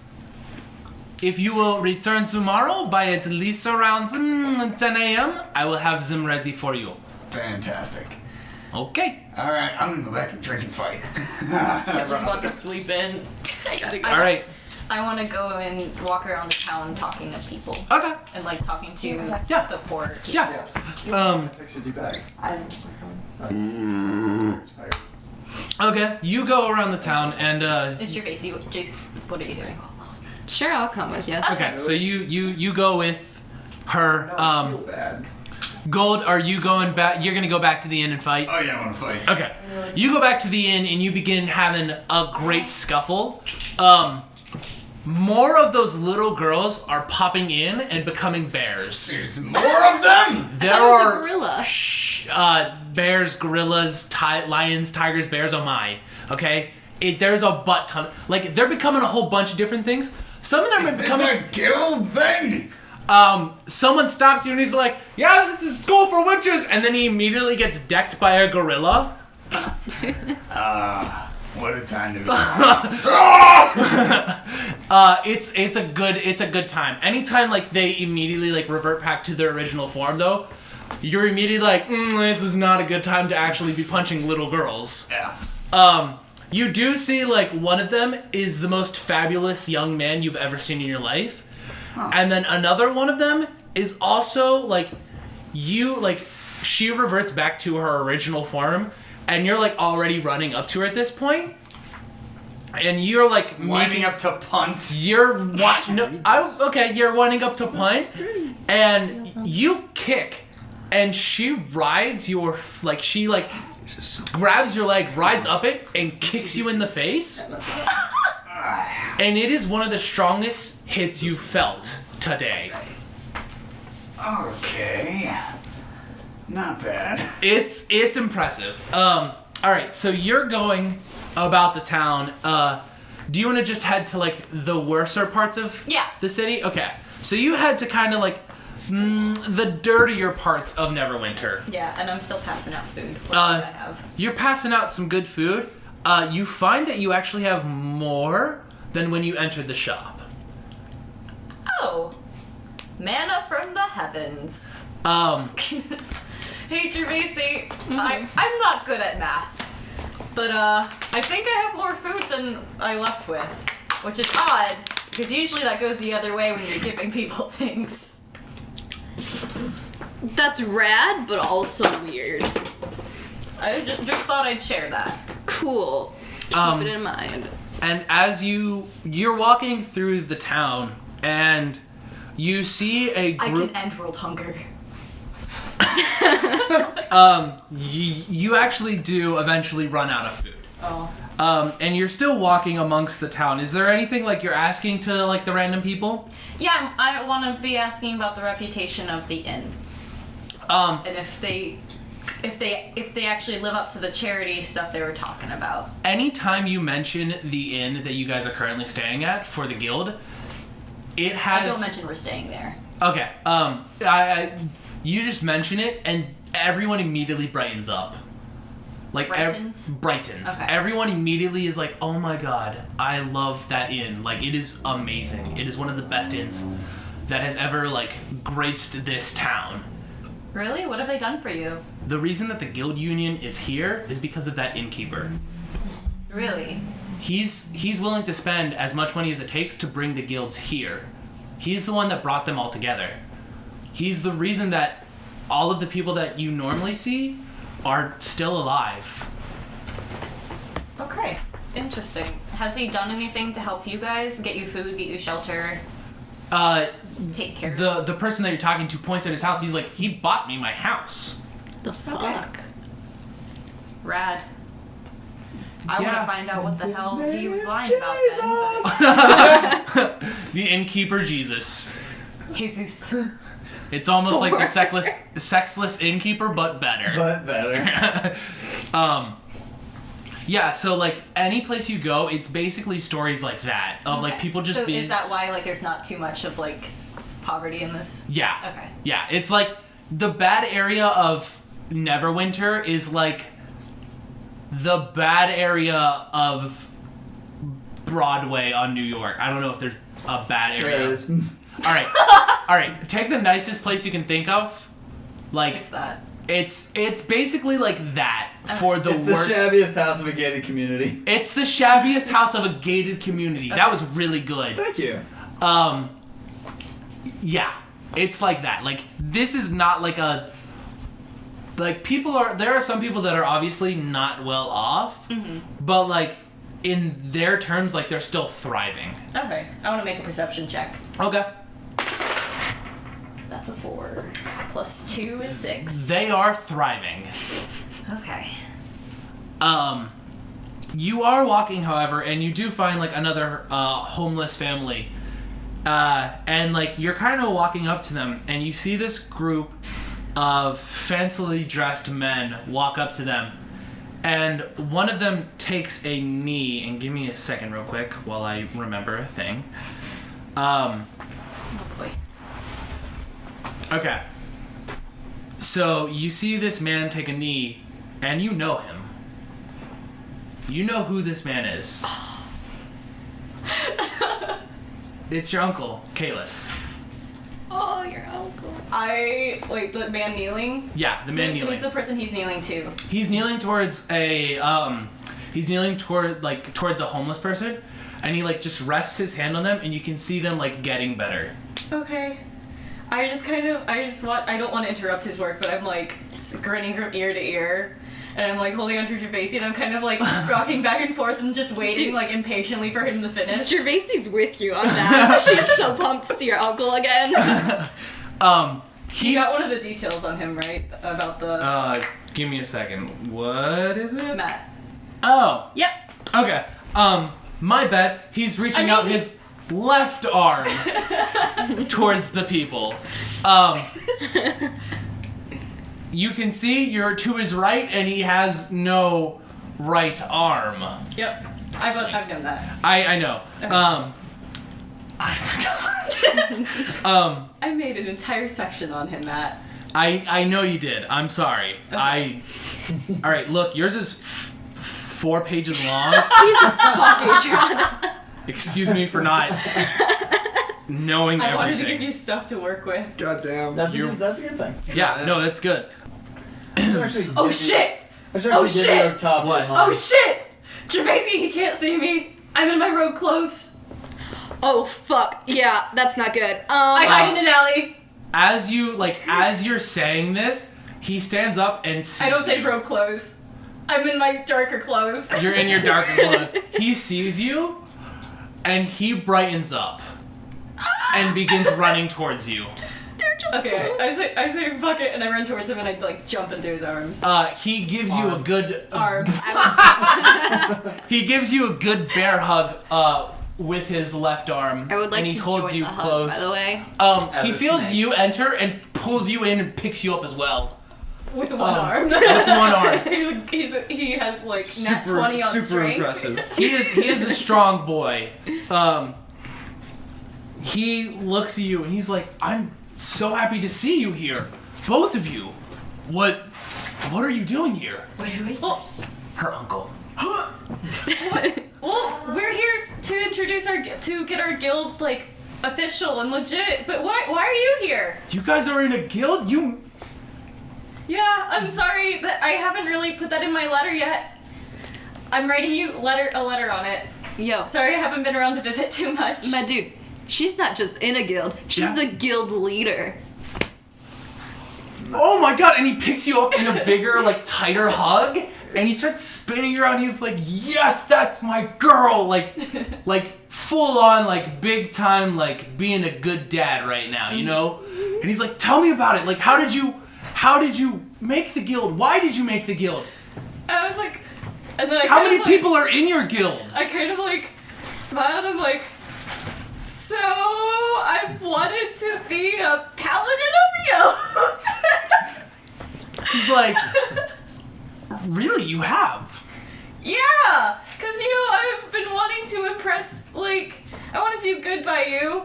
S8: If you will return tomorrow by at least around 10 a.m., I will have them ready for you.
S9: Fantastic.
S8: Okay.
S9: All right, I'm gonna go back and drink and fight.
S2: I was about to sleep in. I gotta go.
S8: All right.
S3: I want to go and walk around the town talking to people.
S8: Okay.
S3: And like talking to
S8: Yeah.
S3: the poor.
S8: Yeah.
S10: Texted you back.
S8: Okay. You go around the town and
S3: Mr. Vasey, Jason, what are you doing?
S6: Sure, I'll come with you.
S8: okay. So you go with her.
S10: I feel bad.
S8: Gold, are you going back? You're gonna go back to the inn and fight?
S9: Oh yeah, I want to fight.
S8: Okay. You go back to the inn and you begin having a great scuffle. More of those little girls are popping in and becoming bears.
S9: There's more of them.
S8: There
S6: was a
S8: are
S6: gorilla.
S8: Bears, gorillas, lions, tigers, bears. Oh my. Okay. There's a butt ton. Like they're becoming a whole bunch of different things. Some of them
S9: Is
S8: are
S9: this
S8: becoming.
S9: a guild thing?
S8: Someone stops you and he's like, "Yeah, this is school for witches," and then he immediately gets decked by a gorilla.
S9: What a time to be.
S8: It's a good time. Anytime like they immediately like revert back to their original form though, you're immediately like, this is not a good time to actually be punching little girls.
S9: Yeah.
S8: You do see like one of them is the most fabulous young man you've ever seen in your life. And then another one of them is also like she reverts back to her original form and you're like already running up to her at this point. And you're like
S9: Winding up to punt.
S8: You're you're winding up to punt and you kick and she rides your grabs your leg, rides up it, and kicks you in the face. And it is one of the strongest hits you've felt today.
S9: Okay. Not bad.
S8: It's impressive. Alright, so you're going about the town. Do you want to just head to like the worser parts of the city? Okay. So you head to kind of like the dirtier parts of Neverwinter.
S3: Yeah, and I'm still passing out food. What do I have?
S8: You're passing out some good food. You find that you actually have more than when you entered the shop.
S3: Oh, manna from the heavens. Hey, Gervasi, I'm not good at math, but I think I have more food than I left with, which is odd, because usually that goes the other way when you're giving people things.
S6: That's rad, but also weird.
S3: I just thought I'd share that.
S6: Cool. Keep it in mind.
S8: And as you're walking through the town, and you see a group.
S3: I can end world hunger.
S8: You actually do eventually run out of food.
S3: Oh.
S8: And you're still walking amongst the town. Is there anything like you're asking to like the random people?
S3: Yeah, I want to be asking about the reputation of the inn. And if they actually live up to the charity stuff they were talking about.
S8: Anytime you mention the inn that you guys are currently staying at for the guild, it has.
S3: I don't mention we're staying there.
S8: Okay. You just mention it, and everyone immediately brightens up. Like brightens.
S3: Okay.
S8: Everyone immediately is like, "Oh my god, I love that inn! Like, it is amazing. It is one of the best inns that has ever like graced this town."
S3: Really? What have they done for you?
S8: The reason that the guild union is here is because of that innkeeper.
S3: Really?
S8: He's willing to spend as much money as it takes to bring the guilds here. He's the one that brought them all together. He's the reason that all of the people that you normally see are still alive.
S3: Okay. Interesting. Has he done anything to help you guys? Get you food, get you shelter? Take care.
S8: The person that you're talking to points at his house. He's like, he bought me my house.
S6: The fuck?
S3: Okay. Rad. I want to find out what the hell he was lying about then.
S8: The innkeeper Jesus.
S3: Jesus.
S8: It's almost like the sexless innkeeper, but better. Yeah, so like any place you go, it's basically stories like that of like people just
S3: so
S8: being.
S3: Is that why like there's not too much of like poverty in this?
S8: Yeah.
S3: Okay.
S8: Yeah, it's like the bad area of Neverwinter is like the bad area of Broadway on New York. I don't know if there's a bad area.
S10: There it is.
S8: All right. Take the nicest place you can think of. Like
S3: What's that?
S8: it's basically like that for the
S10: It's
S8: worst.
S10: the shabbiest house of a gated community.
S8: It's the shabbiest house of a gated community. That was really good.
S10: Thank you.
S8: Yeah, it's like that. Like this is not like a. Like there are some people that are obviously not well off, but like in their terms, like they're still thriving.
S3: Okay. I want to make a perception check.
S8: Okay.
S3: That's a 4. Plus 2 is 6.
S8: They are thriving.
S3: Okay.
S8: You are walking, however, and you do find like another homeless family, and like you're kind of walking up to them, and you see this group of fancily dressed men walk up to them, and one of them takes a knee. And give me a second, real quick, while I remember a thing.
S3: Oh boy.
S8: Okay. So you see this man take a knee, and you know him. You know who this man is. It's your uncle, Kalis.
S3: Oh, your uncle. Wait, the man kneeling?
S8: Yeah, the man kneeling.
S3: Who's the person he's kneeling to?
S8: He's kneeling towards towards a homeless person, and he like just rests his hand on them, and you can see them like getting better.
S3: Okay. I don't want to interrupt his work, but I'm like grinning from ear to ear. And I'm like holding onto Gervaisi, and I'm kind of like rocking back and forth and just waiting like impatiently for him to finish.
S6: Gervaisi's with you on that. She's so pumped to see your uncle again.
S3: You got one of the details on him, right? About the...
S8: Give me a second. What is it?
S3: Matt.
S8: Oh.
S3: Yep.
S8: Okay. My bad. He's reaching out his left arm towards the people. You can see you're to his right, and he has no right arm.
S3: Yep. I've done that.
S8: I know.
S3: Okay.
S8: I forgot.
S3: I made an entire section on him, Matt.
S8: I know you did. I'm sorry.
S3: Okay.
S8: All right, look, yours is 4 pages long.
S6: Jesus fucking Adriana.
S8: Excuse me for not knowing
S3: I
S8: everything.
S3: wanted to give you stuff to work with.
S10: God damn. That's a good thing.
S8: Yeah, no, that's good.
S3: Oh shit!
S10: Oh shit!
S3: Oh shit! Gervaisi, he can't see me. I'm in my robe clothes.
S6: Oh fuck. Yeah, that's not good.
S3: I hide in an alley.
S8: As you're saying this, he stands up and sees
S3: I don't say
S8: you.
S3: robe clothes. I'm in my darker clothes.
S8: You're in your darker clothes. He sees you, and he brightens up and begins running towards you.
S3: Okay, I say fuck it, and I run towards him, and I like jump into his arms.
S8: He gives you a good
S3: Arm.
S8: He gives you a good bear hug with his left arm.
S6: I would like
S8: and he
S6: to
S8: holds
S6: join
S8: you
S6: the
S8: close.
S6: hug, by the way.
S8: He
S10: As a
S8: feels
S10: snake.
S8: you enter and pulls you in and picks you up as well.
S3: With one arm.
S8: With one arm.
S3: he has like nat 20 on
S10: super
S3: strength.
S10: impressive.
S8: He is a strong boy. He looks at you and he's like, "I'm so happy to see you here, both of you. What are you doing here?"
S2: Wait, who is
S3: Well,
S2: this?
S8: Her uncle.
S3: well, we're here to introduce to get our guild like official and legit. But why are you here?
S8: You guys are in a guild?
S3: Yeah, I'm sorry that I haven't really put that in my letter yet. I'm writing you a letter on it.
S6: Yo,
S3: Sorry I haven't been around to visit too much.
S6: my dude, she's not just in a guild, she's
S8: Yeah.
S6: the guild leader.
S8: Oh my god, and he picks you up in a bigger, like, tighter hug, and he starts spinning you around. He's like, "Yes, that's my girl!" Like full on, like, big time, like, being a good dad right now, you know? And he's like, "Tell me about it. Like, how did you make the guild? Why did you make the guild?
S3: I was like, and then
S8: How many people are in your guild?"
S3: I kind of like smiled. I'm like, so I've wanted to be a paladin of the oath.
S8: He's like, "Really, you have?"
S3: Yeah, impress, like, I want to do good by you.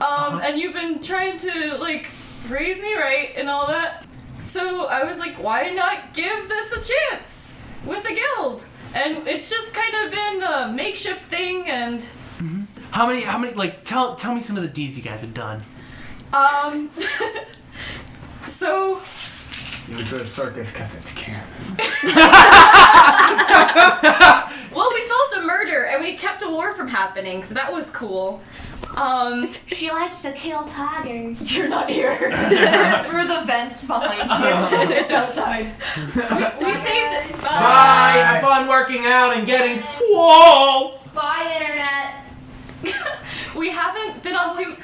S3: And you've been trying to, like, raise me right and all that. So I was like, why not give this a chance with the guild? And it's just kind of been a makeshift thing, and...
S8: Mm-hmm. How many, like, tell me some of the deeds you guys have done.
S3: So...
S9: You would go to circus because it's canon.
S3: Well, we solved a murder, and we kept a war from happening, so that was cool.
S2: She likes to kill tigers.
S3: You're not here.
S6: Through the vents behind you.
S3: It's outside. We saved it.
S1: Bye. Have fun working out and getting swole.
S2: Bye, internet.
S3: We haven't been on too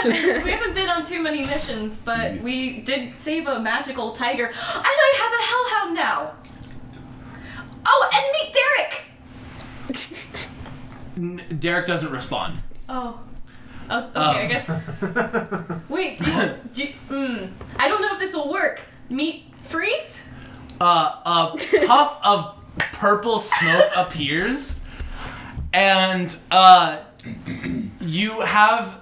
S3: we haven't been on too many missions, but we did save a magical tiger, and I have a hellhound now. Oh, and meet Derek.
S8: Derek doesn't respond.
S3: Oh, okay, I guess. Wait, I don't know if this will work. Meet Freeth?
S8: A puff of purple smoke appears, and you have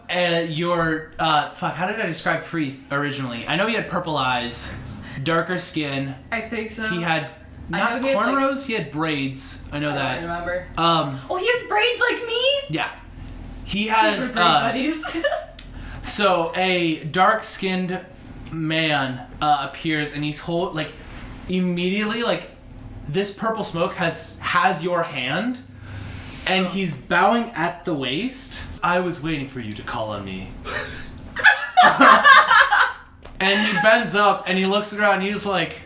S8: your fuck. How did I describe Freeth originally? I know he had purple eyes, darker skin.
S3: I think so.
S8: He had not cornrows. He had braids. I know that.
S3: I don't remember.
S8: Oh,
S3: he has braids like me.
S8: Yeah, he has.
S3: Buddies.
S8: So a dark-skinned man appears, and he's immediately this purple smoke has your hand, and he's bowing at the waist. I was waiting for you to call on me. And he bends up and he looks around and he's like,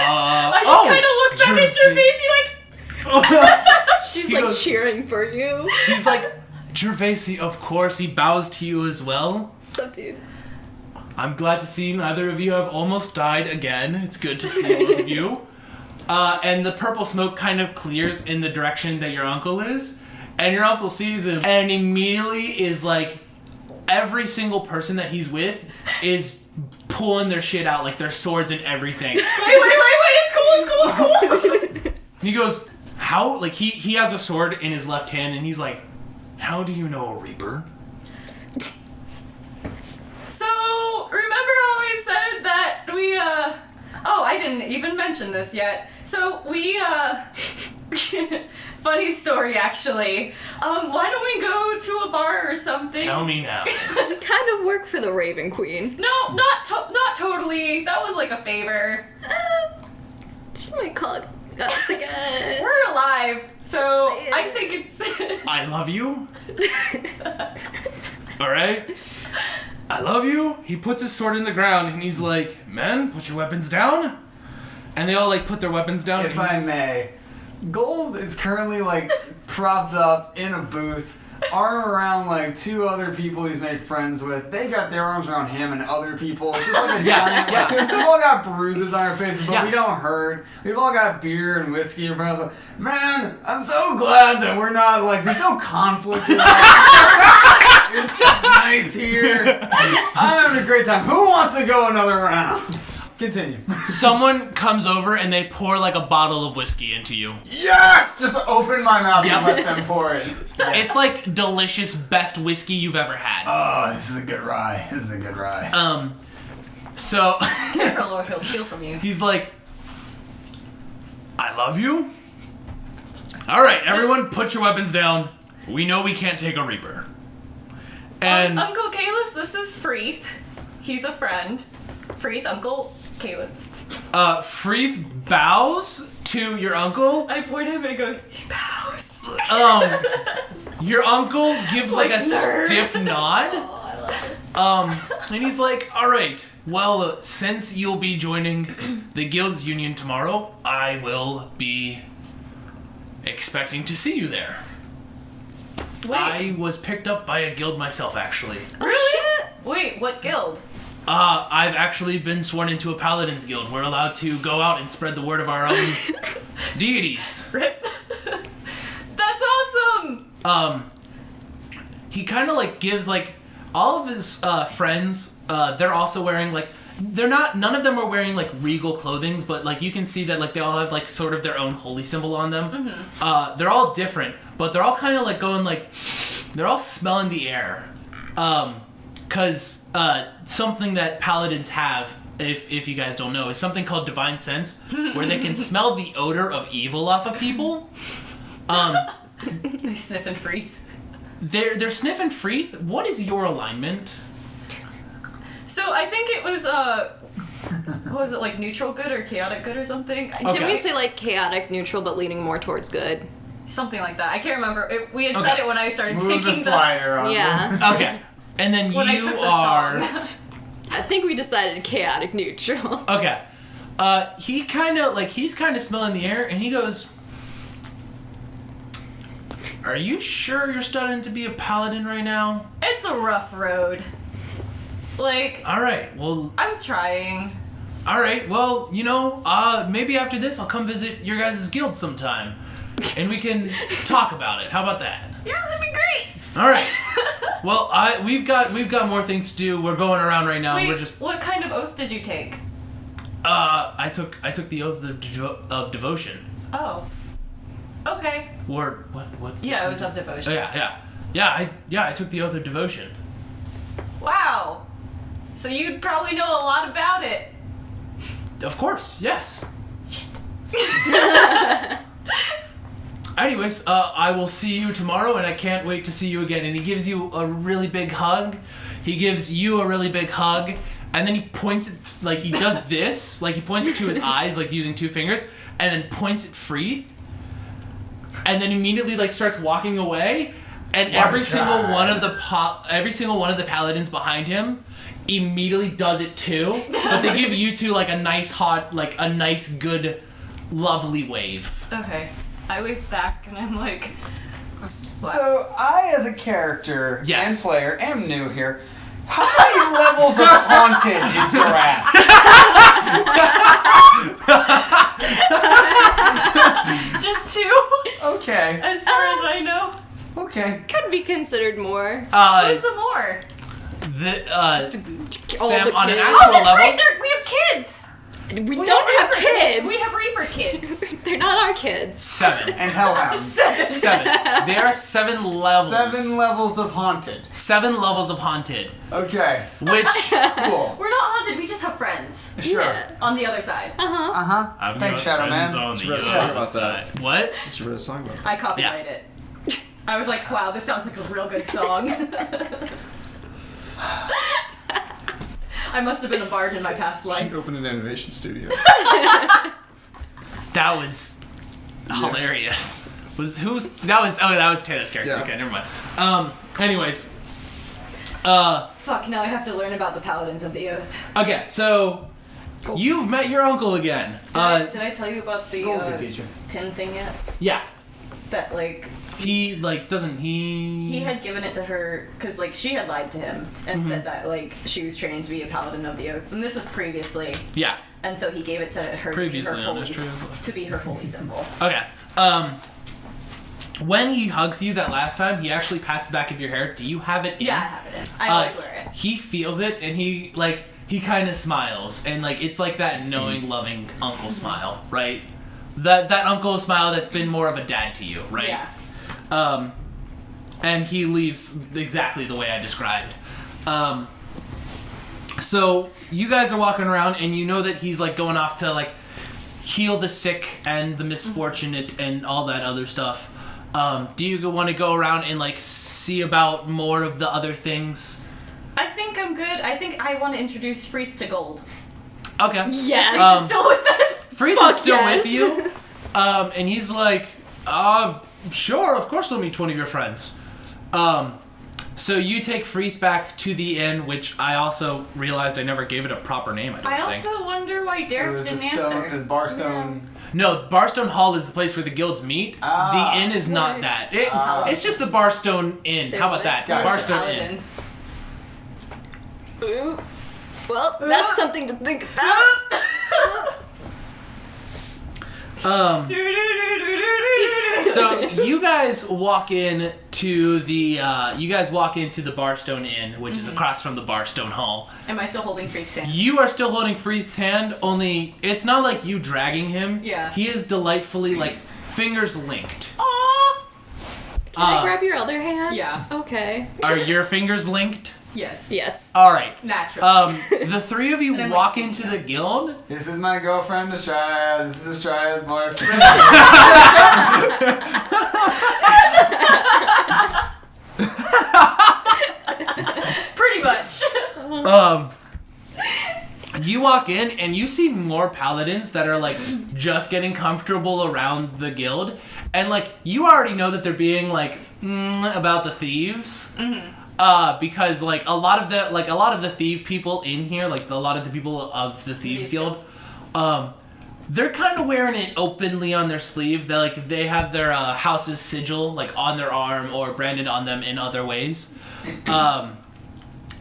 S3: I just kind of look back at your face,
S6: She's
S8: He
S6: like
S8: goes-
S6: cheering for you.
S8: he's like, Gervasi, of course. He bows to you as well.
S6: What's up, dude?
S8: I'm glad to see neither of you have almost died again. It's good to see both of you. And the purple smoke kind of clears in the direction that your uncle is. And your uncle sees him and immediately is like, every single person that he's with is pulling their shit out, like their swords and everything.
S3: wait, it's cool.
S8: And he goes, how? Like, he has a sword in his left hand and he's like, how do you know a Reaper?
S3: So, remember how I said that we, oh, I didn't even mention this yet. So, we, funny story, actually. Why don't we go to a bar or something?
S8: Tell me now.
S6: You kind of work for the Raven Queen.
S3: No, not totally. That was like a favor.
S6: She might call us again.
S3: We're alive, so I think it's...
S8: I love you. Alright? I love you. He puts his sword in the ground and he's like, men, put your weapons down. And they all put their weapons down.
S10: If I may, Gold is currently propped up in a booth, arm around two other people he's made friends with. They got their arms around him and other people. It's just like a giant. We've all got bruises on our faces, but we don't hurt. We've all got beer and whiskey in front of us. Man, I'm so glad that we're not there's no conflict here. It's just nice here. I'm having a great time. Who wants to go another round? Continue.
S8: Someone comes over and they pour a bottle of whiskey into you.
S10: Yes! Just open my mouth and let them pour it.
S8: It's delicious, best whiskey you've ever had.
S9: Oh, this is a good rye.
S8: So
S3: Careful or he'll steal from you.
S8: he's like, I love you. All right, everyone, put your weapons down. We know we can't take a Reaper. And
S3: Uncle Kalis, this is Freeth. He's a friend. Freeth, Uncle Kalis.
S8: Freeth bows to your uncle.
S3: I point at him and he goes, he bows.
S8: Your uncle gives a
S3: nerd.
S8: stiff nod.
S6: Oh, I love this.
S8: And he's like, all right, well, since you'll be joining the guild's union tomorrow, I will be expecting to see you there.
S3: Wait.
S8: I was picked up by a guild myself, actually.
S3: Really? Wait, what guild?
S8: I've actually been sworn into a paladin's guild. We're allowed to go out and spread the word of our own deities.
S3: That's awesome!
S8: He kind of gives all of his friends, they're also wearing they're not. None of them are wearing like regal clothing, but like you can see that like they all have like sort of their own holy symbol on them.
S3: Mm-hmm.
S8: They're all different, but they're all kind of like going like they're all smelling the air, because something that paladins have, if you guys don't know, is something called divine sense, where they can smell the odor of evil off of people.
S3: They sniff and freeze.
S8: They're sniffing free. What is your alignment?
S3: So I think it was what was it, like neutral good or chaotic good or something?
S8: Okay.
S6: Did we say like chaotic neutral but leaning more towards good?
S3: Something like that. I can't remember. We had
S8: Okay.
S3: said it when I started
S10: Move
S3: taking
S10: the slider on.
S6: Yeah.
S8: Okay. And then
S3: when I
S8: you
S3: took the
S8: are
S3: song.
S6: I think we decided chaotic neutral.
S8: okay. He's kind of smelling the air, and he goes, "Are you sure you're studying to be a paladin right now?"
S3: It's a rough road. Like,
S8: All right. Well,
S3: I'm trying.
S8: all right. Well, maybe after this, I'll come visit your guys' guild sometime, and we can talk about it. How about that?
S3: Yeah, that'd be great.
S8: All right. Well, we've got more things to do. We're going around right now.
S3: Wait,
S8: We're just.
S3: what kind of oath did you take?
S8: I took the oath of devotion.
S3: Oh. Okay.
S8: Or what?
S3: Yeah, it was of devotion.
S8: Oh, yeah. I took the oath of devotion.
S3: Wow. So you'd probably know a lot about it.
S8: Of course, yes. Anyways, I will see you tomorrow, and I can't wait to see you again. And he gives you a really big hug. He gives you a really big hug, and then he points it, like he does this, like he points it to his eyes, like using 2 fingers, and then points at Freeth, and then immediately like starts walking away, and every single one of the paladins behind him immediately does it too, but they give you two like a nice good, lovely wave.
S3: Okay. I wave back and I'm like,
S10: So I, as a character
S8: Yes.
S10: and player, am new here. How many levels of haunted is your ass?
S3: just 2,
S10: Okay.
S3: as far as I know.
S10: Okay.
S6: Could be considered more.
S3: Who's the more?
S8: Sam,
S6: the
S8: on an
S6: kids.
S8: actual
S3: Oh, that's
S8: level,
S3: right. We have kids.
S6: We don't have kids.
S3: We have Reaper kids.
S6: They're not our kids.
S8: 7.
S10: And Hellhound.
S8: 7. There are 7 levels.
S10: 7 levels of haunted.
S8: 7 levels of haunted.
S10: Okay.
S8: Which
S10: Cool.
S3: We're not haunted. We just have friends
S10: Sure.
S6: Yeah.
S3: on the other side.
S10: Uh-huh.
S5: I've
S10: Thanks,
S5: got
S10: Shadow
S5: friends
S10: Man.
S5: on the
S11: Let's
S5: other
S11: talk about that.
S5: side.
S8: what?
S11: You should write a song about it.
S3: I copyright it. I was like, wow, this sounds like a real good song. I must have been a bard in my past
S11: You
S3: life.
S11: should open an animation studio.
S8: That was hilarious. That was Taylor's character.
S11: Yeah.
S8: Okay, never mind. Anyways.
S3: Fuck, now I have to learn about the Paladins of the Oath.
S8: Okay, so you've met your uncle again.
S3: Did I tell you about the
S10: Gold teacher.
S3: pin thing yet?
S8: Yeah.
S3: That, like,
S8: He doesn't he
S3: had given it to her because, like, she had lied to him and said that, like, she was training to be a Paladin of the Oath. And this was previously.
S8: Yeah.
S3: And so he gave it to her
S8: Previously on
S3: to
S8: this
S3: be,
S8: tree
S3: her
S8: as well.
S3: holy, to be her holy symbol.
S8: Okay. When he hugs you that last time, he actually pats the back of your hair. Do you have it in?
S3: Yeah, I have it in. I always wear it.
S8: He feels it, and he kind of smiles, and like it's like that knowing, loving uncle smile, right? That uncle smile that's been more of a dad to you, right?
S3: Yeah.
S8: And he leaves exactly the way I described. So you guys are walking around, and you know that he's like going off to like heal the sick and the misfortunate and all that other stuff. Do you want to go around and like see about more of the other things?
S3: I think I'm good. I think I want to introduce Freeth to Gold.
S8: Okay.
S6: Yes.
S3: Freeth is still with us.
S8: Freeth
S6: Fuck
S8: is still
S6: yes.
S8: with you. And he's like, sure, of course I'll meet one of your friends. So you take Freeth back to the inn, which I also realized I never gave it a proper name, I don't
S3: I
S8: think.
S3: also wonder why
S10: It
S3: Derek
S10: was the
S3: didn't
S10: stone.
S3: answer.
S10: It was Barstone.
S8: No, Barstone Hall is the place where the guilds meet.
S10: Ah,
S8: the inn is not
S3: right.
S8: that. It's just the Barstone Inn.
S6: There
S8: How about
S6: was-
S8: that?
S10: Gotcha.
S8: Barstone Inn.
S3: Paladin.
S6: Ooh. Well, that's something to think about.
S8: So you guys walk in to the Barstone Inn, which is across from the Barstone Hall.
S3: Am I still holding Freak's hand?
S8: You are still holding Freeth's hand, only it's not like you dragging him.
S3: Yeah.
S8: He is delightfully like fingers linked.
S3: Aww.
S6: Can I grab your other hand?
S3: Yeah.
S6: Okay.
S8: Are your fingers linked?
S3: Yes.
S6: Yes.
S8: All right.
S3: Naturally.
S8: The three of you walk into the guild.
S10: This is my girlfriend, Estrella. This is Estrella's boyfriend.
S3: Pretty much.
S8: You walk in and you see more paladins that are like just getting comfortable around the guild, and like you already know that they're being like about the thieves. Because like a lot of the thief people in here, like a lot of the people of the Thieves Guild, they're kind of wearing it openly on their sleeve. They have their house's sigil like on their arm or branded on them in other ways,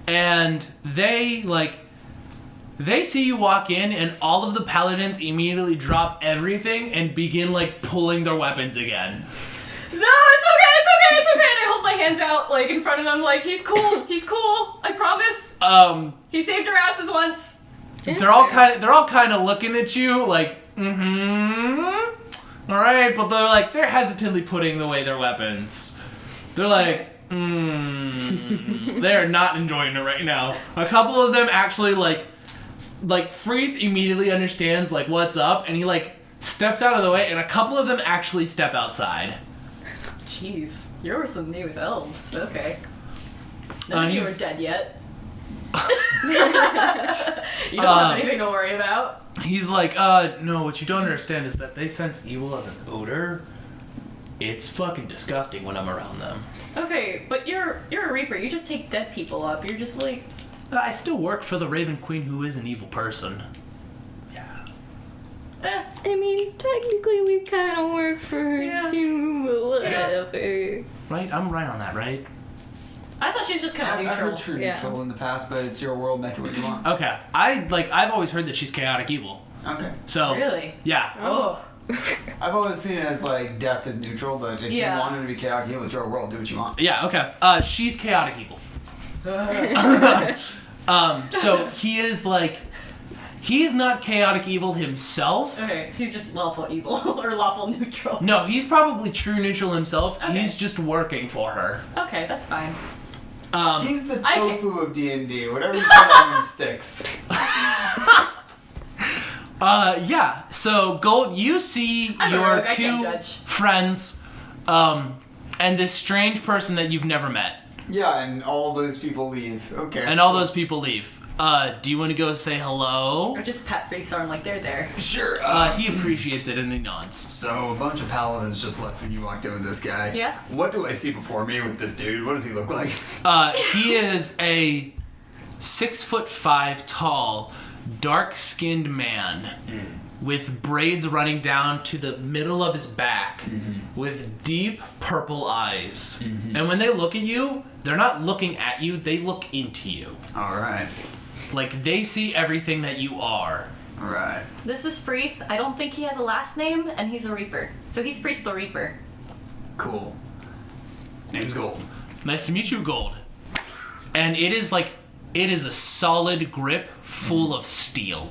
S8: and they see you walk in, and all of the paladins immediately drop everything and begin like pulling their weapons again.
S3: No, it's okay. And I hold my hands out, like, in front of them, like, he's cool, I promise. He saved our asses once.
S8: They're all kind of looking at you, like, alright, but they're hesitantly putting away their weapons. They're like, they're not enjoying it right now. A couple of them actually, like, Freeth immediately understands, like, what's up, and he, like, steps out of the way, and a couple of them actually step outside.
S3: Jeez, you're some new with elves. Okay. None of you are dead yet. You don't have anything to worry about.
S8: He's like, no, what you don't understand is that they sense evil as an odor. It's fucking disgusting when I'm around them.
S3: Okay, but you're a Reaper. You just take dead people up. You're just like...
S8: I still work for the Raven Queen, who is an evil person.
S6: I mean, technically we kind of work for her too, but whatever.
S8: Right? I'm right on that, right?
S3: I thought she was just kind of neutral.
S10: I've heard true neutral in the past, but it's your world, make it what you want.
S8: Okay. I've always heard that she's chaotic evil.
S10: Okay.
S8: So.
S3: Really?
S8: Yeah.
S3: Oh.
S10: I've always seen it as like death is neutral, but if you want her to be chaotic evil, it's your world, do what you want.
S8: Yeah, okay. She's chaotic evil. So he is like... He is not chaotic evil himself.
S3: Okay, he's just lawful evil, or lawful neutral.
S8: No, he's probably true neutral himself.
S3: Okay.
S8: He's just working for her.
S3: Okay, that's fine.
S10: He's the tofu of D&D. Whatever you put on him sticks.
S8: Yeah. So, Gold, you see your two friends, and this strange person that you've never met.
S10: Yeah, and all those people leave. Okay.
S8: And all those people leave. Do you want to go say hello?
S3: Or just pat Freeth's arm like they're there.
S10: Sure.
S8: He appreciates it and he nods.
S9: So, a bunch of paladins just left when you walked in with this guy.
S3: Yeah.
S9: What do I see before me with this dude? What does he look like?
S8: He is a 6'5" tall, dark-skinned man with braids running down to the middle of his back with deep purple eyes. And when they look at you, they're not looking at you, they look into you.
S9: Alright.
S8: Like, they see everything that you are.
S9: Alright.
S3: This is Freeth. I don't think he has a last name, and he's a Reaper. So he's Freeth the Reaper.
S9: Cool. Name's Gold.
S8: Nice to meet you, Gold. And it is a solid grip full of steel.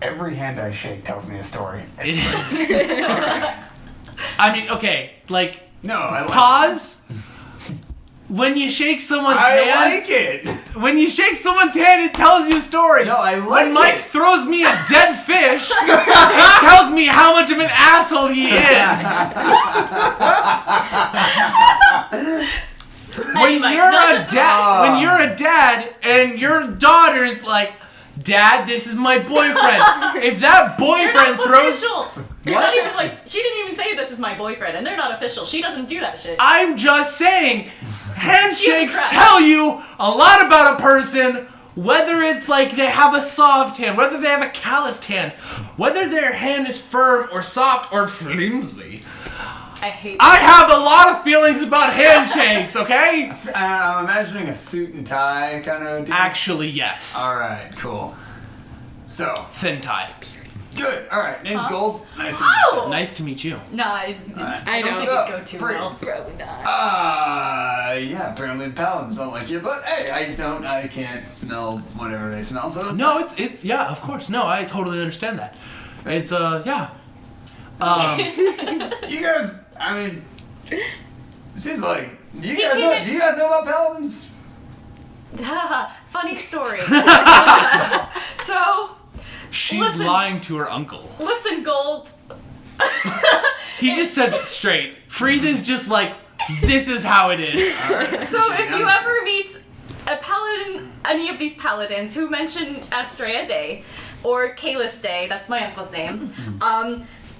S9: Every hand I shake tells me a story.
S8: It is. I mean, okay, like,
S9: no, I like
S8: pause. When you shake someone's hand,
S9: I like it.
S8: When you shake someone's hand, it tells you a story.
S9: No, I like
S8: when Mike
S9: it.
S8: throws me a dead fish, it tells me how much of an asshole he is. When you're a dad and your daughter's like, Dad, this is my boyfriend. If that boyfriend throws...
S3: You're not even like, she didn't even say this is my boyfriend, and they're not official. She doesn't do that shit.
S8: I'm just saying, handshakes tell you a lot about a person, whether it's like they have a soft hand, whether they have a calloused hand, whether their hand is firm or soft or flimsy. I have a lot of feelings about handshakes, okay?
S10: I'm imagining a suit and tie kind of deal.
S8: Actually, yes.
S9: Alright, cool. So.
S8: Thin tie.
S9: Good. All right. Name's Gold. Nice to
S3: Oh!
S9: meet you.
S8: Nice to meet you.
S3: No, I don't think it'd go too well.
S6: Probably not.
S9: Yeah. Apparently the paladins don't like you, but hey, I can't smell whatever they smell. So that's
S8: No,
S9: nice.
S8: it's yeah, of course. No, I totally understand that. It's yeah.
S9: You guys. I mean, it seems like do you guys know about paladins?
S3: Funny story. So,
S8: She's
S3: listen.
S8: lying to her uncle.
S3: Listen, Gold.
S8: He just says it straight. Freeth is just like, this is how it is.
S3: So if you ever meet a paladin, any of these paladins who mention Astrea Day or Kalis Day, that's my uncle's name,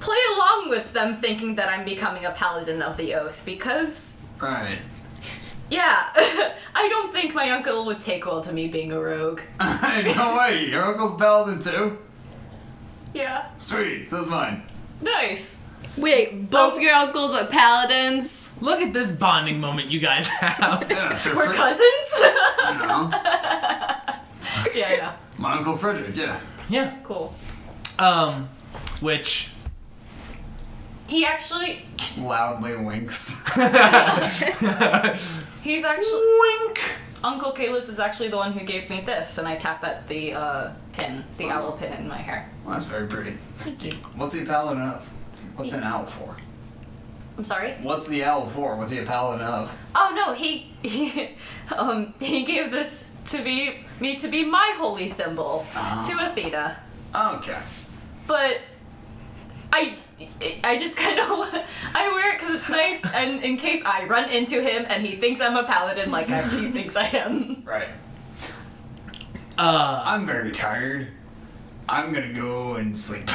S3: play along with them thinking that I'm becoming a paladin of the oath because,
S9: Right.
S3: yeah, I don't think my uncle would take well to me being a rogue.
S9: No way. Your uncle's paladin too.
S3: Yeah,
S9: Sweet. So's mine.
S3: nice.
S6: Wait, both your uncles are paladins?
S8: Look at this bonding moment you guys have.
S9: Yeah, Sir
S3: We're
S9: Fred-
S3: cousins?
S9: You know,
S3: Yeah, I know.
S9: my uncle Frederick. Yeah.
S8: Yeah.
S3: Cool.
S8: Which
S3: He actually,
S9: Loudly winks.
S3: he's actually,
S8: wink.
S3: Uncle Kalis is actually the one who gave me this, and I tap at the pin, the owl pin in my hair.
S9: Well, that's very pretty.
S3: Thank you.
S9: What's he a paladin of? What's an owl for?
S3: I'm sorry?
S9: What's the owl for? What's he a paladin of?
S3: Oh no, he gave this to me to be my holy symbol to Athena.
S9: Okay.
S3: But I just kind of I wear it because it's nice, and in case I run into him and he thinks I'm a paladin like he thinks I am.
S9: Right. I'm very tired. I'm gonna go and sleep.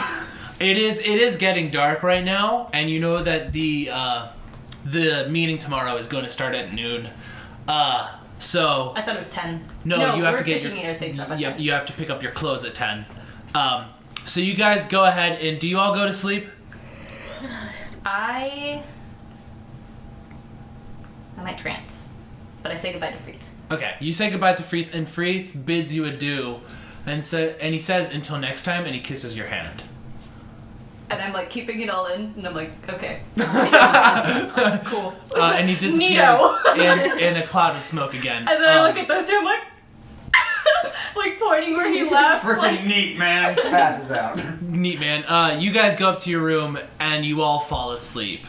S8: It is getting dark right now, and you know that the meeting tomorrow is going to start at noon. So
S3: I thought it was 10.
S8: no, you have
S3: we're
S8: to get
S3: picking
S8: your
S3: things up at
S8: yep,
S3: 10.
S8: you have to pick up your clothes at 10. So you guys go ahead and do you all go to sleep?
S3: I might trance, but I say goodbye to Freeth.
S8: Okay, you say goodbye to Freeth, and Freeth bids you adieu, and he says until next time, and he kisses your hand.
S3: And I'm like keeping it all in, and I'm like, okay. Cool.
S8: And he disappears
S3: Neato.
S8: in a cloud of smoke again.
S3: And then I look at those two, I'm like, like pointing where he left.
S9: Freaking
S3: like,
S9: neat, man. Passes out.
S8: Neat, man. You guys go up to your room, and you all fall asleep.